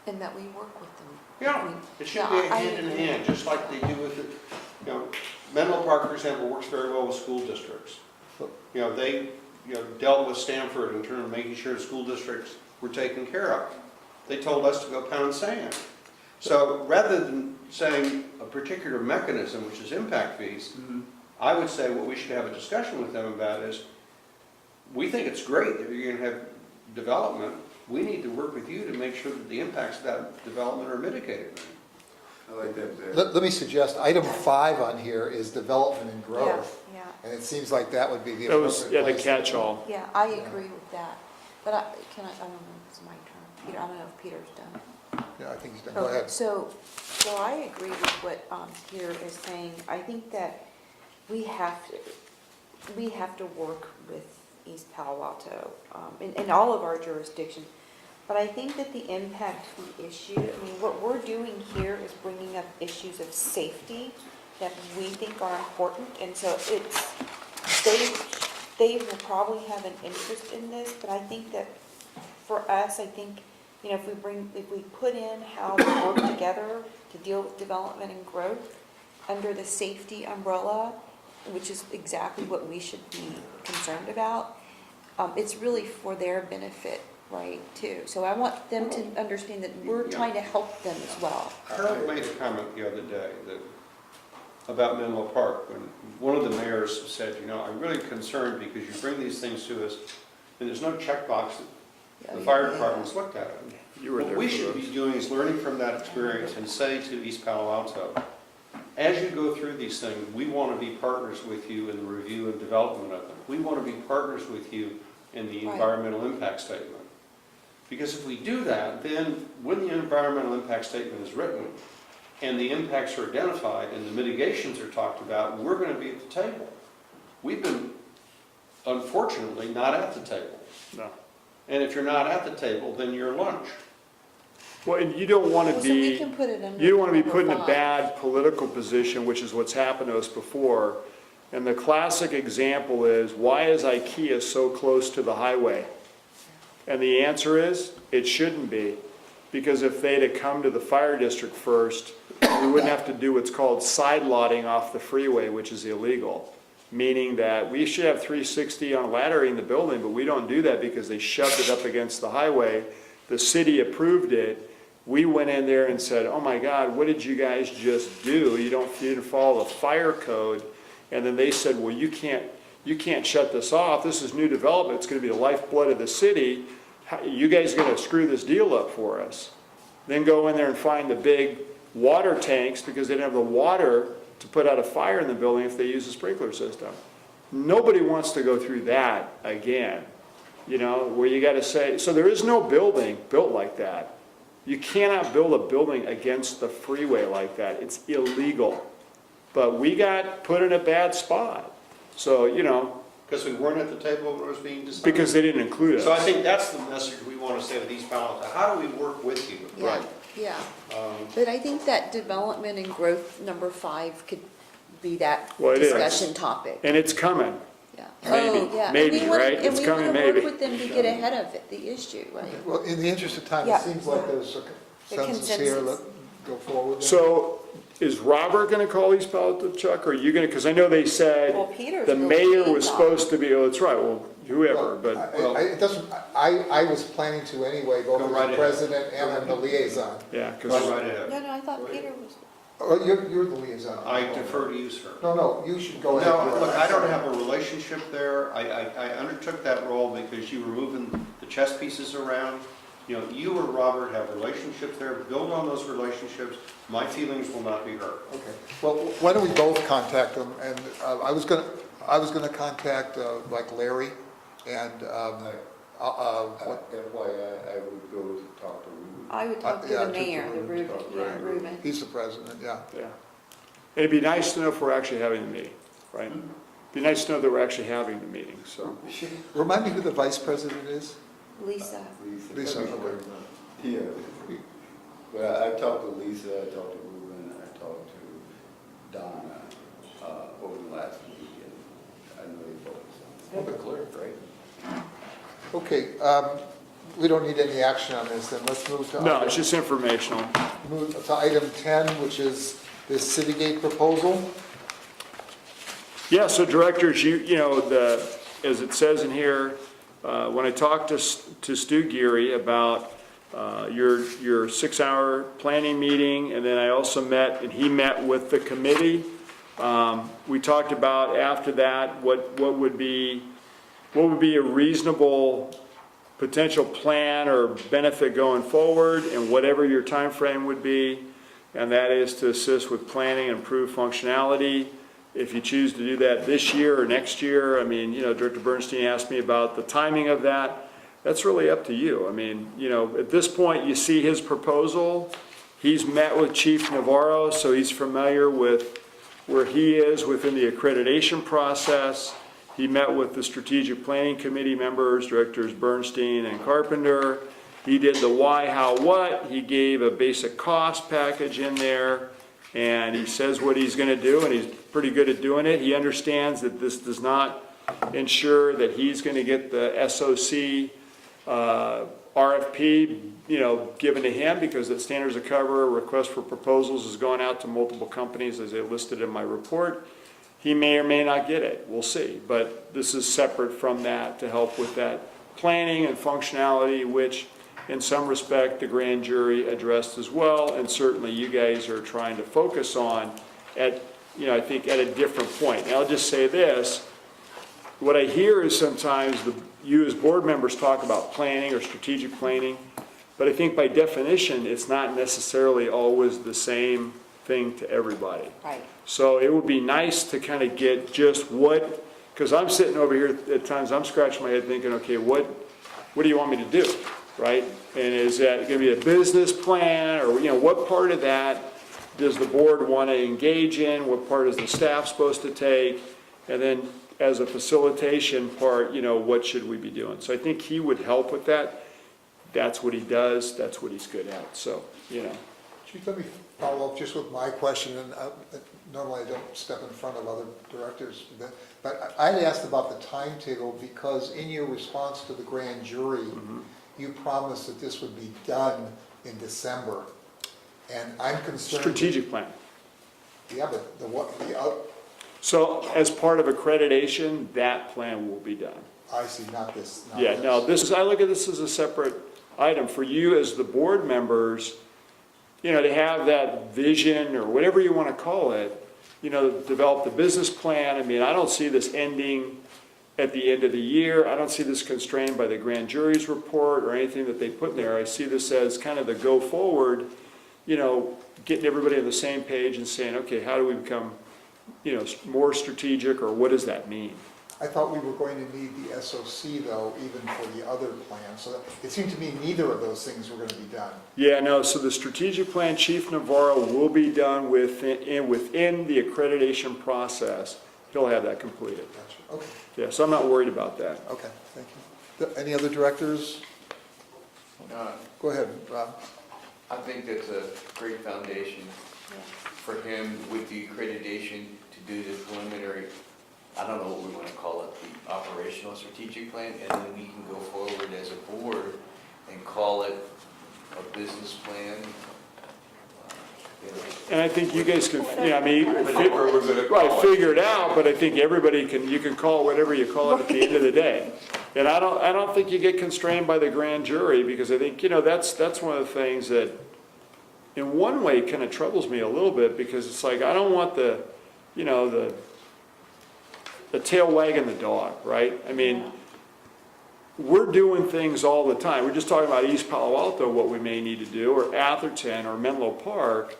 And that we work with them. Yeah, it should be a hand in hand, just like they do with, you know, Menlo Park, for example, works very well with school districts. You know, they dealt with Stanford in terms of making sure school districts were taken care of. They told us to go pound sand. So rather than saying a particular mechanism, which is impact fees, I would say what we should have a discussion with them about is, we think it's great that you're going to have development. We need to work with you to make sure that the impacts of that development are mitigated. I like that better. Let me suggest, item 5 on here is development and growth. Yeah, And it seems like that would be the That was, appropriate yeah, the place. catch-all. yeah, I agree with that. But I don't know, it's my turn. Peter, I don't know if Peter's done. Yeah, I think he's done. Go Okay, ahead. so I agree with what Peter is saying. I think that we have to work with East Palo Alto in all of our jurisdictions. But I think that the impact fee issue, I mean, what we're doing here is bringing up issues of safety that we think are important. And so they will probably have an interest in this, but I think that for us, I think, if we put in how we work together to deal with development and growth under the safety umbrella, which is exactly what we should be concerned about, it's really for their benefit, right, too. So I want them to understand that we're trying to help them as well. Harold made a comment the other day about Menlo Park, when one of the mayors said, I'm really concerned because you bring these things to us, and there's no checkbox that the fire department's looked at it. You were there What we for should those. be doing is learning from that experience and say to East Palo Alto, as you go through these things, we want to be partners with you in the review and development of them. We want to be partners with you in the Right. environmental impact statement. Because if we do that, then when the environmental impact statement is written and the impacts are identified and the mitigations are talked about, we're going to be at the table. We've been, unfortunately, not at the table. No. And if you're not at the table, then you're lunch. Well, and you don't want to Well, so we be, can put it under you don't want to be number put in a 5. bad political position, which is what's happened to us before. And the classic example is, why is IKEA so close to the highway? And the answer is, it shouldn't be. Because if they'd have come to the fire district first, we wouldn't have to do what's called side lotting off the freeway, which is illegal. Meaning that we should have 360 on laddering the building, but we don't do that because they shoved it up against the highway. The city approved it. We went in there and said, oh my God, what did you guys just do? You didn't follow the fire code. And then they said, well, you can't shut this off. This is new development. It's going to be the lifeblood of the city. You guys are going to screw this deal up for us. Then go in there and find the big water tanks because they didn't have the water to put out a fire in the building if they use a sprinkler system. Nobody wants to go through that again, where you got to say, so there is no building built like that. You cannot build a building against the freeway like that. It's illegal. But we got put in a bad spot. So, Because we weren't at the table when it was being decided. because they didn't include us. So I think that's the message we want to say with East Palo Alto. How do we work with you? Yeah, yeah. But I think that development and growth number 5 could be that Well, it is. discussion topic. And it's coming. Yeah. Maybe, Oh, yeah. maybe, And we wanna- right? It's coming, And we maybe. want to work with them to get ahead of it, the issue, right? Well, in the interest of time, Yeah. it seems like there's a The consensus here. consensus. Go forward. then. So is Robert going to call East Palo Alto, Chuck, or are you going to, because I know they said Well, Peter's the the mayor was liaison. supposed to be, oh, that's right, well, whoever, but, It doesn't, I was planning to anyway, both Go as right the ahead. president and then the liaison. yeah, Go because, right ahead. No, I thought Peter was. Oh, you're the liaison. I defer to you, sir. No, you should go ahead. No, look, I don't have a relationship there. I undertook that role because you were moving the chess pieces around. You or Robert have relationships there. Build on those relationships. My feelings will not be hurt. Okay, well, why don't we both contact them, and I was gonna contact, like Larry, and, what, FYI, I would go to talk to Ruben. I would talk to yeah, the to mayor, the Ruben. Reuben. he's the president, yeah. yeah. It'd be nice to know if we're actually having the meeting, right? Be nice to know that we're actually having the meeting, so. Remind me who the vice president is? Lisa. Lisa, okay. Yeah. But I talked to Lisa, I talked to Ruben, I talked to Donna, over the last week, and I know they both. The clerk, right? Okay, we don't need any action on this, then let's move to. No, it's just informational. Move to item 10, which is this Citygate proposal. Yeah, so directors, as it says in here, when I talked to Stu Geary about your 6-hour planning meeting, and then I also met, and he met with the committee. We talked about after that, what would be a reasonable potential plan or benefit going forward, and whatever your time frame would be, and that is to assist with planning and improve functionality. If you choose to do that this year or next year, I mean, Director Bernstein asked me about the timing of that. That's really up to you. I mean, at this point, you see his proposal. He's met with Chief Navarro, so he's familiar with where he is within the accreditation process. He met with the Strategic Planning Committee members, Directors Bernstein and Carpenter. He did the why, how, what. He gave a basic cost package in there, and he says what he's going to do, and he's pretty good at doing it. He understands that this does not ensure that he's going to get the SOC RFP, given to him, because the standards of cover request for proposals is going out to multiple companies as I listed in my report. He may or may not get it. We'll see. But this is separate from that to help with that planning and functionality, which in some respect the grand jury addressed as well, and certainly you guys are trying to focus on at, I think at a different point. And I'll just say this, what I hear is sometimes you as board members talk about planning or strategic planning, but I think by definition it's not necessarily always the same thing to everybody. Right. So it would be nice to kind of get just because I'm sitting over here at times, I'm scratching my head thinking, okay, what do you want me to do, right? And is that going to be a business plan, or what part of that does the board want to engage in? What part is the staff supposed to take? And then as a facilitation part, what should we be doing? So I think he would help with that. That's what he does. That's what he's good at. So, Chief, let me follow up just with my question, and normally I don't step in front of other directors, but I'd asked about the timetable because in your response to the grand jury, you promised that this would be done in December, and I'm concerned. Strategic plan. Yeah, but So as part of accreditation, that plan will be done. I see, not this. Yeah, no, I look at this as a separate item for you as the board members, to have that vision or whatever you want to call it, develop the business plan. I mean, I don't see this ending at the end of the year. I don't see this constrained by the grand jury's report or anything that they put in there. I see this as kind of the go forward, getting everybody on the same page and saying, okay, how do we become, more strategic, or what does that mean? I thought we were going to need the SOC though, even for the other plan. So it seemed to me neither of those things were going to be done. Yeah, no, so the strategic plan, Chief Navarro will be done within the accreditation process. He'll have that completed. Gotcha. Okay. Yeah, so I'm not worried about that. Okay, thank you. Any other directors? Go ahead, Rob. I think that's a great foundation for him with the accreditation to do the preliminary, I don't know what we want to call it, the operational strategic plan, and then we can go forward as a board and call it a business plan. And I think you guys can, Whatever we're gonna call it. figure it out, but I think everybody you can call it whatever you call it at the end of the day. And I don't think you get constrained by the grand jury, because I think, that's one of the things that in one way kind of troubles me a little bit, because it's like, I don't want the tail wagging the dog, right? I mean, we're doing things all the time. We're just talking about East Palo Alto, what we may need to do, or Atherton, or Menlo Park.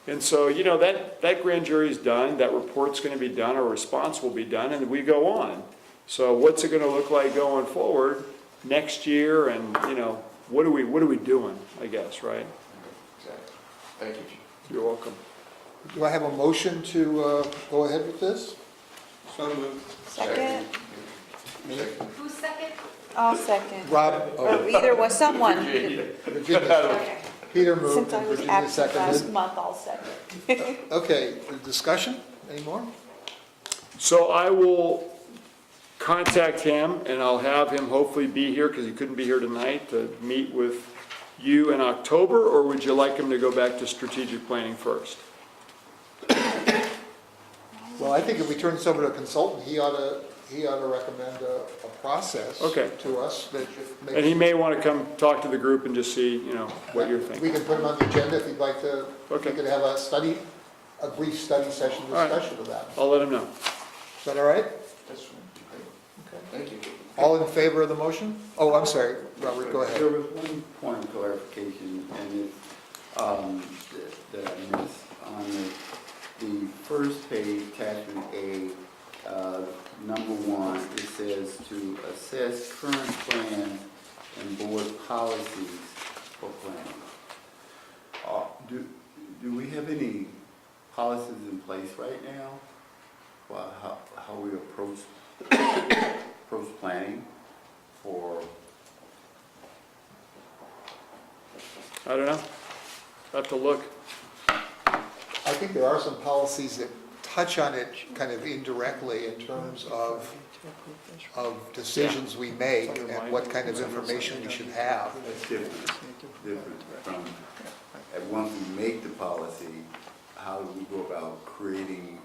And so, that grand jury's done, that report's going to be done, our response will be done, and we go on. So what's it going to look like going forward next year, and, what are we doing, I guess, right? Exactly. Thank you, Chief. You're welcome. Do I have a motion to go ahead with this? So moved. Second? Who's second? I'll second. Rob, Or either was someone. Virginia, Okay. Peter moved Since I and was Virginia absent last seconded. month, I'll second. Okay, discussion anymore? So I will contact him, and I'll have him hopefully be here, because he couldn't be here tonight, to meet with you in October, or would you like him to go back to strategic planning first? Well, I think if we turn this over to a consultant, he ought to he ought to recommend a process Okay. to us that makes. And he may want to come talk to the group and just see, what you're We thinking. can put him on the agenda if you'd like to. Okay. We could have a brief study session All right. discussion of that. I'll let him know. Is that all right? Okay. Thank you. All in favor of the motion? Oh, I'm sorry, Robert, go There ahead. was one point of clarification, and it, that I missed. On the first page, attachment A, number 1, it says to assess current plans and board policies for planning. Do we have any policies in place right now? Well, how we approach planning for? I don't know. Have to look. I think there are some policies that touch on it kind of indirectly in terms of decisions we make and what kind of information we should have. That's different from, once we make the policy, how do we go about creating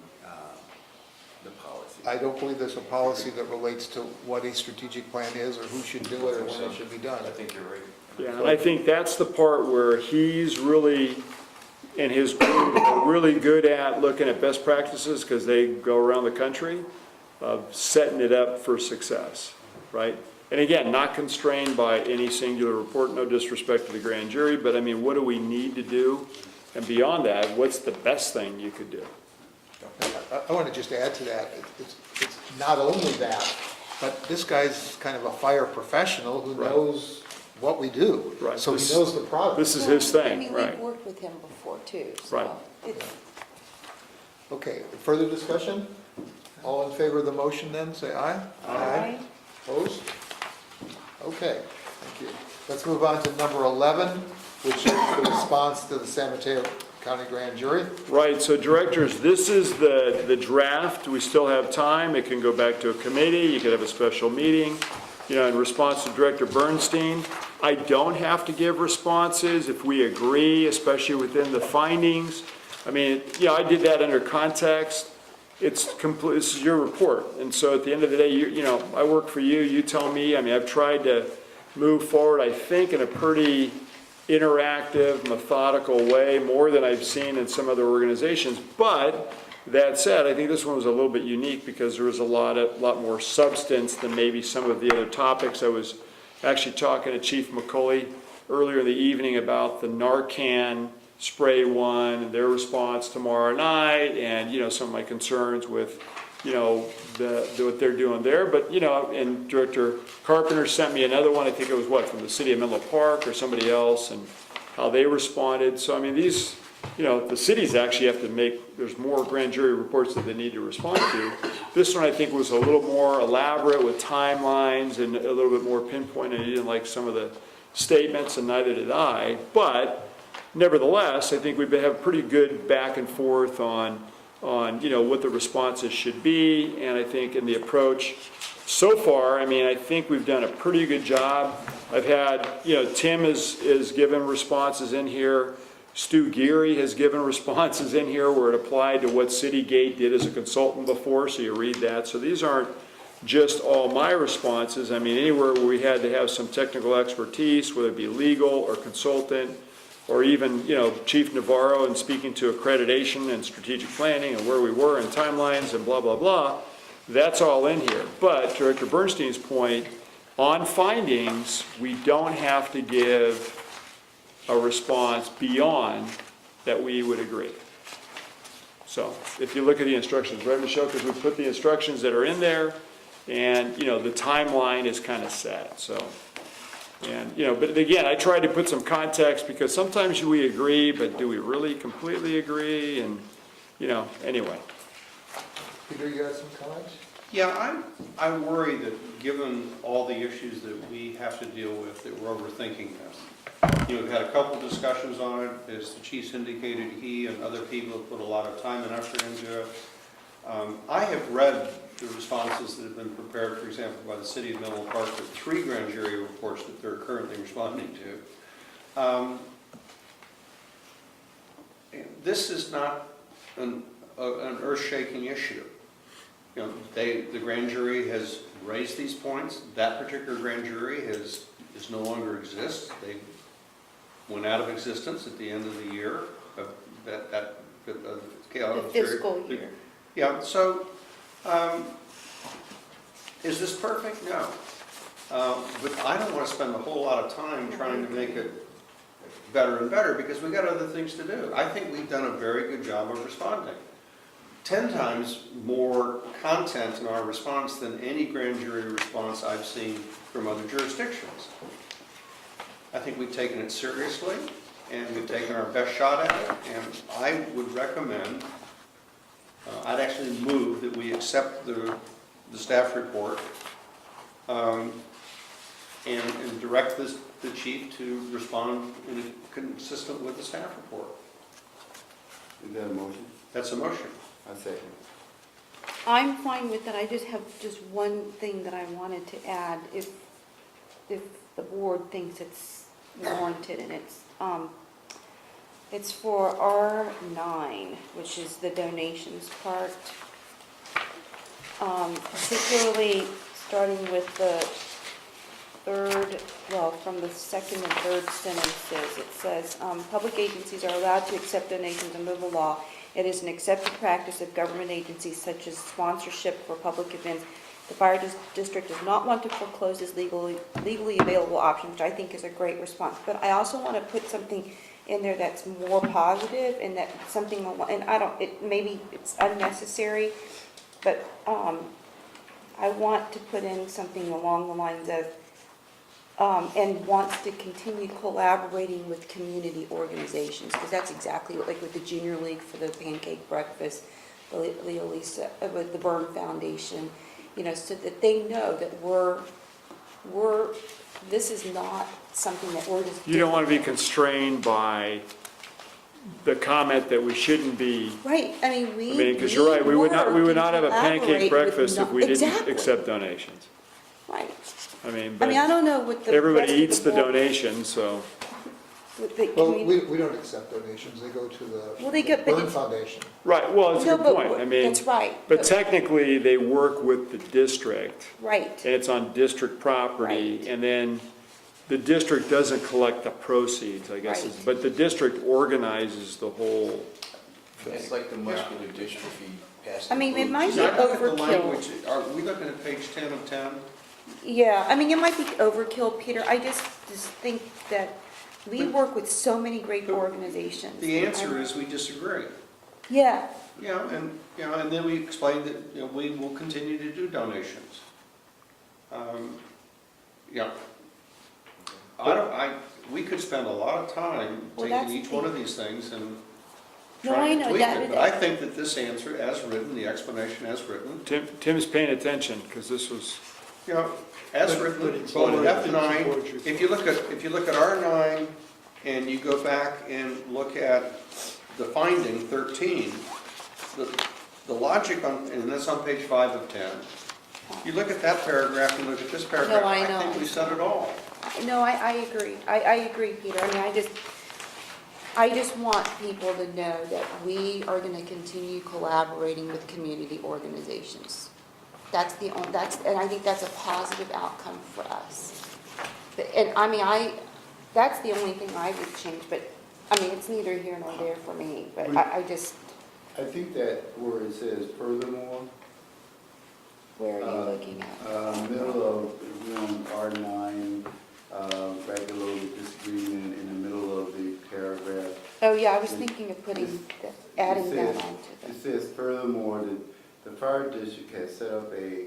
the policy? I don't believe there's a policy that relates to what a strategic plan is or who should do it or when it should be done. I think you're right. Yeah, and I think that's the part where he's really, and his group are really good at looking at best practices because they go around the country of setting it up for success, right? And again, not constrained by any singular report, no disrespect to the grand jury, but I mean, what do we need to do? And beyond that, what's the best thing you could do? I want to just add to that, it's not only that, but this guy's kind of a fire professional who Right. knows what we do. Right. So he This- knows the product. This is his I thing, mean, right? we've worked with him before too, Right. so it's, Okay, further discussion? All in favor of the motion then, say aye. Aye. Opposed? Okay, thank you. Let's move on to number 11, which is the response to the San Mateo County Grand Jury. Right, so directors, this is the draft. We still have time. It can go back to a committee. You could have a special meeting. In response to Director Bernstein, I don't have to give responses if we agree, especially within the findings. I mean, I did that under context. It's complete, this is your report. And so at the end of the day, I work for you, you tell me. I mean, I've tried to move forward, I think, in a pretty interactive, methodical way, more than I've seen in some other organizations. But that said, I think this one was a little bit unique because there was a lot more substance than maybe some of the other topics. I was actually talking to Chief McCulley earlier in the evening about the Narcan spray one and their response tomorrow night, and some of my concerns with what they're doing there. But and Director Carpenter sent me another one. I think it was from the city of Menlo Park or somebody else, and how they responded. So I mean, these the cities actually have to make. There's more grand jury reports that they need to respond to. This one I think was a little more elaborate with timelines and a little bit more pinpointed. I didn't like some of the statements, and neither did I. But nevertheless, I think we've had pretty good back and forth on what the responses should be, and I think in the approach so far, I mean, I think we've done a pretty good job. I've had, Tim is given responses in here. Stu Geary has given responses in here where it applied to what Citygate did as a consultant before, so you read that. So these aren't just all my responses. I mean, anywhere where we had to have some technical expertise, whether it be legal or consultant, or even, Chief Navarro and speaking to accreditation and strategic planning and where we were in timelines and blah, blah, blah, that's all in here. But Director Bernstein's point, on findings, we don't have to give a response beyond that we would agree. So if you look at the instructions, right, Michelle, because we put the instructions that are in there, and, the timeline is kind of set, so. And, but again, I tried to put some context because sometimes we agree, but do we really completely agree? And, anyway. Peter, you had some comments? Yeah, I worry that given all the issues that we have to deal with, that we're overthinking this. We've had a couple discussions on it. As the chief's indicated, he and other people have put a lot of time and effort into it. I have read the responses that have been prepared, for example, by the city of Menlo Park for 3 grand jury reports that they're currently responding to. This is not an earth-shaking issue. the grand jury has raised these points. That particular grand jury is no longer exists. They went out of existence at the end of the year, of The fiscal year. Yeah, so, is this perfect? No. But I don't want to spend a whole lot of time trying to make it better and better, because we got other things to do. I think we've done a very good job of responding. 10 times more content in our response than any grand jury response I've seen from other jurisdictions. I think we've taken it seriously, and we've taken our best shot at it, and I would recommend, I'd actually move that we accept the staff report and direct the chief to respond consistent with the staff report. Is that a motion? That's a motion. I second. I'm fine with that. I just have just one thing that I wanted to add, if the board thinks it's warranted, and it's for R9, which is the donations part. Particularly starting with the third, well, from the second and third sentences, it says, public agencies are allowed to accept donations under the law. It is an accepted practice of government agencies such as sponsorship for public events. The fire district does not want to foreclose this legally available option, which I think is a great response. But I also want to put something in there that's more positive, and that something, and maybe it's unnecessary, but I want to put in something along the lines of, and wants to continue collaborating with community organizations, because that's exactly what, like with the Junior League for the pancake breakfast, the Leo Lisa, with the Burn Foundation, so that they know that this is not something that we're just. You don't want to be constrained by the comment that we shouldn't be. Right, Because you're right, we would not have a pancake breakfast if we didn't Exactly. accept donations. Right. But I don't know what the. everybody rest of eats the board- donations, so. with the Well, community- we don't accept donations, they go to Well, they the go- but Burn it- Foundation. Right, well, that's a No, good but point. That's right. But technically, they work with the district, Right, and it's on district property, Right. and then the district doesn't collect the proceeds, I guess. Right. But the district organizes the whole thing. It's like the muscular dystrophy past. it might Is be that the overkill. language? Are we looking at page 10 of 10? Yeah, it might be overkill, Peter. I just think that we work with so many great organizations. The answer is we disagree. Yeah, And then we explained that, we will continue to do donations. We could spend a lot of time Well, that's taking each one of these things and No, I trying know, to tweak that- it. But I think that this answer as written, the explanation as written, Tim's paying attention, because this was, as But written, it's on already- F9, if you look at R9 and you go back and look at the finding 13, the logic on, and that's on page 5 of 10. You look at that paragraph, you look at this paragraph, No, I I know. think we said it all. no, I agree. I agree, Peter. I just want people to know that we are going to continue collaborating with community organizations. And I think that's a positive outcome for us. That's the only thing I would change, but, it's neither here nor there for me, but I just, I think that where it says furthermore, where are you looking at? middle of, on R9, right below the disagreement, in the middle of the paragraph. Oh, yeah, I was thinking of adding It that says- onto It the, says furthermore, that the fire district has set up a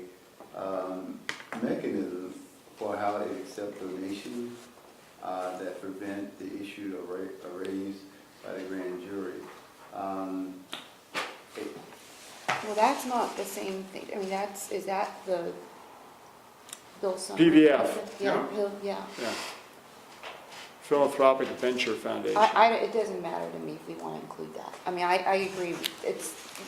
mechanism for how it accepts donations that prevent the issue of a raise by the grand jury. well, that's not the same thing. Is that the Bill Summer? PVF. Yeah, yeah. yeah. Philanthropic Venture Foundation. It doesn't matter to me if we want to include that. I agree,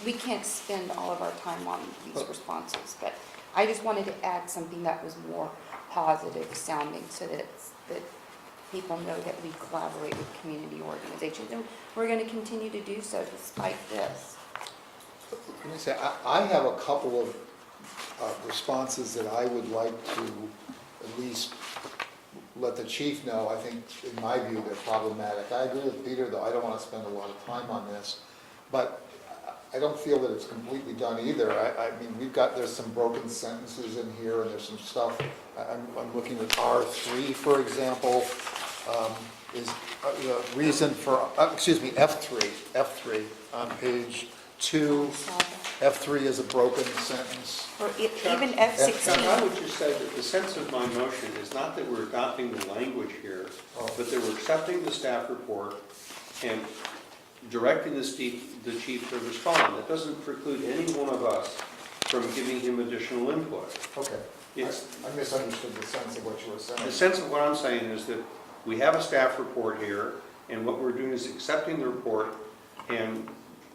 we can't spend all of our time on these responses, but I just wanted to add something that was more positive sounding, so that people know that we collaborate with community organizations, and we're going to continue to do so despite this. Let me say, I have a couple of responses that I would like to at least let the chief know. I think, in my view, they're problematic. I agree with Peter, though, I don't want to spend a lot of time on this, but I don't feel that it's completely done either. I mean, there's some broken sentences in here, and there's some stuff, I'm looking at R3, for example, is the reason for, F3 on page 2. F3 is a broken sentence. Or even Chuck, I F16. would just say that the sense of my motion is not that we're adopting the language here, but that we're accepting the staff report and directing the chief to respond. That doesn't preclude any one of us from giving him additional input. Okay. I misunderstood the sense of what you were saying. The sense of what I'm saying is that we have a staff report here, and what we're doing is accepting the report and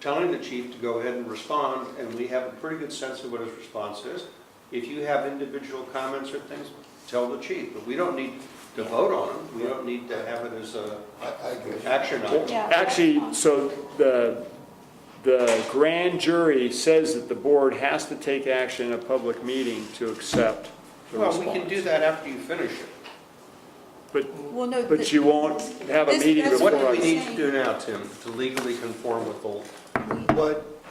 telling the chief to go ahead and respond, and we have a pretty good sense of what his response is. If you have individual comments or things, tell the chief, but we don't need to vote on them. We don't need to have it as a I agree. action item. Yeah. Actually, so the grand jury says that the board has to take action in a public meeting to accept the Well, response. we can do that after you finish it. Well, no. But you won't have a This- meeting that's What before do we I... need to do now, Tim, to legally conform with the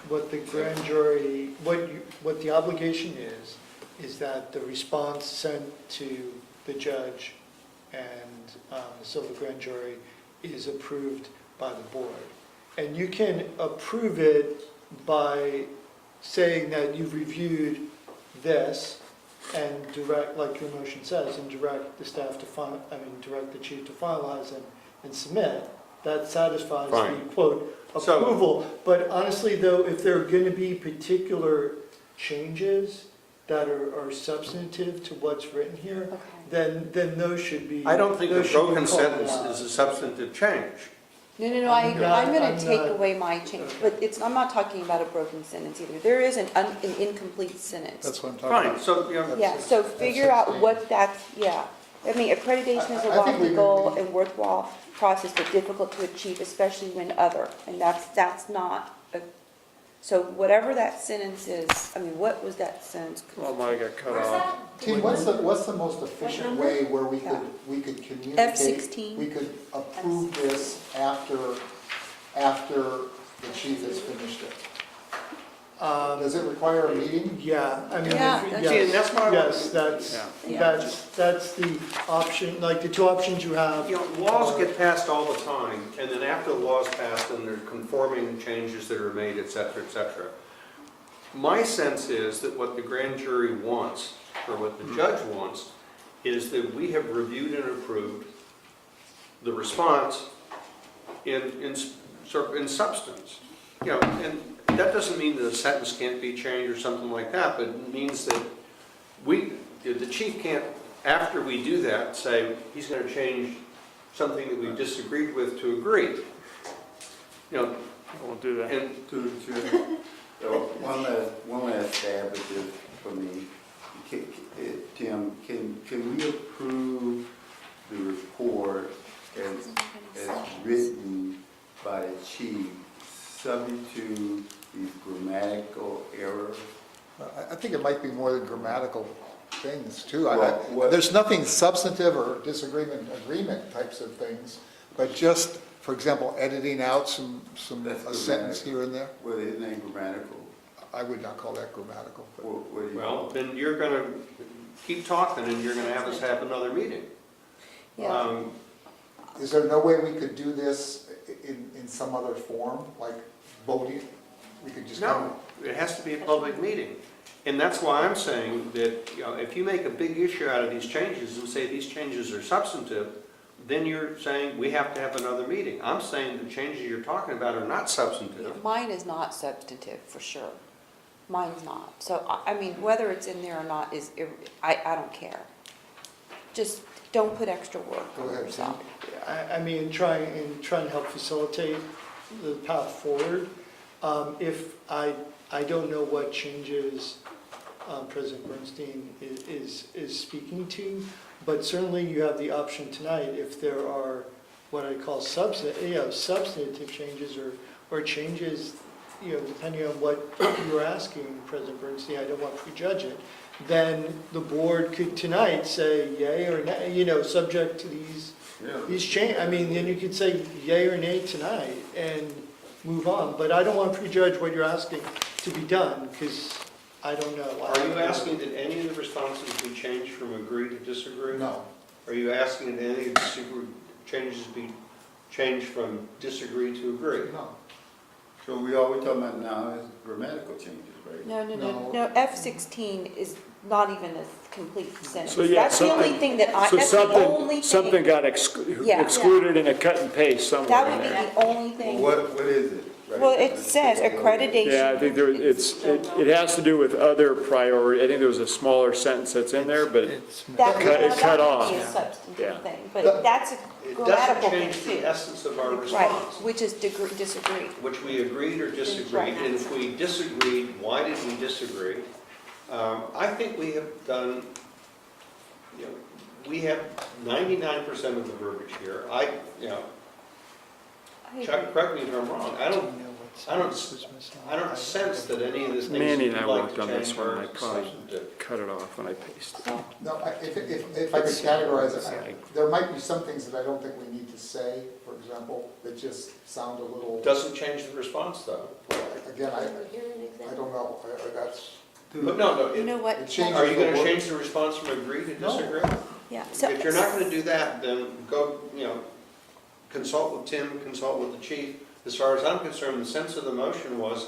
What the grand jury, what the obligation is that the response sent to the judge and the civil grand jury is approved by the board. And you can approve it by saying that you've reviewed this and direct, like your motion says, and direct the staff to direct the chief to finalize and submit. That satisfies the Fine. quote So- approval. But honestly though, if there are going to be particular changes that are substantive to what's written here, Okay. then those should be. I don't think a those should be broken called sentence out. is a substantive change. No, I agree. I'm I'm going to take not- away my change, okay. but I'm not talking about a broken sentence either. There is an incomplete sentence. That's what I'm talking Fine, about. so, you know, Yeah, so figure out what that's, yeah. I mean, accreditation is a I think we lofty goal would be- and worthwhile process, but difficult to achieve, especially when other, and that's not, so whatever that sentence is, I mean, what was that sentence? Oh, mine got cut Where's off. that? Tim, what's the most efficient number? way where we Yeah. could communicate? F16. We could approve this after the chief has finished it. Does it require a meeting? Yeah, I mean, Yeah, if- that's- See, and that's why I yes, Yeah. that's the option, like the two options you have. you know, laws get passed all the time, and then after the law's passed, and there's conforming changes that are made, et cetera, et cetera. My sense is that what the grand jury wants, or what the judge wants, is that we have reviewed and approved the response in substance. You know, and that doesn't mean that a sentence can't be changed or something like that, but it means that the chief can't, after we do that, say he's going to change something that we disagreed with to agree. You know, I won't do that. and One last stab at this for me. Tim, can we approve the report as written by the chief, subject to these grammatical errors? I think it might be more than grammatical things, too. What- There's nothing substantive or agreement types of things, but just, for example, editing out a sentence here and there. Well, isn't that grammatical? I would not call that grammatical. but- What do you well, call it? then you're going to keep talking, and you're going to have us have another meeting. Yeah. Is there no way we could do this in some other form, like voting? We could just come. No, it has to be a public meeting. And that's why I'm saying that, you know, if you make a big issue out of these changes and say these changes are substantive, then you're saying we have to have another meeting. I'm saying the changes you're talking about are not substantive. Mine is not substantive, for sure. Mine's not. So, I mean, whether it's in there or not is, I don't care. Just don't put extra work Go on ahead, yourself. I mean, try and help facilitate the path forward. If I don't know what changes President Bernstein is speaking to, but certainly you have the option tonight if there are what I call substantive changes or changes depending on what you're asking, President Bernstein, I don't want to prejudge it, then the board could tonight say yay or nay, subject to these change, then you could say yay or nay tonight and move on. But I don't want to prejudge what you're asking to be done, because I don't know. Are you asking that any of the responses be changed from agree to disagree? No. Are you asking that any of the changes be changed from disagree to agree? No. So all we're talking about now is grammatical changes, right? No, F-16 is not even a complete sentence. So, yeah, That's the only something- thing that So that's the only something thing. got Yeah. excluded in a cut and paste somewhere That in would be there. the only thing. What is it? Right? Well, it says accreditation. Yeah, I think it has to do with other priority. I think there was a smaller sentence that's in there, but That cut- it cut would off. be a Yeah. substantive thing, but that's a It grammatical doesn't thing change the too. essence of our Right, response, which is disagree. which we agreed or disagreed, and if we disagreed, why did we disagree? I think we have done, we have 99% of the verbiage here. Chuck, correct me if I'm wrong, I don't sense that any of the things Manny that and I you'd like worked to on this change one, are and I probably substantive. cut it off when I pasted. No, if I could categorize it, there might be some things that I don't think we need to say, for example, that just sound a little, Doesn't change the response, though. again, I don't know, that's, But no, You know what? it changes are you the going to word. change the response from agree to No. disagree? Yeah, so. If you're not going to do that, then go, consult with Tim, consult with the chief. As far as I'm concerned, the sense of the motion was,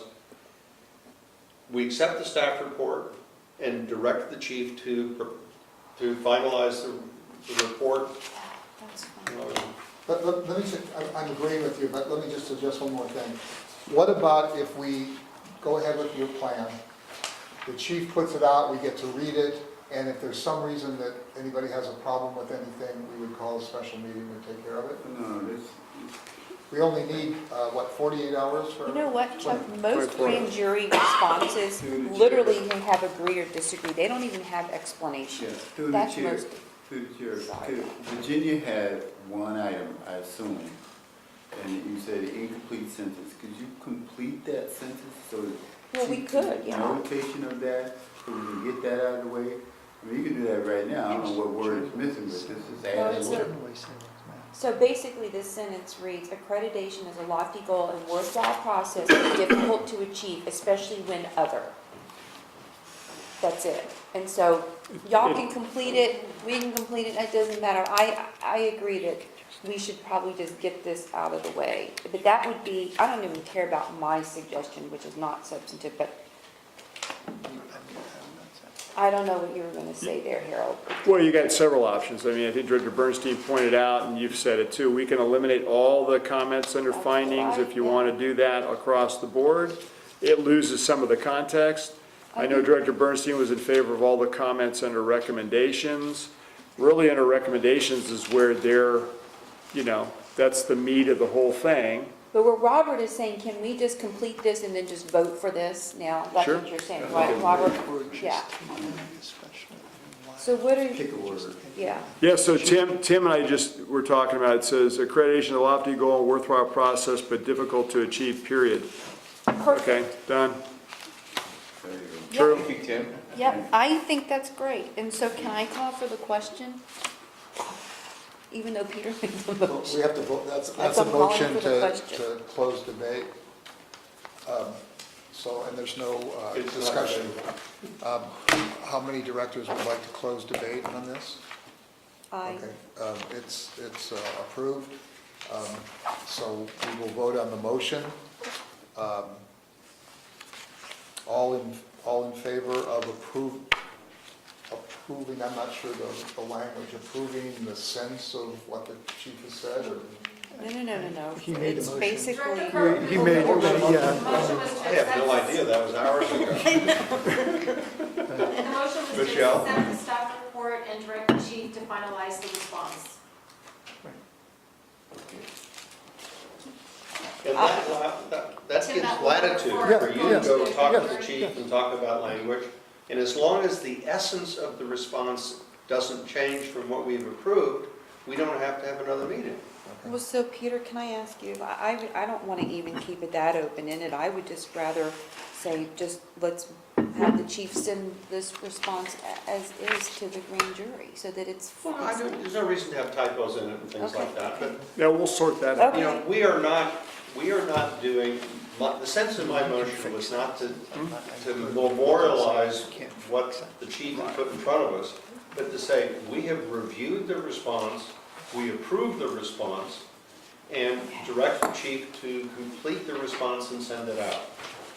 we accept the staff report and direct the chief to finalize the report. That's fine. Let me say, I'm agreeing with you, but let me just suggest one more thing. What about if we go ahead with your plan, the chief puts it out, we get to read it, and if there's some reason that anybody has a problem with anything, we would call a special meeting to take care of it? No, We only need, 48 hours for? You know what, Chuck, most 24. grand jury responses Through the chair. literally have agree or disagree. They don't even have explanation. Yeah, through the That's chair, most, through the chair. Sorry. Virginia had one item, I assume, and you said incomplete sentence. Could you complete that sentence so that? well, we could, yeah. Notation of that, so we can get that out of the way? I mean, you can do that right now. I don't know what word is missing, but this is Well, added. it's a- So basically, this sentence reads, accreditation is a lofty goal and worthwhile process, but difficult to achieve, especially when other. That's it. And so, y'all can complete it, we can complete it, it doesn't matter. I agree that we should probably just get this out of the way. But that would be, I don't even care about my suggestion, which is not substantive, but I don't know what you were gonna say there, Harold. Well, you got several options. I mean, I think Director Bernstein pointed out, and you've said it too, we can eliminate all the comments under That's findings right, if you yeah. want to do that across the board. It loses some of the context. I know Director Bernstein was in favor of all the comments under recommendations. Really, under recommendations is where they're, that's the meat of the whole thing. But where Robert is saying, can we just complete this and then just vote for this now? That's Sure. what you're saying, right, Robert? Yeah. So what are you, Pick a word. yeah. Yeah, so Tim and I were talking about, it says accreditation, a lofty goal, and worthwhile process, but difficult to achieve, period. Perfect. Okay, done. There you go. True. Thank you, Tim. Yep, I think that's great. And so can I call for the question? Even though Peter made the Well, motion. we have to vote, that's That's a I'm calling motion for the to question. close debate. And there's no It's not discussion. How many directors would like to close debate on this? Aye. Okay, it's approved. So we will vote on the motion. All in favor of approving, I'm not sure the language, approving the sense of what the chief has said, or? No. He made the It's motion. basically. He made, The motion yeah. was to I have no accept, idea, that was hours ago. the motion was to Michelle? accept the staff report and direct the chief to finalize the response. And that Tim, gives that latitude will- for you to go talk to the chief and talk about language. And as long as the essence of the response doesn't change from what we've approved, we don't have to have another meeting. Well, so Peter, can I ask you, I don't want to even keep it that open-ended. I would just rather say, just let's have the chief send this response as is to the grand jury, so that it's. Well, there's no reason to have typos in it and things like that, but, Yeah, we'll sort that out. you know, we are not doing, the sense of my motion was not to memorialize what the chief had put in front of us, but to say, we have reviewed the response, we approve the response, and direct the chief to complete the response and send it out.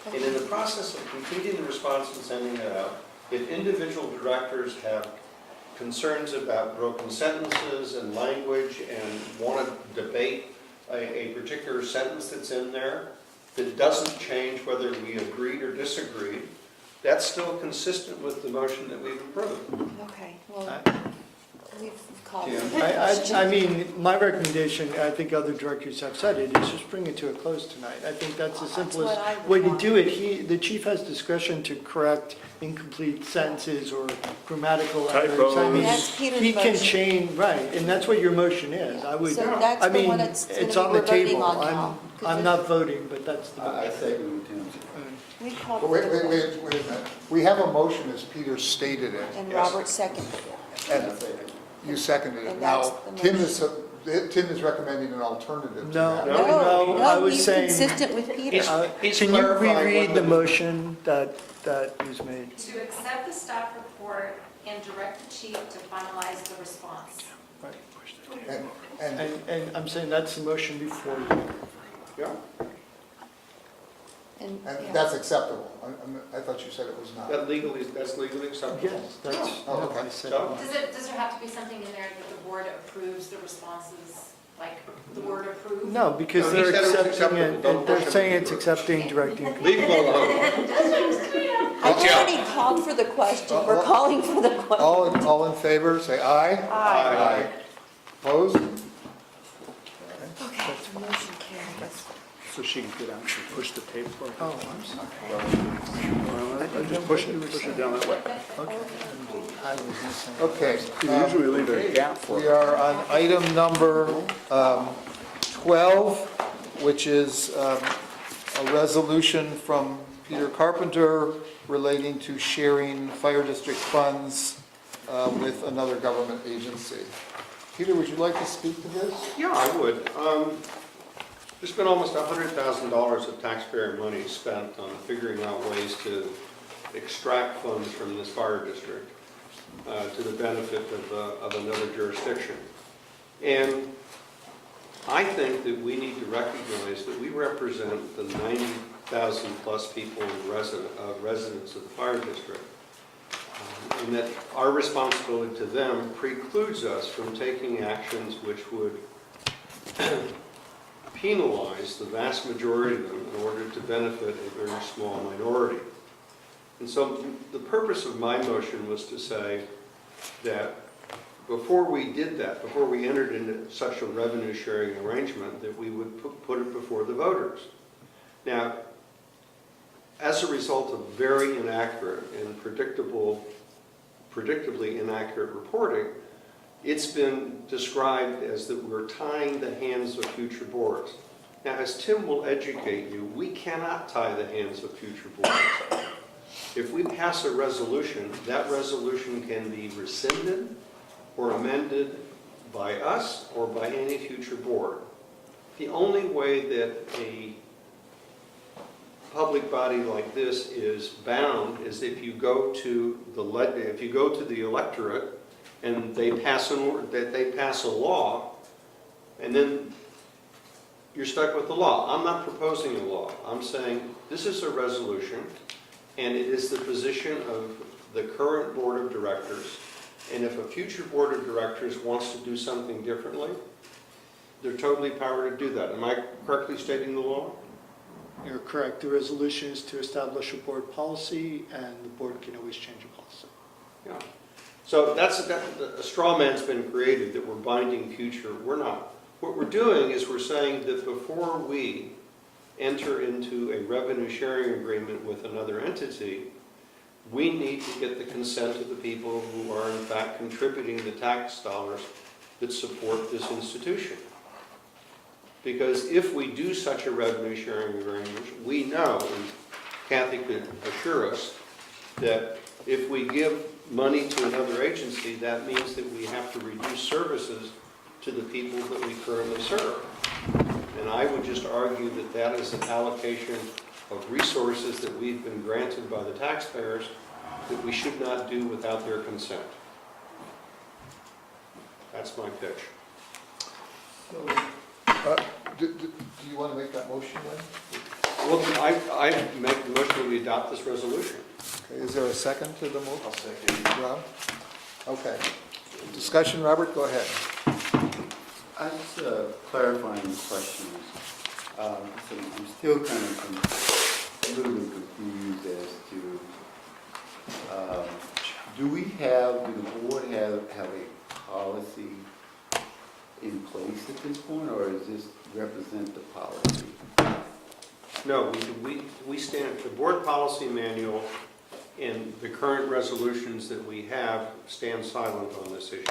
And in the process of completing the response and sending it out, if individual directors have concerns about broken sentences and language and want to debate a particular sentence that's in there that doesn't change whether we agreed or disagreed, that's still consistent with the motion that we've approved. Okay, well, we've called. I mean, my recommendation, I think other directors have said it, is just bring it to a close tonight. I think that's the simplest what I would way to want. do it. The chief has discretion to correct incomplete sentences or grammatical errors. I Typos. mean, That's Peter's he can motion. change, right, and that's what your motion is. I would, So that's I the mean, one that's gonna it's be on the we're voting table. on now. I'm not voting, but that's the I motion. second Tim's. We called. But wait a minute. We have a motion as Peter stated it. And Robert seconded it. And you seconded it. And that's Now, the Tim is recommending an alternative to No, that. no, I was he's saying, consistent with Peter. He's can you clarifying reread what the motion that was made? To accept the staff report and direct the chief to finalize the response. And And I'm saying that's the motion before you. Yeah, And, and yeah. that's acceptable. I thought you said it was not. that's legally acceptable. Yes, that's, Oh, no, okay. I said. So- Does there have to be something in there that the board approves the responses, like the word approve? No, because No, he they're said it was accepting it, acceptable. they're saying it's accepting, directing. and Leave him alone. I've already called for the question. We're calling for the question. All in favor, say aye. Aye. Opposed? Okay, the motion carries. So she can get out and push the tape for Oh, I'm sorry. Just push it down that way. I was missing. Okay. You usually leave a gap for We it. are on item number 12, which is a resolution from Peter Carpenter relating to sharing fire district funds with another government agency. Peter, would you like to speak to this? Yeah, I would. There's been almost $100,000 of taxpayer money spent on figuring out ways to extract funds from this fire district to the benefit of another jurisdiction. And I think that we need to recognize that we represent the 90,000 plus people and residents of the fire district. And that our responsibility to them precludes us from taking actions which would penalize the vast majority of them in order to benefit a very small minority. And so the purpose of my motion was to say that before we did that, before we entered into such a revenue sharing arrangement, that we would put it before the voters. Now, as a result of very inaccurate and predictably inaccurate reporting, it's been described as that we're tying the hands of future boards. Now, as Tim will educate you, we cannot tie the hands of future boards. If we pass a resolution, that resolution can be rescinded or amended by us or by any future board. The only way that a public body like this is bound is if you go to the electorate and they pass a law, and then you're stuck with the law. I'm not proposing a law. I'm saying this is a resolution, and it is the position of the current board of directors. And if a future board of directors wants to do something differently, they're totally empowered to do that. Am I correctly stating the law? You're correct. The resolution is to establish a board policy, and the board can always change a policy. Yeah. So a straw man's been created that we're binding future. We're not. What we're doing is we're saying that before we enter into a revenue sharing agreement with another entity, we need to get the consent of the people who are in fact contributing the tax dollars that support this institution. Because if we do such a revenue sharing agreement, we know, and Kathy could assure us, that if we give money to another agency, that means that we have to reduce services to the people that we currently serve. And I would just argue that that is an allocation of resources that we've been granted by the taxpayers that we should not do without their consent. That's my pitch. Do you want to make that motion then? Well, I make the motion that we adopt this resolution. Okay, is there a second to the motion? I'll second. Rob? Okay. Discussion, Robert, go ahead. I just clarifying questions. I'm still kind of a little bit confused as to, do the board have a policy in place at this point, or does this represent the policy? No, we stand, the board policy manual and the current resolutions that we have stand silent on this issue.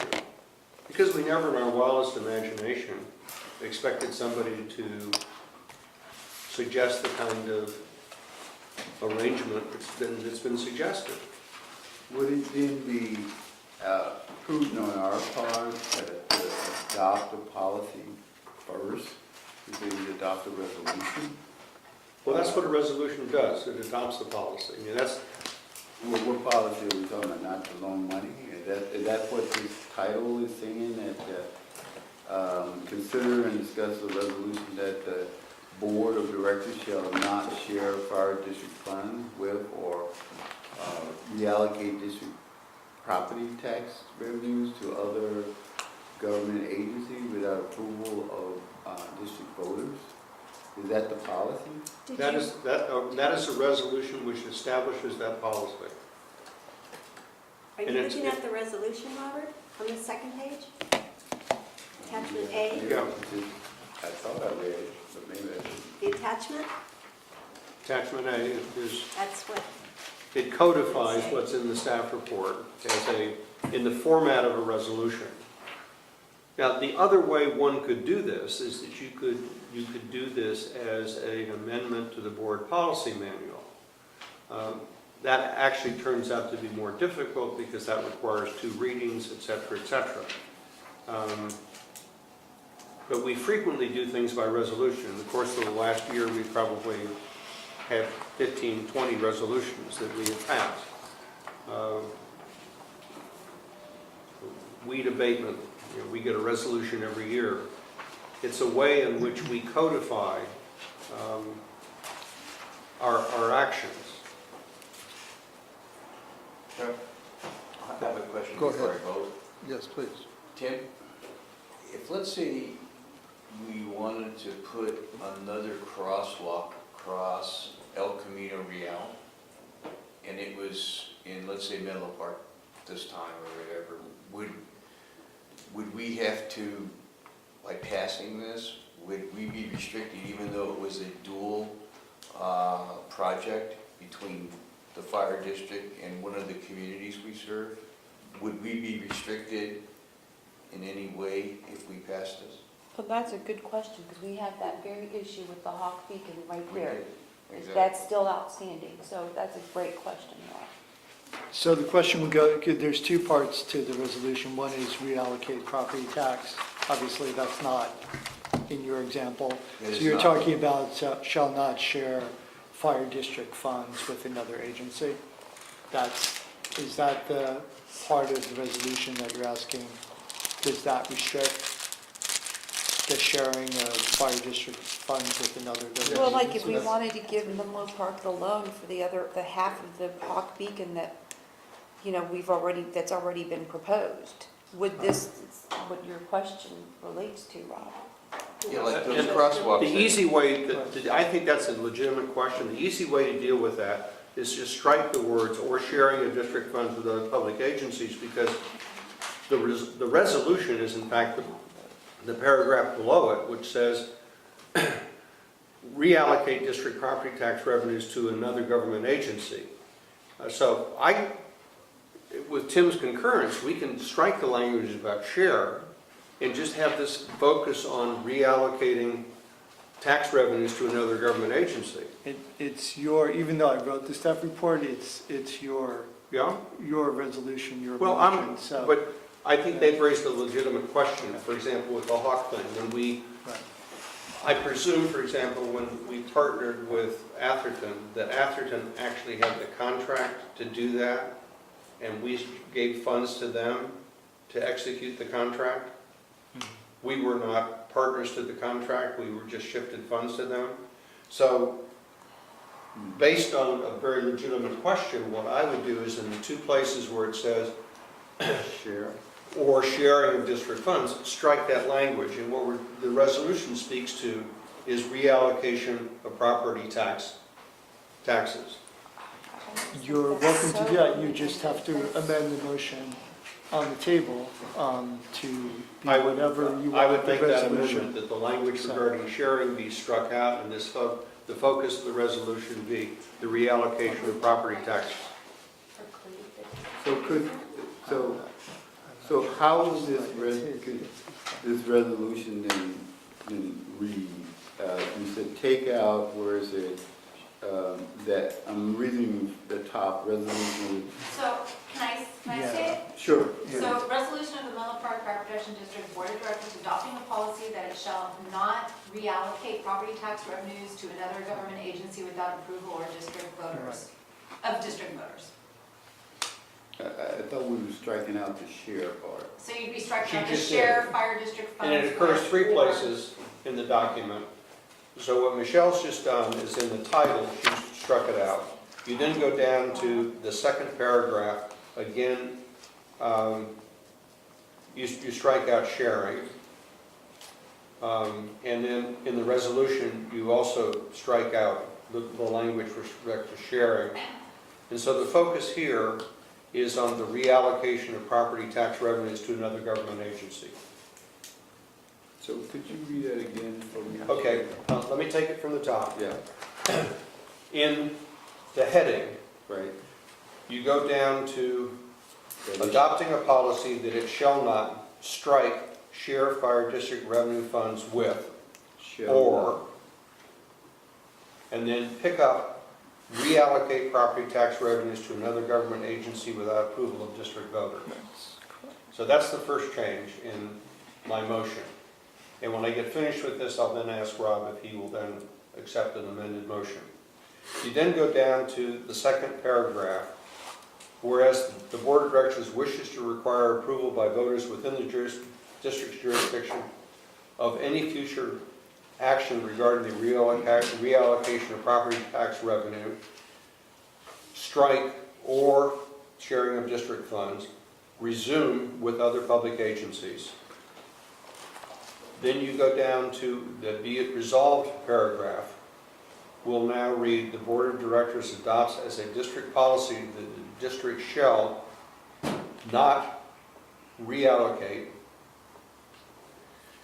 Because we never in our wildest imagination expected somebody to suggest the kind of arrangement that's been suggested. Would it then be prudent on our part to adopt a policy first, before we adopt a resolution? Well, that's what a resolution does. It adopts the policy. I mean, that's, What policy are we talking about, not to loan money? Is that what this title is saying, that consider and discuss a resolution that the board of directors shall not share fire district funds with or reallocate district property tax revenues to other government agencies without approval of district voters? Is that the policy? that is a resolution which establishes that policy. Are you And it's- looking at the resolution, Robert, on the second page? Attachment A, Yeah. I thought I read it, but maybe I didn't. the attachment, Attachment A is, that's what, it codifies what's in the staff report in the format of a resolution. Now, the other way one could do this is that you could do this as an amendment to the board policy manual. That actually turns out to be more difficult because that requires 2 readings, et cetera, et cetera. But we frequently do things by resolution. In the course of the last year, we probably have 15, 20 resolutions that we have passed. Weed abatement, we get a resolution every year. It's a way in which we codify our actions. Sure. I have a question Go before I ahead. vote. Yes, please. Tim, if let's say we wanted to put another crosswalk across El Camino Real, and it was in, let's say, Menlo Park this time or whatever, would we have to, by passing this, would we be restricted even though it was a dual project between the fire district and one of the communities we serve? Would we be restricted in any way if we passed this? But that's a good question, because we have that very issue with the Hawk Beacon right We there. did. Exactly. That's still outstanding, so that's a great question, Rob. So the question would go, there's 2 parts to the resolution. One is reallocate property tax. Obviously, that's not in your example. It So is you're not. talking about shall not share fire district funds with another agency? Is that the part of the resolution that you're asking? Does that restrict the sharing of fire district funds with another government? Well, like if we that's- wanted to give Menlo Park the loan for the half of the Hawk Beacon that, that's already been proposed, what your question relates to, Rob? Yeah, like those And crosswalks. The easy way, I think that's a legitimate question. The easy way to deal with that is just strike the words "or sharing of district funds with other public agencies," because the resolution is in fact the paragraph below it, which says reallocate district property tax revenues to another government agency. So with Tim's concurrence, we can strike the language about share and just have this focus on reallocating tax revenues to another government agency. It's your, even though I wrote the staff report, it's your Yeah? resolution, your Well, motion, so. but I think they've raised a legitimate question. For example, with the Hawk thing, Right. I presume, for example, when we partnered with Atherton, that Atherton actually had the contract to do that, and we gave funds to them to execute the contract. We were not partners to the contract, we were just shifted funds to them. So, based on a very legitimate question, what I would do is in the two places where it says Share. or sharing of district funds, strike that language. And what the resolution speaks to is reallocation of property taxes. You're welcome to do that, you just have to amend the motion on the table to be I would- whatever you I want would the make that resolution. amendment, that the language So- regarding sharing be struck out, and the focus of the resolution be the reallocation of property taxes. So how will this resolution then read? You said take out, where is it, that, I'm reading the top resolution. So, can I say it? Sure. So, resolution of the Menlo Park Fire Protection District Board of Directors adopting a policy that it shall not reallocate property tax revenues to another government agency without approval or district voters, of district voters. I thought we were striking out the share part. So you'd be striking She out the just share did. fire district funds. And it occurs with three or- places in the document. So what Michelle's just done is in the title, she struck it out. You then go down to the second paragraph, again, you strike out sharing. And then in the resolution, you also strike out the language with respect to sharing. And so the focus here is on the reallocation of property tax revenues to another government agency. So could you read that again for me? Okay, let me take it from the top. Yeah, In the heading, right. you go down to adopting a policy that it shall not strike share fire district revenue funds with, Shall or, and then pick up reallocate property tax revenues to another government agency without approval of district voters. So that's the first change in my motion. And when I get finished with this, I'll then ask Rob if he will then accept an amended motion. You then go down to the second paragraph, whereas the Board of Directors wishes to require approval by voters within the district's jurisdiction of any future action regarding the reallocation of property tax revenue, strike or sharing of district funds, resume with other public agencies. Then you go down to the be it resolved paragraph. Will now read, the Board of Directors adopts as a district policy that the district shall not reallocate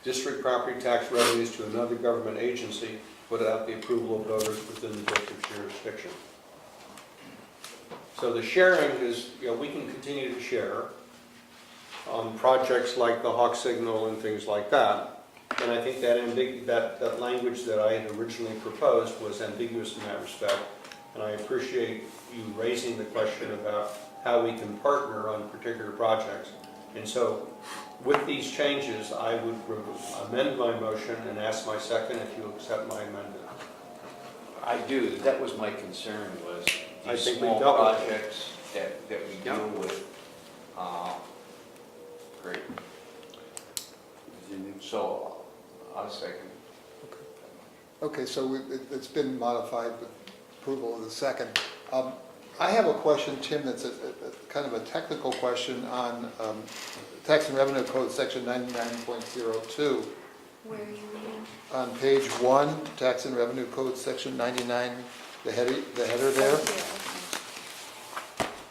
district property tax revenues to another government agency without the approval of voters within the district's jurisdiction. So the sharing is, we can continue to share on projects like the Hawk Signal and things like that. And I think that language that I had originally proposed was ambiguous in that respect. And I appreciate you raising the question about how we can partner on particular projects. And so with these changes, I would amend my motion and ask my second if you accept my amendment. I do, that was my concern, was I these think we small dealt with it. projects that we deal with. Great. So, I'll second. Okay, so it's been modified with approval of the second. I have a question, Tim, that's a kind of a technical question on Tax and Revenue Code, section 99.02. Where are you reading? On page 1, Tax and Revenue Code, section 99, the header there.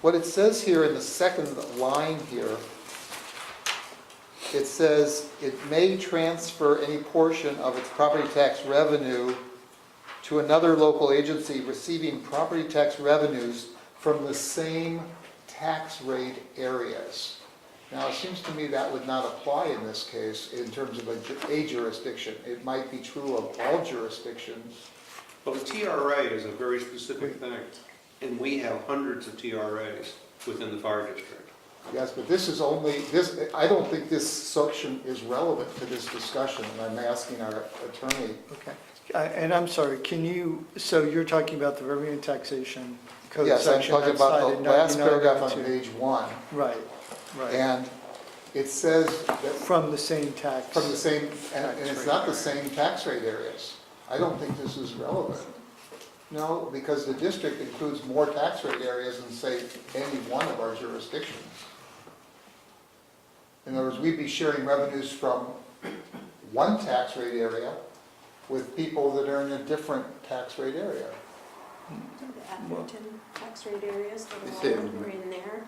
What it says here in the second line here, it says it may transfer any portion of its property tax revenue to another local agency receiving property tax revenues from the same tax rate areas. Now, it seems to me that would not apply in this case in terms of a jurisdiction. It might be true of all jurisdictions. Well, the TRA is a very specific thing, and we have hundreds of TRAs within the fire district. Yes, but this is only, this, I don't think this section is relevant to this discussion, and I'm asking our attorney. Okay. And I'm sorry, can you, so you're talking about the revenue and taxation code Yes, I'm section talking that's about cited the last paragraph on 9902. page 1. Right, right. And it says that From the same tax. from the same, and Tax it's rate not the area. same tax rate areas. I don't think this is relevant. No, because the district includes more tax rate areas than, say, any one of our jurisdictions. In other words, we'd be sharing revenues from one tax rate area with people that are in a different tax rate area. The Atherton tax rate areas that You are said- all in there.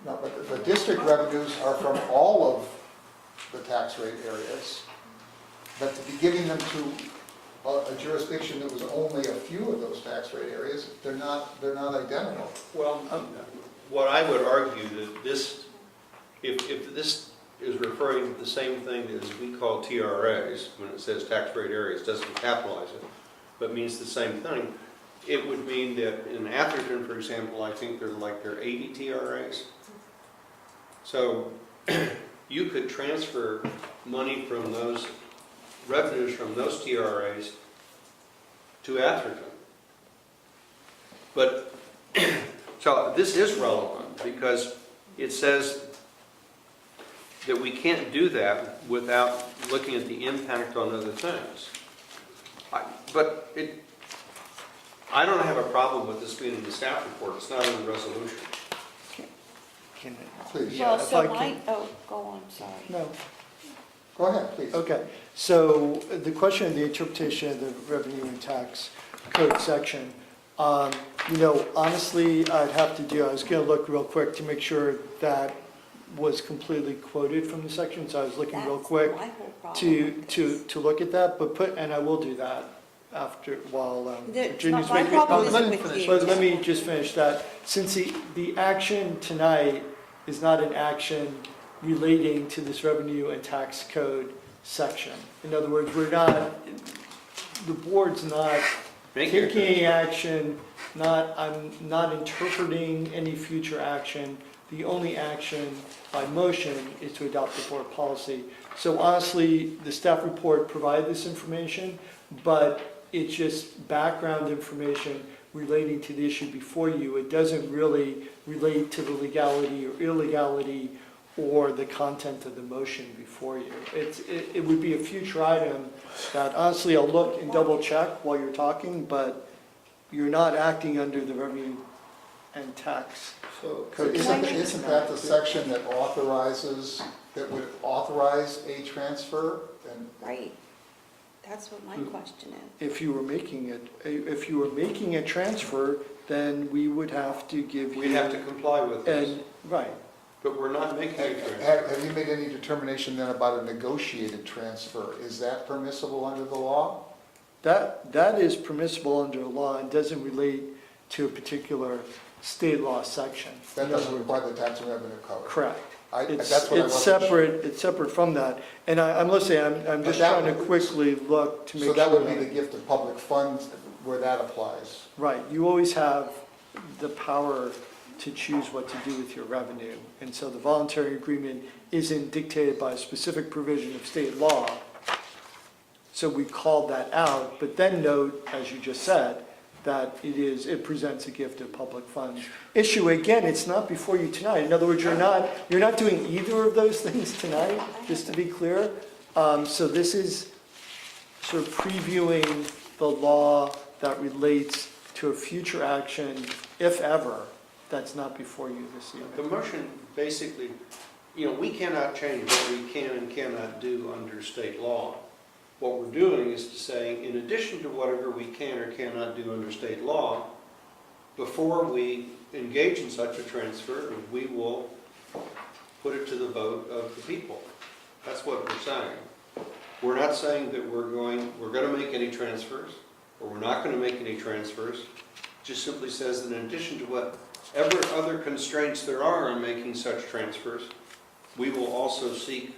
No, but the district revenues are from all of the tax rate areas. But to be giving them to a jurisdiction that was only a few of those tax rate areas, they're not identical. Well, what I would argue that this, if this is referring to the same thing as we call TRAs, when it says tax rate areas, doesn't capitalize it, but means the same thing, it would mean that in Atherton, for example, I think there are 80 TRAs. So you could transfer money from those revenues from those TRAs to Atherton. But, so this is relevant because it says that we can't do that without looking at the impact on other things. But I don't have a problem with this being in the staff report, it's not in the resolution. Can Please, Yeah, Well, if so I my, can- oh, go on, sorry. No. go ahead, please. Okay, so the question of the interpretation of the revenue and tax code section, honestly, I was gonna look real quick to make sure that was completely quoted from the section, so I was looking real That's quick my whole problem with this. to look at that, and I will do that after, while Virginia's My making problem comments. isn't with you. But let me just finish that. Since the action tonight is not an action relating to this revenue and tax code section. In other words, the board's not Making a taking any action, I'm not interpreting any future action. The only action by motion is to adopt the board policy. So honestly, the staff report provided this information, but it's just background information relating to the issue before you. It doesn't really relate to the legality or illegality or the content of the motion before you. It would be a future item that honestly I'll look and double check while you're talking, but you're not acting under the revenue and tax. So Code isn't that the section that would authorize a transfer? And Right, that's what my question is. If you were making a transfer, then we would have to give you. We'd have to comply with this, And, right, but we're not making a transfer. have you made any determination then about a negotiated transfer? Is that permissible under the law? that is permissible under law and doesn't relate to a particular state law section. That doesn't require the tax and revenue code? Correct. That's It's what I wasn't sure. it's separate from that. And I'm listening, I'm just But that trying to would- quickly look to make So sure. that would be the gift of public funds where that applies? Right, you always have the power to choose what to do with your revenue. And so the voluntary agreement isn't dictated by a specific provision of state law. So we called that out, but then note, as you just said, that it presents a gift of public funds. Issue, again, it's not before you tonight. In other words, you're not doing either of those things tonight, just to be clear. So this is sort of previewing the law that relates to a future action, if ever, that's not before you this The evening. motion basically, we cannot change what we can and cannot do under state law. What we're doing is to say, in addition to whatever we can or cannot do under state law, before we engage in such a transfer, we will put it to the vote of the people. That's what we're saying. We're not saying that we're going to make any transfers, or we're not going to make any transfers. It just simply says that in addition to whatever other constraints there are on making such transfers, we will also seek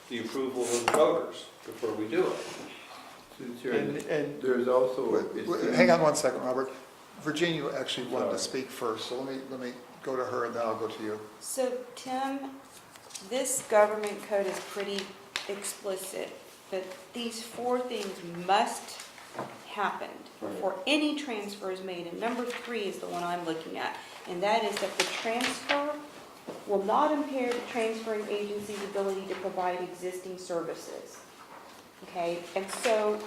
the approval of the voters before we do it. Through the chair, And there's also. Hang on one second, Robert. Virginia actually wanted to speak first, so let me go to her and then I'll go to you. So Tim, this government code is pretty explicit that these 4 things must happen before any transfer is made. And number 3 is the one I'm looking at. And that is that the transfer will not impair the transferring agency's ability to provide existing services. Okay, and so,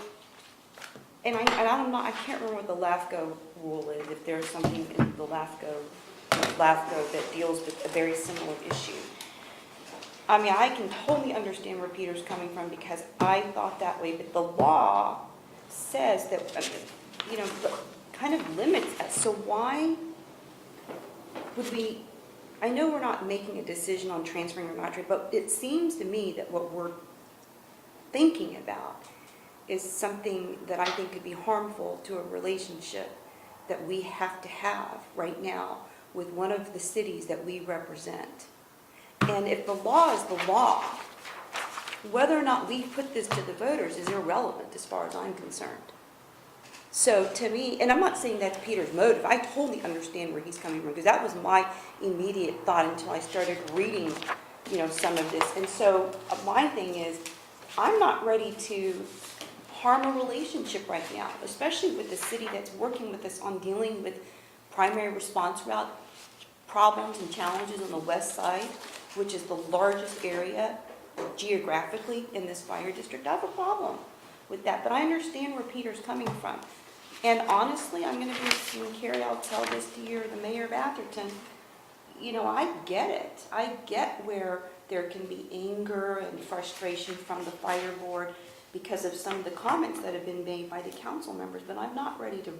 and I can't remember what the LAFCO rule is, if there's something in the LAFCO that deals with a very similar issue. I mean, I can totally understand where Peter's coming from because I thought that way, but the law says that, you know, kind of limits us. So why would we, I know we're not making a decision on transferring or not, but it seems to me that what we're thinking about is something that I think could be harmful to a relationship that we have to have right now with one of the cities that we represent. And if the law is the law, whether or not we put this to the voters is irrelevant as far as I'm concerned. So to me, and I'm not saying that's Peter's motive, I totally understand where he's coming from, because that was my immediate thought until I started reading, you know, some of this. And so my thing is, I'm not ready to harm a relationship right now, especially with the city that's working with us on dealing with primary response route problems and challenges on the west side, which is the largest area geographically in this fire district. I have a problem with that, but I understand where Peter's coming from. And honestly, I'm going to be, and Carrie, I'll tell this to you, or the mayor of Atherton, you know, I get it. I get where there can be anger and frustration from the fire board because of some of the comments that have been made by the council members, but I'm not ready to,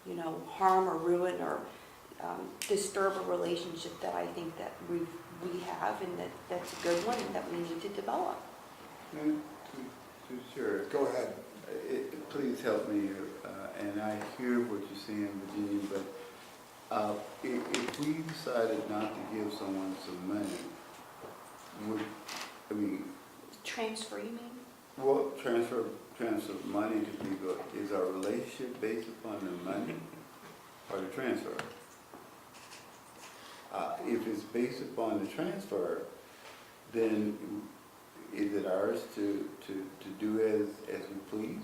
you know, harm or ruin or disturb a relationship that I think that we have, and that's a good one and that we need to develop. Sure. Go ahead. Please help me, and I hear what you're saying, Virginia, but if we decided not to give someone some money, Transfer, you mean? well, transfer money to people, is our relationship based upon the money or the transfer? If it's based upon the transfer, then is it ours to do as we please?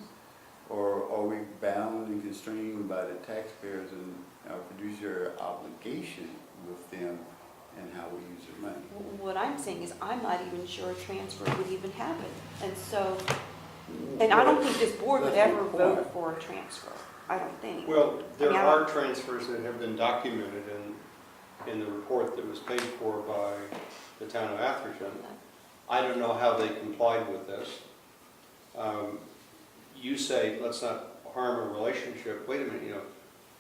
Or are we bound and constrained by the taxpayers and our fiduciary obligation with them and how we use their money? What I'm saying is I'm not even sure a transfer would even happen. And so, and I don't think this board would ever vote for a transfer. I don't think. Well, there I mean, are transfers that have been documented in the report that was paid for by the town of Atherton. I don't know how they complied with this. You say, let's not harm a relationship. Wait a minute, you know,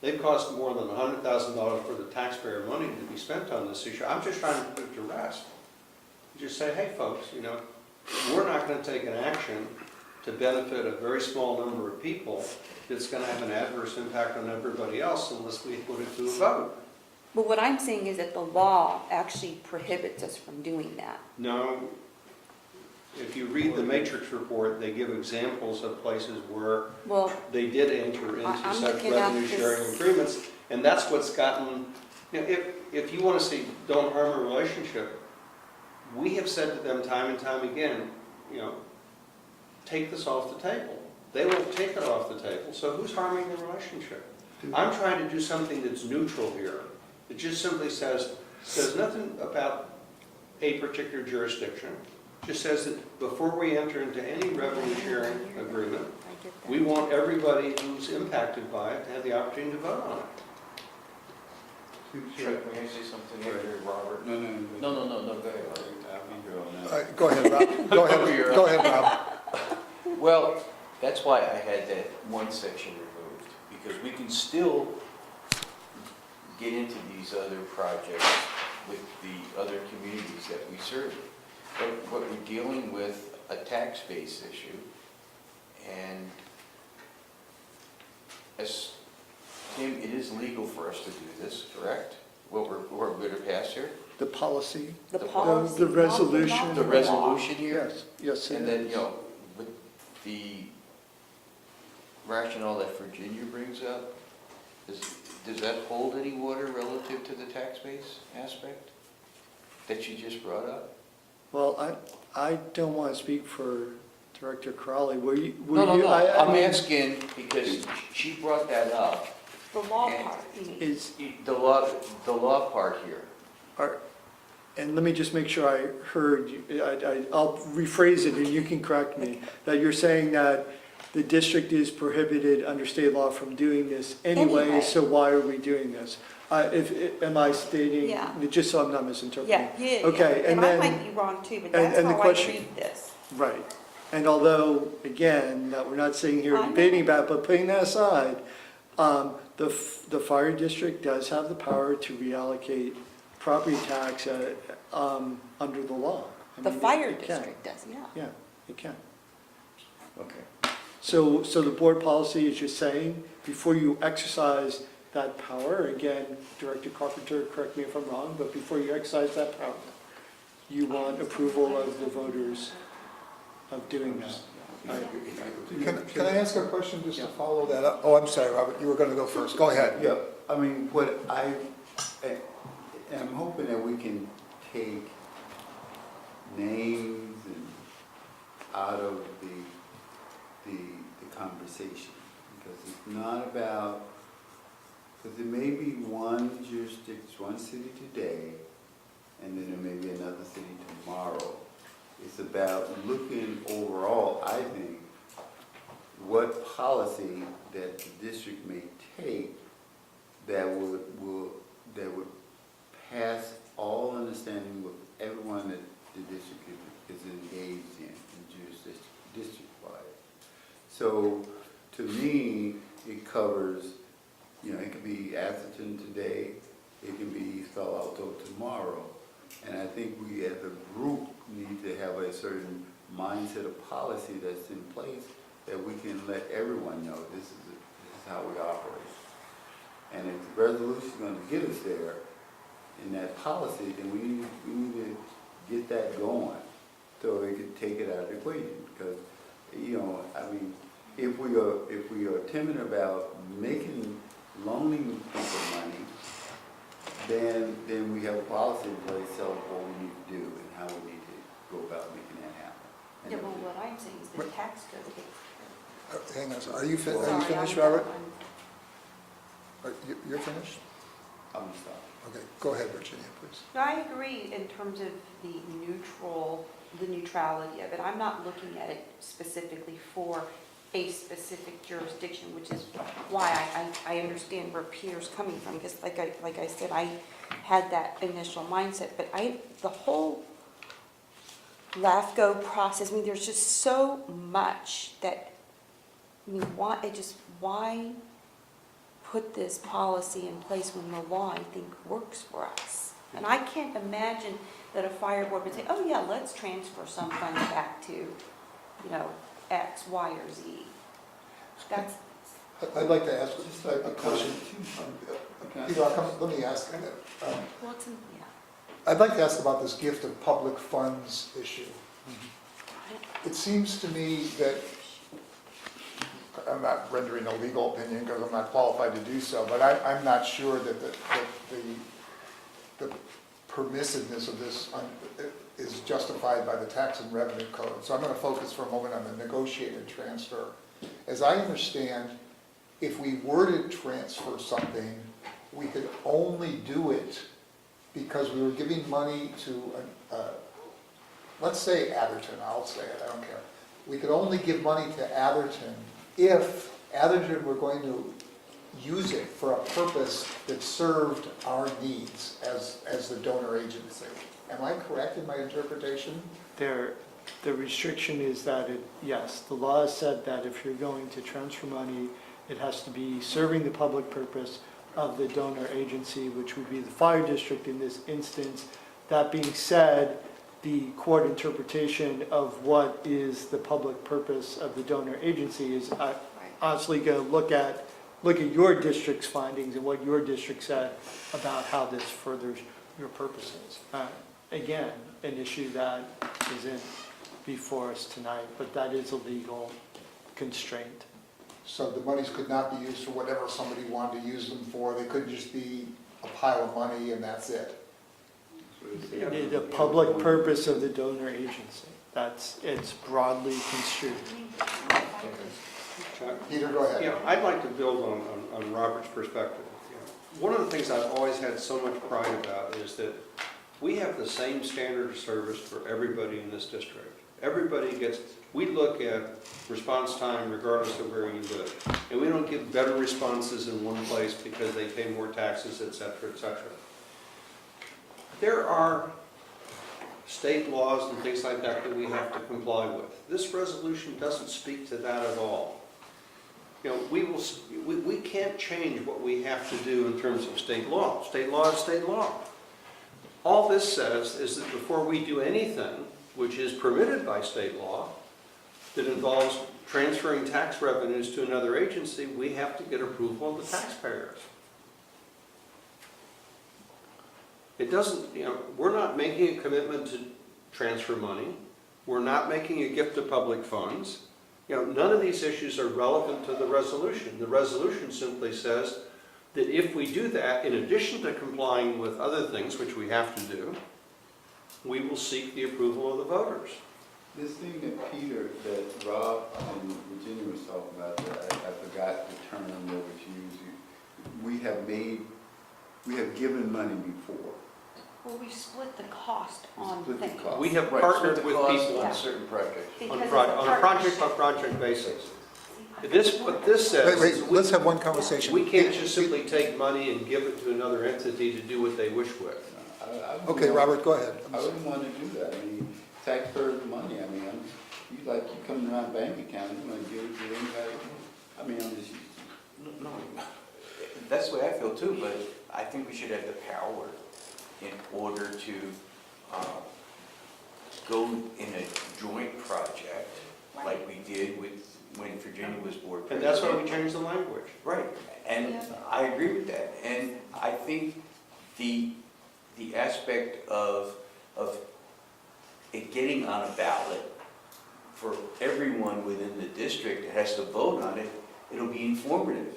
they've cost more than $100,000 for the taxpayer money to be spent on this issue. I'm just trying to put it to rest. Just say, hey, folks, you know, we're not going to take an action to benefit a very small number of people that's going to have an adverse impact on everybody else unless we put it to a vote. But what I'm saying is that the law actually prohibits us from doing that. No. If you read the matrix report, they give examples of places where they did enter into I'm such looking at revenue sharing this. agreements, and that's what's gotten, you know, if you want to see don't harm a relationship, we have said to them time and time again, you know, take this off the table. They won't take it off the table, so who's harming the relationship? I'm trying to do something that's neutral here. It just simply says nothing about a particular jurisdiction. Just says that before we enter into any revenue sharing agreement, we want everybody who's impacted by it to have the opportunity to vote on it. May I say something here, Robert? No, No, go ahead, Robert. I'll be here on that. Go ahead, Rob. Go ahead, Rob. Well, that's why I had that one section removed, because we can still get into these other projects with the other communities that we serve. But we're dealing with a tax base issue, and as Tim, it is legal for us to do this, correct? what we're going to pass here? The policy, The The- policy. the not resolution. not The law. resolution here? yes, yes, it And then, is. you know, with the rationale that Virginia brings up, does that hold any water relative to the tax base aspect that you just brought up? Well, I don't want to speak for Director Crowley. Were you? No, I I'm mean, asking because she brought that up. The law And- part, you mean. Is, The law part here. and let me just make sure I heard you, I'll rephrase it and you can correct me, that you're saying that the district is prohibited under state law from doing this anyway, Anyway. so why are we doing this? Am I stating, Yeah. just so I'm not misinterpreting? Yeah. Okay, and I then- might be wrong too, but and- that's and the how I question- read this. Right. And although, again, that we're not sitting here I know. debating about, it, but putting that aside, the fire district does have the power to reallocate property tax under the law. I The mean, fire it can. district does, yeah. Yeah, it can. Okay. So the board policy is just saying, before you exercise that power, again, Director Carpenter, correct me if I'm wrong, but before you exercise that power, you want approval of the voters of doing that. Can I ask a question just to follow that up? Oh, I'm sorry, Robert, you were going to go first. Go ahead. Yeah, I mean, I'm hoping that we can take names and out of the conversation, because it's not about, because there may be one jurisdiction, one city today, and then there may be another city tomorrow. It's about looking overall, I think, what policy that the district may take that would pass all understanding with everyone that the district is engaged in district-wide. So, to me, it covers, it could be Atherton today, it can be East Palo Alto tomorrow. And I think we as a group need to have a certain mindset of policy that's in place that we can let everyone know this is how we operate. And if the resolution is going to get us there in that policy, then we need to get that going so we can take it out of the equation. Because, if we are timid about loaning people money, then we have a policy in place of what we need to do and how we need to go about making that happen. Yeah, well, what I'm saying is the tax code gets. Hang on, are you Sorry, finished, I'm- Robert? You're finished? I'm gonna stop. Okay, go ahead, Virginia, please. No, I agree in terms of the neutrality of it. I'm not looking at it specifically for a specific jurisdiction, which is why I understand where Peter's coming from, because like I said, I had that initial mindset, but the whole LAFCO process, there's just so much that, why put this policy in place when the law, I think, works for us? And I can't imagine that a fire board would say, oh yeah, let's transfer some funds back to, X, Y, or Z. That's, I'd like to ask just a question. Peter, let me ask. what's in, yeah. I'd like to ask about this gift of public funds issue. It seems to me that, I'm not rendering a legal opinion because I'm not qualified to do so, but I'm not sure that the permissiveness of this is justified by the tax and revenue code. So I'm going to focus for a moment on the negotiated transfer. As I understand, if we were to transfer something, we could only do it because we were giving money to, let's say Atherton, I'll say it, I don't care. We could only give money to Atherton if Atherton were going to use it for a purpose that served our needs as the donor agency. Am I correct in my interpretation? The restriction is that yes, the law has said that if you're going to transfer money, it has to be serving the public purpose of the donor agency, which would be the fire district in this instance. That being said, the court interpretation of what is the public purpose of the donor agency is honestly going to look at look at your district's findings and what your district said about how this furthers your purposes. Again, an issue that isn't before us tonight, but that is a legal constraint. So the monies could not be used for whatever somebody wanted to use them for. They couldn't just be a pile of money and that's it. The public purpose of the donor agency, it's broadly construed. Peter, go ahead. You know, I'd like to build on Robert's perspective. You know, one of the things I've always had so much pride about is that we have the same standard of service for everybody in this district. Everybody gets, we look at response time regardless of where you live. And we don't get better responses in one place because they pay more taxes, et cetera, et cetera. There are state laws and things like that that we have to comply with. This resolution doesn't speak to that at all. You know, we can't change what we have to do in terms of state law. State law is state law. All this says is that before we do anything, which is permitted by state law, that involves transferring tax revenues to another agency, we have to get approval of the taxpayers. It doesn't, you know, we're not making a commitment to transfer money. We're not making a gift of public funds. You know, none of these issues are relevant to the resolution. The resolution simply says that if we do that, in addition to complying with other things, which we have to do, we will seek the approval of the voters. This thing that Peter, that Rob and Virginia was talking about, that I forgot the term that was used. We have given money before. Well, we split the cost on Split the things. cost. We have Right, partnered split the with cost people on certain projects. Because on it's a partnership. project-by-project basis. What this says Wait, is let's have one conversation. we can't just simply take money and give it to another entity to do what they wish with. I wouldn't Okay, want- Robert, go ahead. I wouldn't want to do that. I mean, taxpayers' money, I mean, you coming around bank account, you want to give it to anybody. I mean, I'm just, No, that's the way I feel too, but I think we should have the power in order to go in a joint project like we did when Virginia was board And president. that's why we changed the language. Right, and I agree with that. And I think the aspect of it getting on a ballot for everyone within the district that has to vote on it, it'll be informative.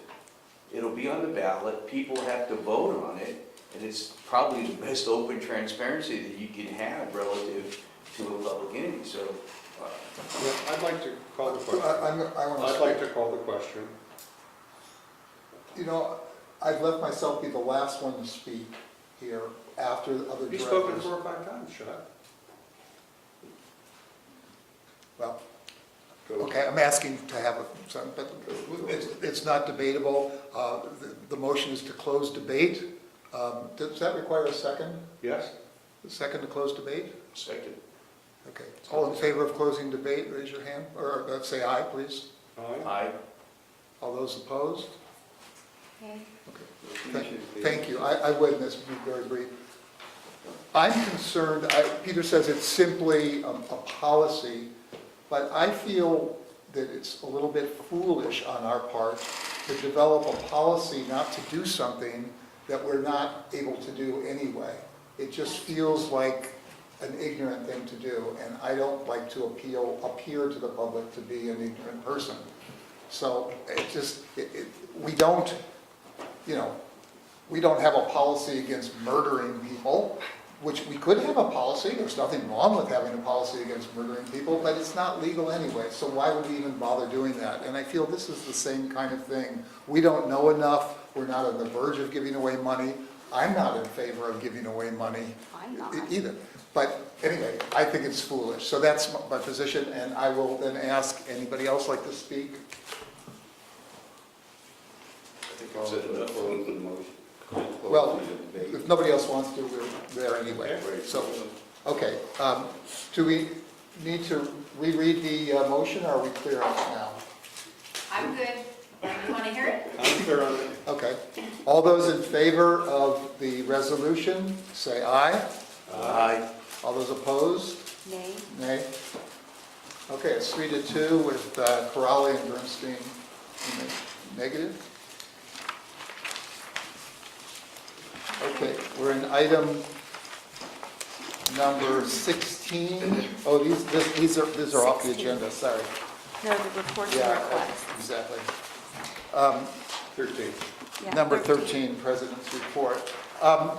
It'll be on the ballot, people have to vote on it, and it's probably the best open transparency that you can have relative to a public entity, so. I'd like to call the question. I'd like to call the question. You know, I've let myself be the last one to speak here after other You've directors. spoken 4 or 5 times, should I? Well, okay, I'm asking to have some, but it's not debatable. The motion is to close debate. Does that require a second? Yes? A second to close debate? Second. Okay. All in favor of closing debate, raise your hand, or say aye, please. Aye. All those opposed? Okay. Thank you. I would, and this would be very brief. I'm concerned, Peter says it's simply a policy, but I feel that it's a little bit foolish on our part to develop a policy not to do something that we're not able to do anyway. It just feels like an ignorant thing to do, and I don't like to appear to the public to be an ignorant person. So we don't have a policy against murdering people, which we could have a policy. There's nothing wrong with having a policy against murdering people, but it's not legal anyway, so why would we even bother doing that? And I feel this is the same kind of thing. We don't know enough. We're not on the verge of giving away money. I'm not in favor of giving away money I'm not. either. But anyway, I think it's foolish. So that's my position, and I will then ask, anybody else like to speak? I think I've said enough. close the motion. Well, Close the debate. if nobody else wants to, we're there anyway. So, okay, do we need to reread the motion, or are we clear on it now? I'm good. You want to hear it? I'm clear on it. Okay. All those in favor of the resolution, say aye. Aye. All those opposed? Nay. Nay. Okay, it's 3-2 with Corrali and Bernstein negative. Okay, we're in item number 16. Oh, these are off the agenda, sorry. No, the reports and Yeah, requests. exactly. 13. Yeah, Number 13, President's Report. I'm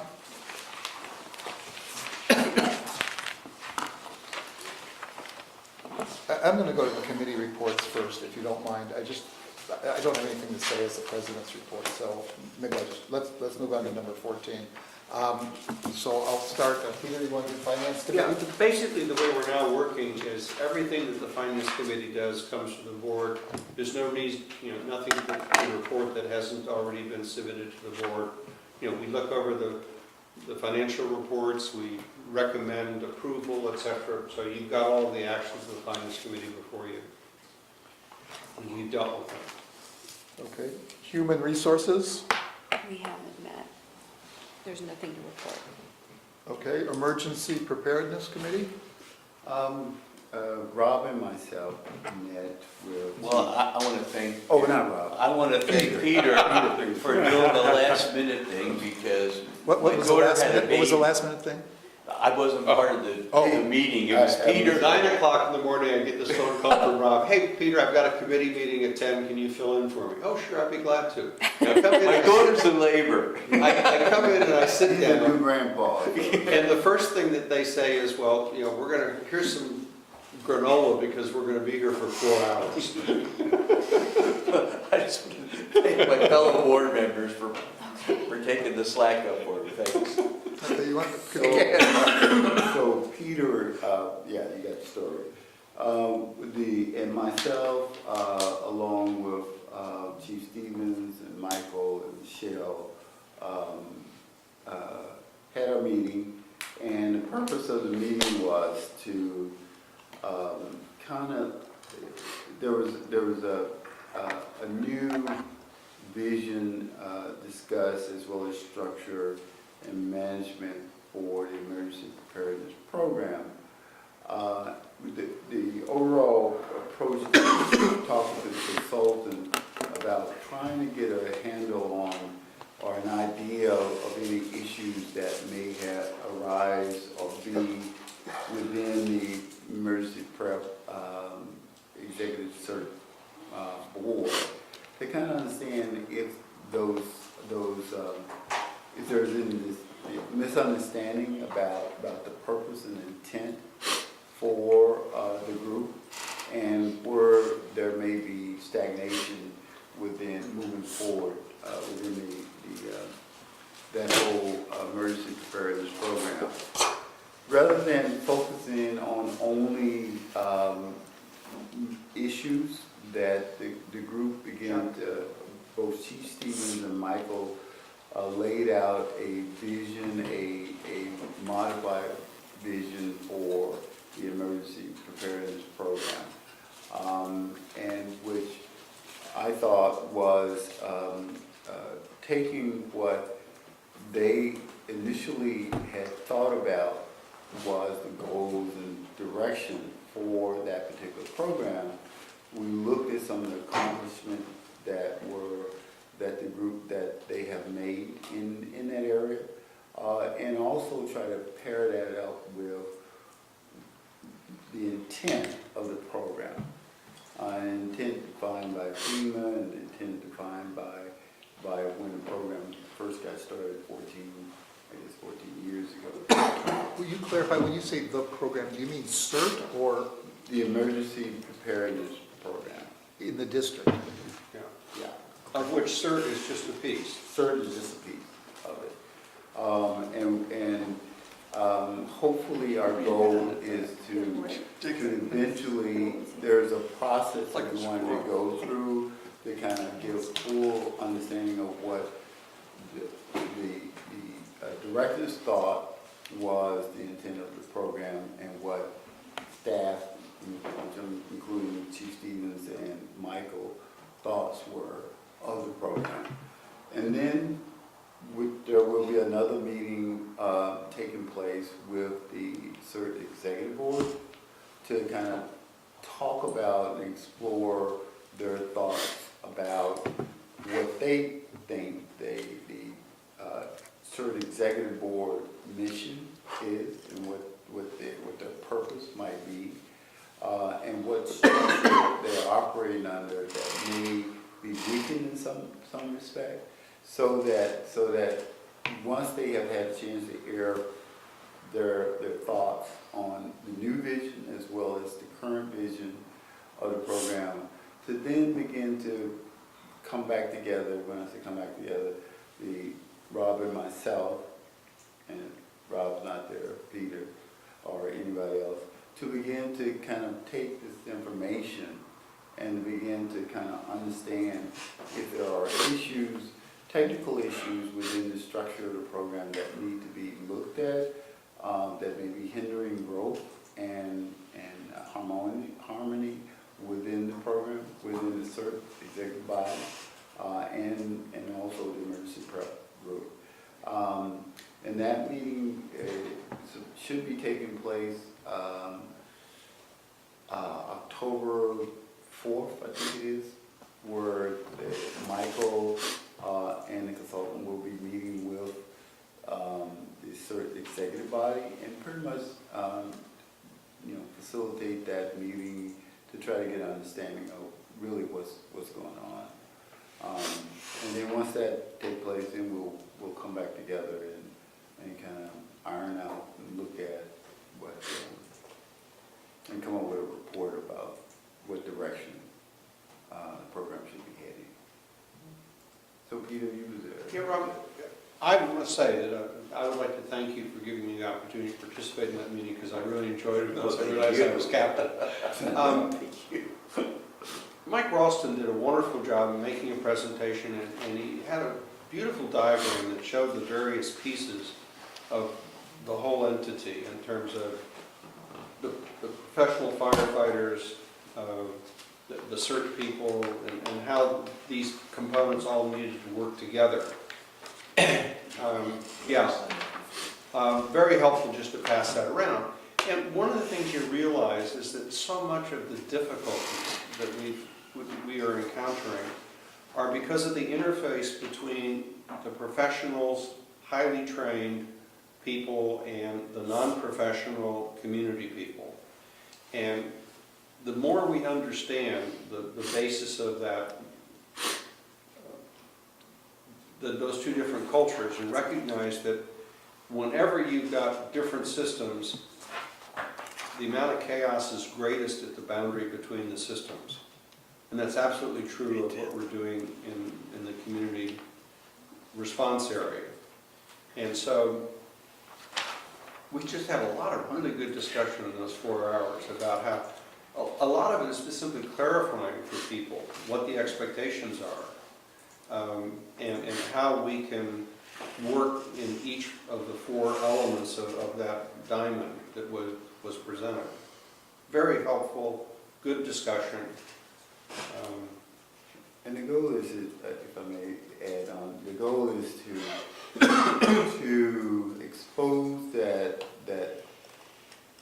going to go to the committee reports first, if you don't mind. I don't have anything to say as the President's Report, so maybe let's move on to number 14. So I'll start, Peter, you want to do Finance Yeah, Committee? basically the way we're now working is everything that the Finance Committee does comes to the board. There's no need, nothing to report that hasn't already been submitted to the board. We look over the financial reports, we recommend approval, et cetera. So you've got all of the actions of the Finance Committee before you. And we've dealt with them. Okay. Human Resources? We haven't met. There's nothing to report. Okay. Emergency Preparedness Committee? Rob and myself met with. Well, I want to thank. Oh, not Rob. I want to thank Peter for doing the last minute thing because What my was the daughter last had a minute? What was the baby. last minute thing? I wasn't part of the meeting. It was Peter. 9 o'clock in the morning, I get this phone call from Rob. Hey, Peter, I've got a committee meeting at 10. Can you fill in for me? Oh, sure, I'd be glad to. I come in, My daughter's in labor. I come in and I sit He's a new down. grandpa. And the first thing that they say is, well, here's some granola because we're going to be here for 4 hours. I just want to thank my fellow board members for taking the slack up for me. Thanks. Okay, you want So Peter, yeah, you got the story. And myself, along with Chief Stevens and Michael and Michelle, had a meeting, and the purpose of the meeting was to there was a new vision discussed, as well as structure and management for the emergency preparedness program. The overall approach to talking to the consultant about trying to get a handle on or an idea of any issues that may have arise or be within the emergency prep executive search board, to kind of understand if if there's any misunderstanding about the purpose and intent for the group, and where there may be stagnation within moving forward within that whole emergency preparedness program. Rather than focusing on only issues that the group began to, both Chief Stevens and Michael laid out a vision, a modified vision for the emergency preparedness program, and which I thought was taking what they initially had thought about was the goals and direction for that particular program. We looked at some of the accomplishments that the group that they have made in that area, and also try to pair that up with the intent of the program. An intent defined by FEMA and intent defined by when the program first got started 14 years ago. Will you clarify, when you say the program, do you mean CERT or The Emergency Preparedness Program. in the district? Yeah. Yeah. Of which CERT is just a piece. CERT is just a piece of it. Hopefully our goal is to eventually, there's a process that we want to go through to kind of give full understanding of what the director's thought was the intent of the program, and what staff, including Chief Stevens and Michael, thoughts were of the program. And then there will be another meeting taking place with the CERT Executive Board to kind of talk about and explore their thoughts about what they think the CERT executive board mission is and what their purpose might be, and what structure they're operating under that may be weakened in some respect, so that once they have had a chance to air their thoughts on the new vision as well as the current vision of the program, to then begin to come back together. When I say come back together, Rob and myself, and Rob's not there, Peter, or anybody else, to begin to kind of take this information and begin to kind of understand if there are issues, technical issues within the structure of the program that need to be looked at, that may be hindering growth and harmony within the program, within the CERT executive body, and also the emergency prep group. And that meeting should be taking place October 4th, I think it is, where Michael and the consultant will be meeting with the CERT executive body and pretty much facilitate that meeting to try to get an understanding of really what's going on. And then once that takes place, then we'll come back together and kind of iron out and look at what and come up with a report about what direction the program should be heading. So Peter, you was there. Yeah, Rob, I want to say that I would like to thank you for giving me the opportunity to participate in that meeting because I really enjoyed it once I realized I was captain. Thank you. Mike Ralston did a wonderful job in making a presentation, and he had a beautiful diagram that showed the various pieces of the whole entity in terms of the professional firefighters, the CERT people, and how these components all needed to work together. Very helpful just to pass that around. And one of the things you realize is that so much of the difficulties that we are encountering are because of the interface between the professionals, highly trained people, and the non-professional community people. And the more we understand the basis of that, those two different cultures, and recognize that whenever you've got different systems, the amount of chaos is greatest at the boundary between the systems. And that's absolutely true of what we're doing in the community response area. And so we just had a lot of really good discussion in those 4 hours about how a lot of it is just simply clarifying for people what the expectations are, and how we can work in each of the 4 elements of that diamond that was presented. Very helpful, good discussion. And the goal is, if I may add on, the goal is to expose that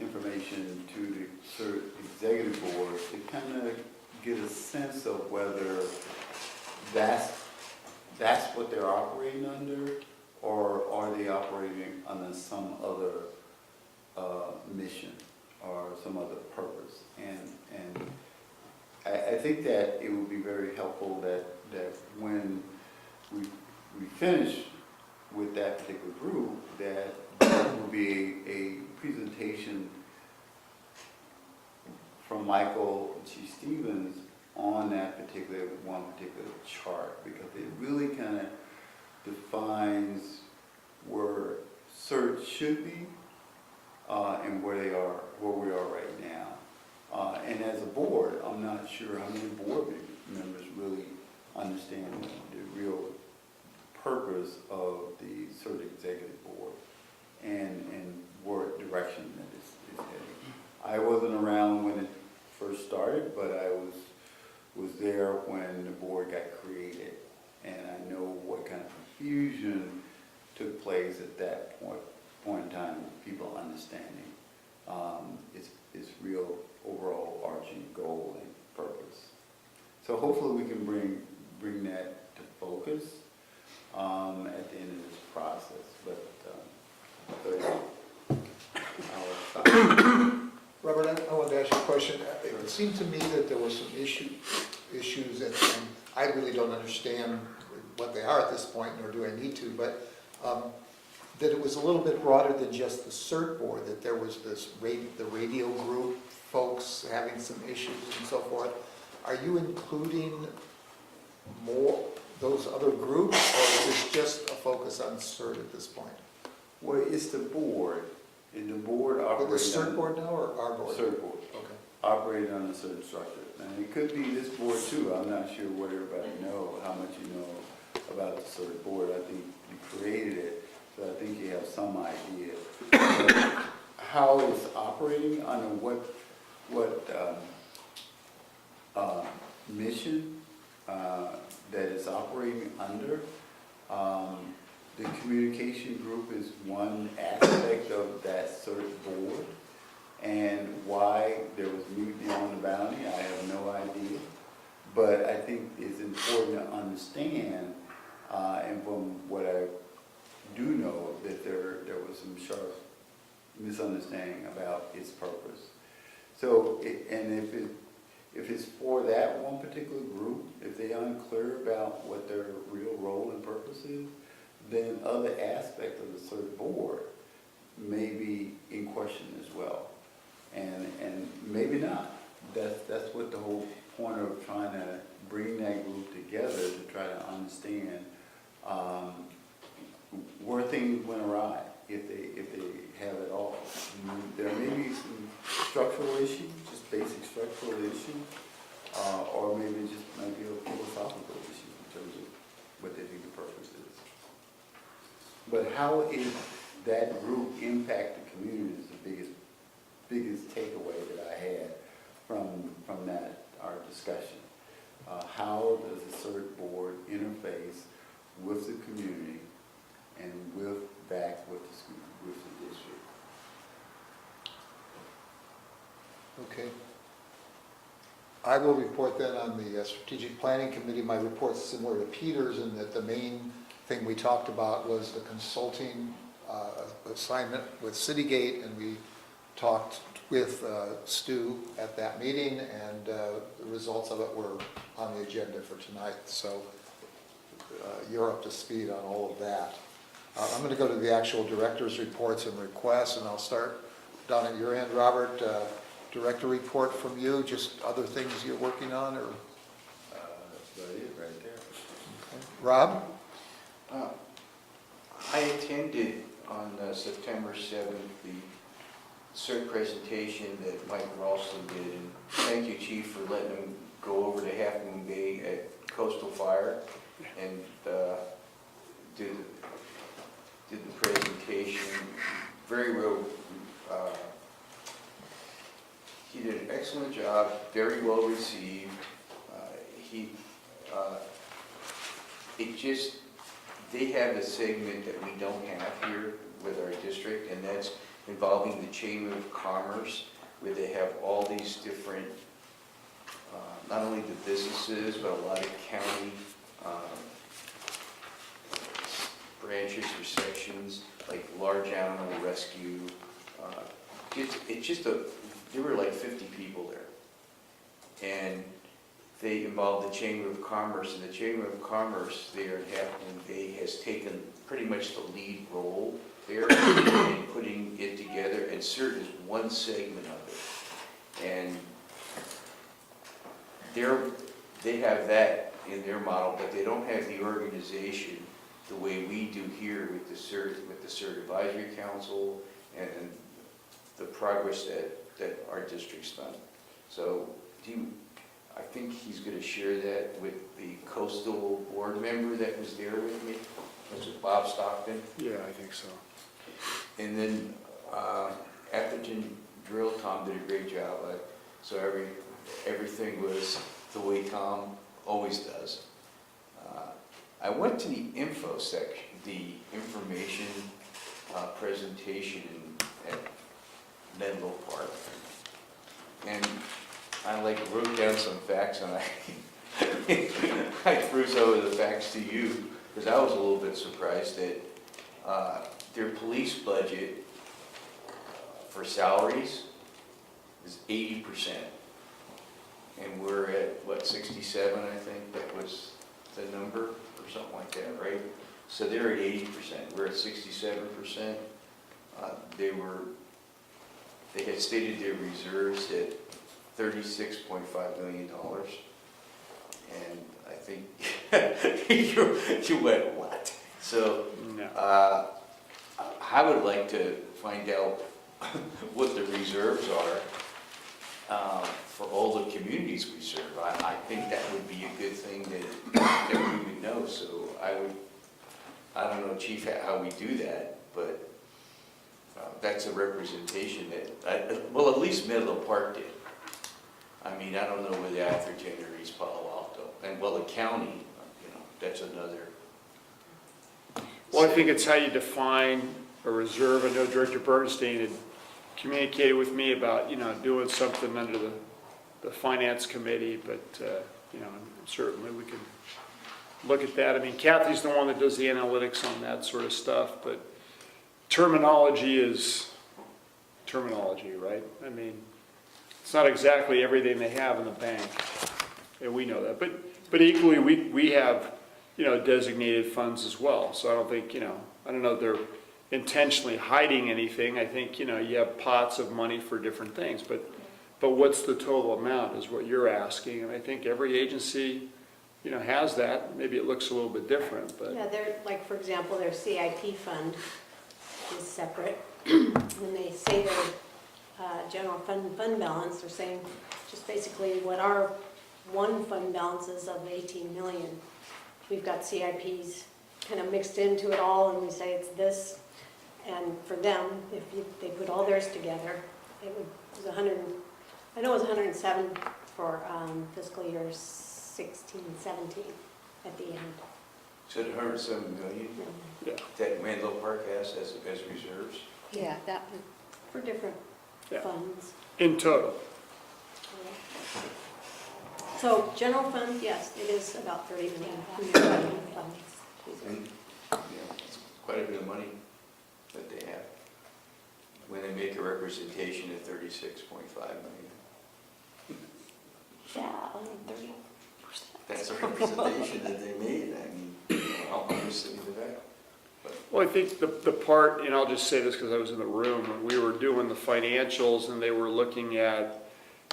information to the CERT executive board to kind of get a sense of whether that's what they're operating under, or are they operating under some other mission or some other purpose. And I think that it would be very helpful that when we finish with that particular group, that there will be a presentation from Michael and Chief Stevens on that one particular chart, because it really kind of defines where CERT should be and where we are right now. And as a board, I'm not sure how many board members really understand the real purpose of the CERT executive board and what direction that is heading. I wasn't around when it first started, but I was there when the board got created, and I know what kind of confusion took place at that point in time, people understanding its real overall arching goal and purpose. So hopefully we can bring that to focus at the end of this process, I'll stop. Robert, I wanted to ask you a question. It seemed to me that there were some issues, and I really don't understand what they are at this point, nor do I need to, but that it was a little bit broader than just the CERT board, that there was the radio group folks having some issues and so forth. Are you including more, those other groups, or is this just a focus on CERT at this point? Well, it's the board, and the board The operates CERT on, board now, or our board? CERT board, Okay. operating on a certain structure. And it could be this board too, I'm not sure what everybody know, how much you know about the CERT board. I think you created it, so I think you have some idea. But how it's operating, under what mission that it's operating under. The communication group is one aspect of that CERT board, and why there was mutiny on the bounty, I have no idea. But I think it's important to understand, and from what I do know, that there was some sharp misunderstanding about its purpose. So, if it's for that one particular group, if they're unclear about what their real role and purpose is, then other aspects of the CERT board may be in question as well. And maybe not. That's what the whole point of trying to bring that group together, to try to understand where things went awry, if they have it all. There may be some structural issues, just basic structural issues, or maybe it just might be a philosophical issue in terms of what they think the purpose is. But how is that group impact the community is the biggest takeaway that I had from that, our discussion. How does the CERT board interface with the community and with the district? Okay. I will report then on the Strategic Planning Committee. My report's similar to Peter's, in that the main thing we talked about was the consulting assignment with Citygate, and we talked with Stu at that meeting, and the results of it were on the agenda for tonight. So you're up to speed on all of that. I'm going to go to the actual director's reports and requests, and I'll start down at your end, Robert. Director report from you, just other things you're working on, or? That's about it right there. Okay. Rob? I attended on September 7th the CERT presentation that Mike Ralston did, and thank you, Chief, for letting him go over to Half Moon Bay at Coastal Fire and did the presentation very well. He did an excellent job, very well received. They have a segment that we don't have here with our district, and that's involving the Chamber of Commerce, where they have all these different, not only the businesses, but a lot of county branches or sections, like large animal rescue. There were like 50 people there. And they involved the Chamber of Commerce, and the Chamber of Commerce there in Half Moon Bay has taken pretty much the lead role there in putting it together, and CERT is one segment of it. And they have that in their model, but they don't have the organization the way we do here with the CERT Advisory Council and the progress that our district's done. So I think he's going to share that with the coastal board member that was there with me. Was it Bob Stockton? Yeah, I think so. And then Atherton Drill, Tom did a great job. So everything was the way Tom always does. I went to the info section, the information presentation at Menlo Park, and I wrote down some facts, and I threw some of the facts to you because I was a little bit surprised that their police budget for salaries is 80%. And we're at, what, 67, I think, that was the number, or something like that, right? So they're at 80%, we're at 67%. They had stated their reserves at $36.5 million. And I think you went, what? So No. I would like to find out what the reserves are for all the communities we serve. I think that would be a good thing that we would know. So I don't know, Chief, how we do that, but that's a representation that, well, at least Menlo Park did. I mean, I don't know with Atherton or East Palo Alto, and well, the county, that's another. Well, I think it's how you define a reserve. I know Director Bernstein had communicated with me about, doing something under the finance committee, but, certainly we can look at that. I mean, Kathy's the one that does the analytics on that sort of stuff, but terminology is terminology, right? I mean, it's not exactly everything they have in the bank, and we know that. But equally, we have, designated funds as well. So I don't think, I don't know if they're intentionally hiding anything. I think, you have pots of money for different things. But what's the total amount is what you're asking. And I think every agency, has that. Maybe it looks a little bit different, but. Yeah, they're, like, for example, their CIP fund is separate. When they say their general fund balance, they're saying just basically what our one fund balance is of 18 million. We've got CIPs kind of mixed into it all, and we say it's this. And for them, if they put all theirs together, it was 100. I know it was 107 for fiscal year 16, 17 at the end. So the 107 million Yeah. that Menlo Park has as reserves? Yeah, that, For different Yeah. funds. In total. So general fund, yes, it is about 30 million. And, it's quite a bit of money that they have when they make a representation at 36.5 million. yeah, only 30%. That's a representation that they made. I mean, how much to that? Well, I think the part, and I'll just say this because I was in the room, when we were doing the financials and they were looking at,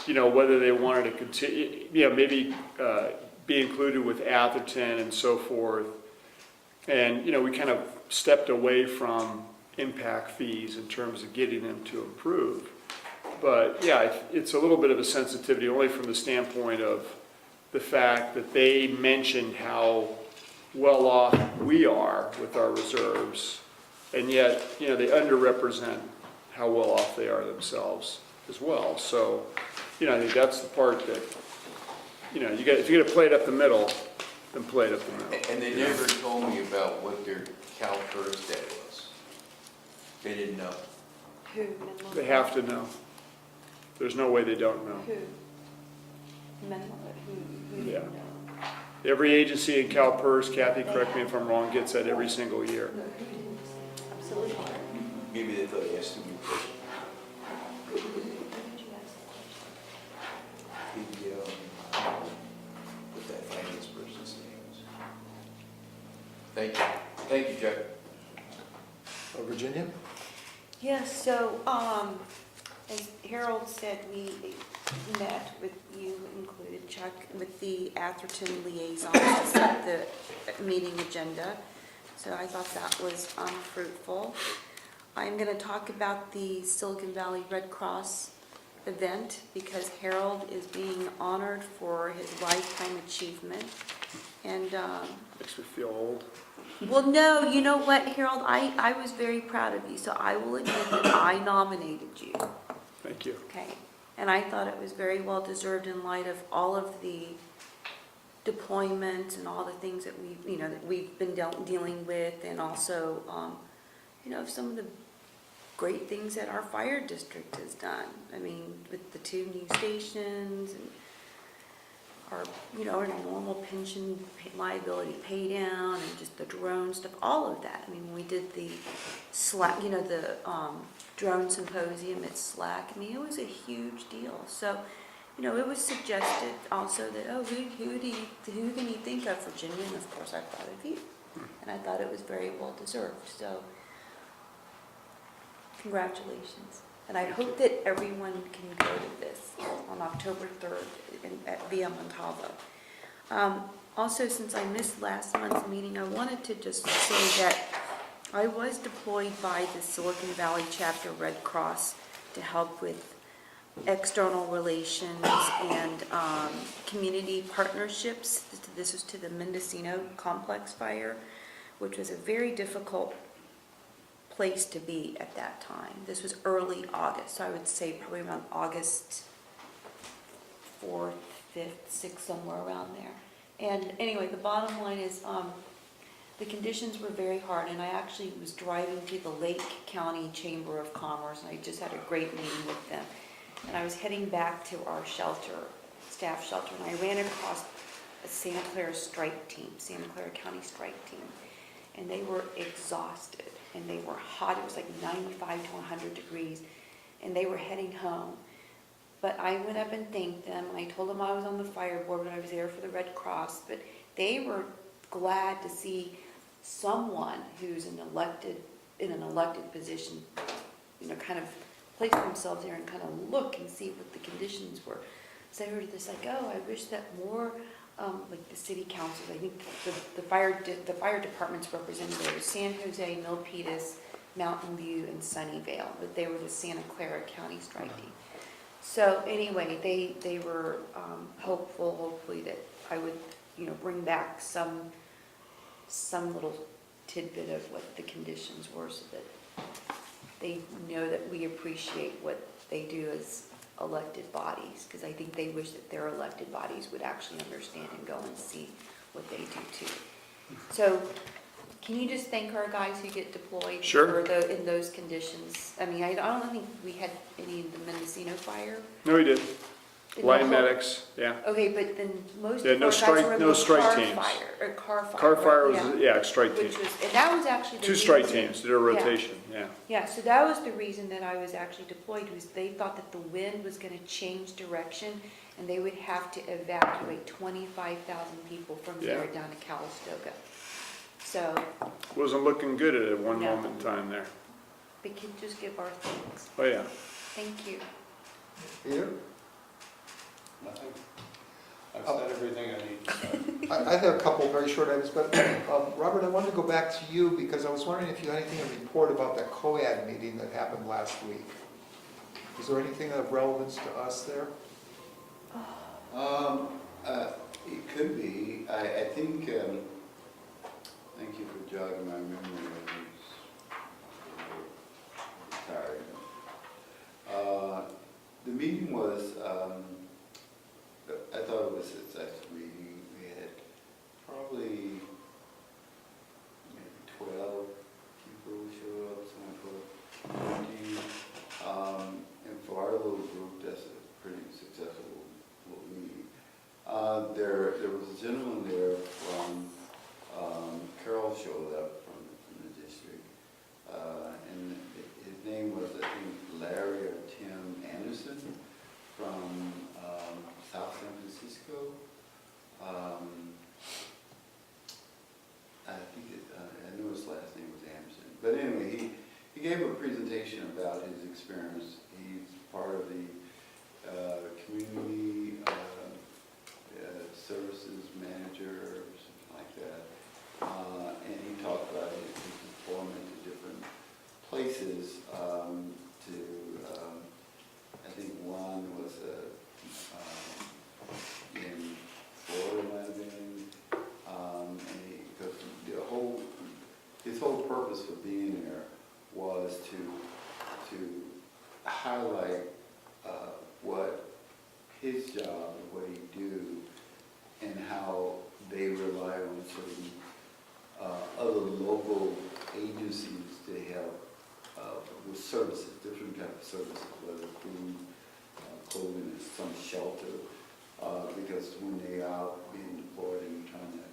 whether they wanted to continue, maybe be included with Atherton and so forth. And, we kind of stepped away from impact fees in terms of getting them to improve. But yeah, it's a little bit of a sensitivity only from the standpoint of the fact that they mentioned how well off we are with our reserves, and yet, they underrepresent how well off they are themselves as well. So, I think that's the part that, if you're going to play it up the middle, then play it up the middle. And they never told me about what their CalPERS debt was. They didn't know. Who? Menlo They Park? have to know. There's no way they don't know. Who? Menlo, who Yeah. didn't know? Every agency in CalPERS, Kathy, correct me if I'm wrong, gets that every single year. Absolutely. Maybe they thought he asked too many questions. What that finance person's name is. Thank you. Thank you, Jack. Virginia? Yes, so, as Harold said, we met with you, included Chuck, with the Atherton liaison to set the meeting agenda. So I thought that was fruitful. I'm going to talk about the Silicon Valley Red Cross event because Harold is being honored for his lifetime achievement. And, Makes me feel old. well, no, you know what, Harold, I was very proud of you, so I will admit that I nominated you. Thank you. Okay, and I thought it was very well deserved in light of all of the deployments and all the things that we've been dealing with, and also, some of the great things that our fire district has done. I mean, with the 2 new stations, and our normal pension liability pay down and just the drone stuff, all of that. I mean, when we did the Slack, the drone symposium at Slack, I mean, it was a huge deal. So, it was suggested also that, oh, who can you think of, Virginia? And of course I thought of you. And I thought it was very well deserved. So, congratulations. And I hope that everyone can go to this on October 3rd via Montalvo. Also, since I missed last month's meeting, I wanted to just say that I was deployed by the Silicon Valley Chapter Red Cross to help with external relations and community partnerships. This was to the Mendocino complex fire, which was a very difficult place to be at that time. This was early August, so I would say probably around August 4th, 5th, 6th, somewhere around there. And anyway, the bottom line is the conditions were very hard, and I actually was driving to the Lake County Chamber of Commerce, and I just had a great meeting with them. And I was heading back to our shelter, staff shelter, and I ran across a Santa Clara strike team, Santa Clara County strike team. And they were exhausted, and they were hot. It was like 95 to 100 degrees, and they were heading home. But I went up and thanked them, and I told them I was on the fire board, but I was there for the Red Cross. But they were glad to see someone who's in an elected position, kind of place themselves there and kind of look and see what the conditions were. So they were just like, oh, I wish that more, like the city councils, I think the fire departments represented there was San Jose, Milpitas, Mountain View, and Sunnyvale, but they were the Santa Clara County striking. So anyway, they were hopefully that I would, bring back some little tidbit of what the conditions were, so that they know that we appreciate what they do as elected bodies, because I think they wish that their elected bodies would actually understand and go and see what they do too. So can you just thank our guys who get deployed Sure. in those conditions? I mean, I don't think we had any in the Mendocino fire. No, we did. In Line the whole- medics, yeah. Okay, but then most Yeah, of no our guys strike- were in no the strike car teams. fire, or car fire. Car fire right? was, Yeah. strike team. And that was actually the Two strike reason- teams, did a rotation, yeah. Yeah, so that was the reason that I was actually deployed, was they thought that the wind was gonna change direction, and they would have to evacuate 25,000 people from there Yeah. down to Calistoga. So, Wasn't looking good at one No. moment in time there. we can just give our thanks. Oh, yeah. Thank you. Peter? Nothing. I've said everything I need to say. I have a couple very short items, but Robert, I wanted to go back to you because I was wondering if you had anything to report about that COAD meeting that happened last week. Is there anything of relevance to us there? It could be. I think, thank you for jogging my memory. I was tired. The meeting was, I thought it was a successful meeting. We had probably maybe 12 people who showed up, someone for 14. And for our little group, that's a pretty successful little meeting. There was a gentleman there from, Carol showed up from the district. And his name was, I think, Larry or Tim Anderson from South San Francisco. I know his last name was Anderson. But anyway, he gave a presentation about his experience. He's part of the community services manager or something like that. And he talked about his deployment to different places I think one was in Florida, might have been, and because his whole purpose for being there was to highlight what his job and what he do, and how they rely on certain other local agencies to help with services, different types of services, whether food, clothing, and some shelter. because when they are being deployed and returning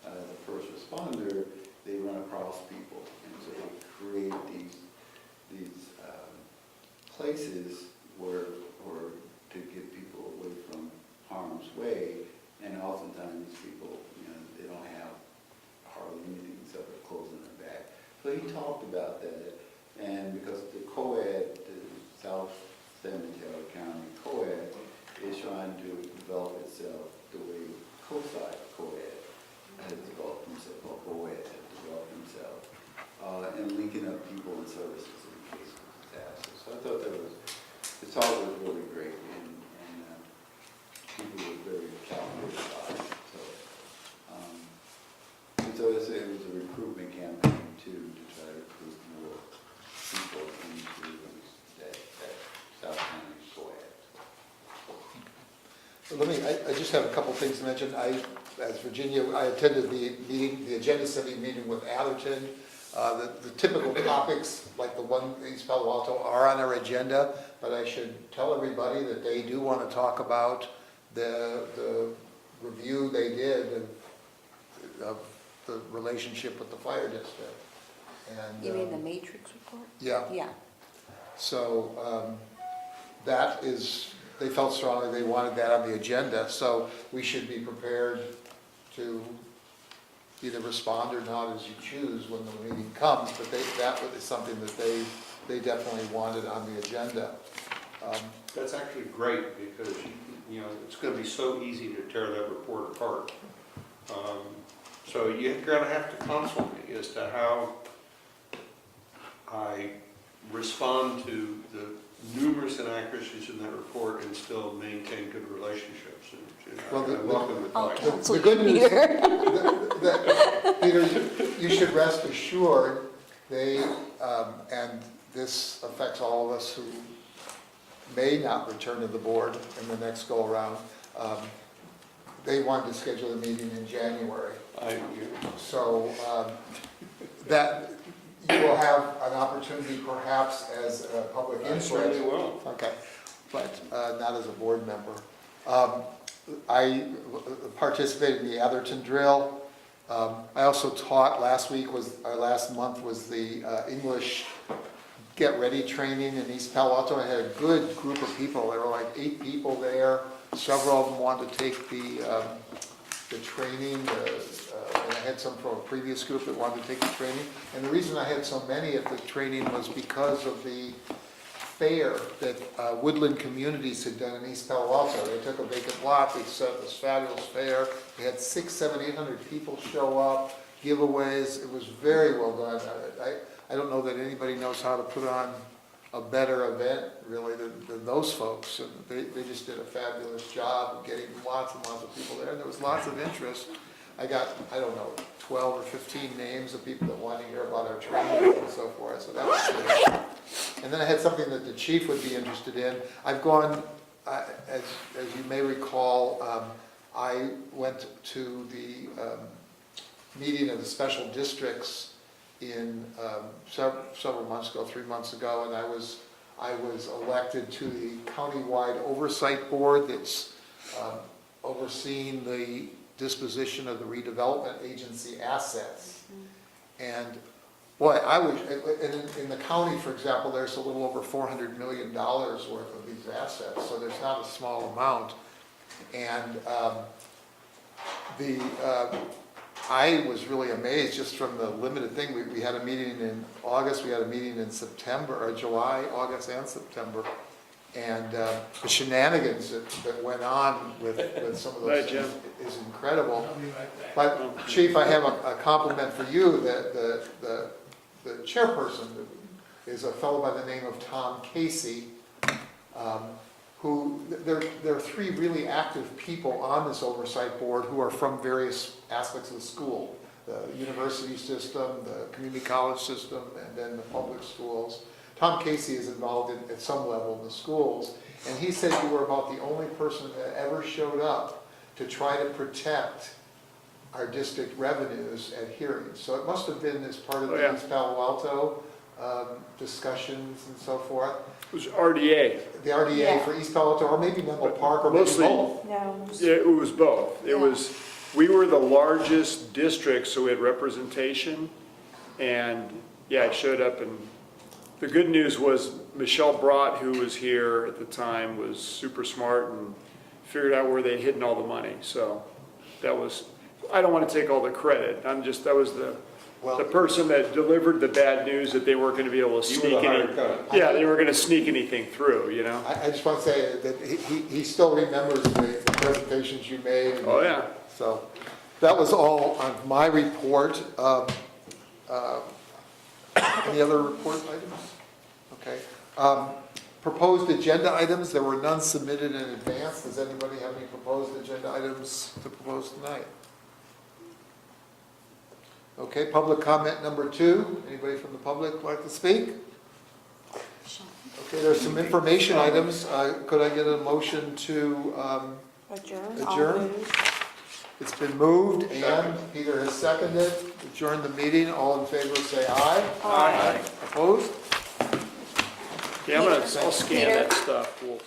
as a first responder, they run across people, and so they create these places where to get people away from harm's way, and oftentimes these people, they don't have hardly anything except for clothes on their back. So he talked about that, and because the co-ed, the South San Mateo County co-ed, is trying to develop itself the way COSI co-ed has developed themselves, or co-ed has developed themselves, and linking up people and services in case of disaster. So I thought the talk was really great, and people were very captivated by it. So it was a recruitment campaign too, to try to recruit more people into that South County co-ed. I just have a couple things to mention. As Virginia, I attended the meeting, the agenda setting meeting with Atherton. The typical topics, like the one in East Palo Alto, are on our agenda, but I should tell everybody that they do want to talk about the review they did of the relationship with the fire district. And, You mean the matrix report? Yeah. Yeah. So that is, they felt strongly they wanted that on the agenda, so we should be prepared to either respond or not as you choose when the meeting comes, but that is something that they definitely wanted on the agenda. That's actually great because, it's going to be so easy to tear that report apart. So you're going to have to consult me as to how I respond to the numerous inaccuracies in that report and still maintain good relationships. And Well, I welcome advice. The good news, Peter, you should rest assured, and this affects all of us who may not return to the board in the next go-around. They wanted to schedule a meeting in January. So that you will have an opportunity perhaps as a public input. I certainly will. Okay, but not as a board member. I participated in the Atherton drill. I also taught, last month was the English Get Ready training in East Palo Alto. I had a good group of people. There were like 8 people there. Several of them wanted to take the training, and I had some from a previous group that wanted to take the training. And the reason I had so many at the training was because of the fair that Woodland Communities had done in East Palo Alto. They took a vacant lot, they set up this fabulous fair. They had 600, 700, 800 people show up, giveaways. It was very well done. I don't know that anybody knows how to put on a better event, really, than those folks. And they just did a fabulous job of getting lots and lots of people there, and there was lots of interest. I got, 12 or 15 names of people that want to hear about our training and so forth, so that's good. And then I had something that the chief would be interested in. I've gone, as you may recall, I went to the meeting of the special districts in several months ago, 3 months ago, and I was elected to the countywide oversight board that's overseeing the disposition of the redevelopment agency assets. And boy, in the county, for example, there's a little over $400 million worth of these assets, so there's not a small amount. And I was really amazed just from the limited thing. We had a meeting in August, we had a meeting in September, or July, August and September. And the shenanigans that went on with some of those things is incredible. But Chief, I have a compliment for you, that the chairperson is a fellow by the name of Tom Casey, who, there are 3 really active people on this oversight board who are from various aspects of the school, the university system, the community college system, and then the public schools. Tom Casey is involved at some level in the schools, and he said you were about the only person that ever showed up to try to protect our district revenues at hearings. So it must have been as part of the East Palo Alto discussions and so forth. It was RDA. The RDA Yeah. for East Palo Alto, or maybe Menlo Park, or maybe Mostly- both. No. Yeah, it was both. It Yeah. was, we were the largest district, so we had representation. And, yeah, I showed up, and the good news was Michelle Brott, who was here at the time, was super smart and figured out where they'd hidden all the money. So that was, I don't want to take all the credit. That was the person that delivered the bad news that they weren't going to be able to You sneak were the any. hired gun. Yeah, they were going to sneak anything through, you know? I just want to say that he still remembers the presentations you made. Oh, yeah. So that was all on my report. Any other report items? Okay. Proposed agenda items, there were none submitted in advance. Does anybody have any proposed agenda items to propose tonight? Okay, public comment number 2. Anybody from the public like to speak? Okay, there's some information items. Could I get a motion to Adjourn. Adjourn? It's been moved and Peter has seconded. Adjourn the meeting. All in favor say aye. Aye. Opposed? Yeah, I'll scan that stuff. We'll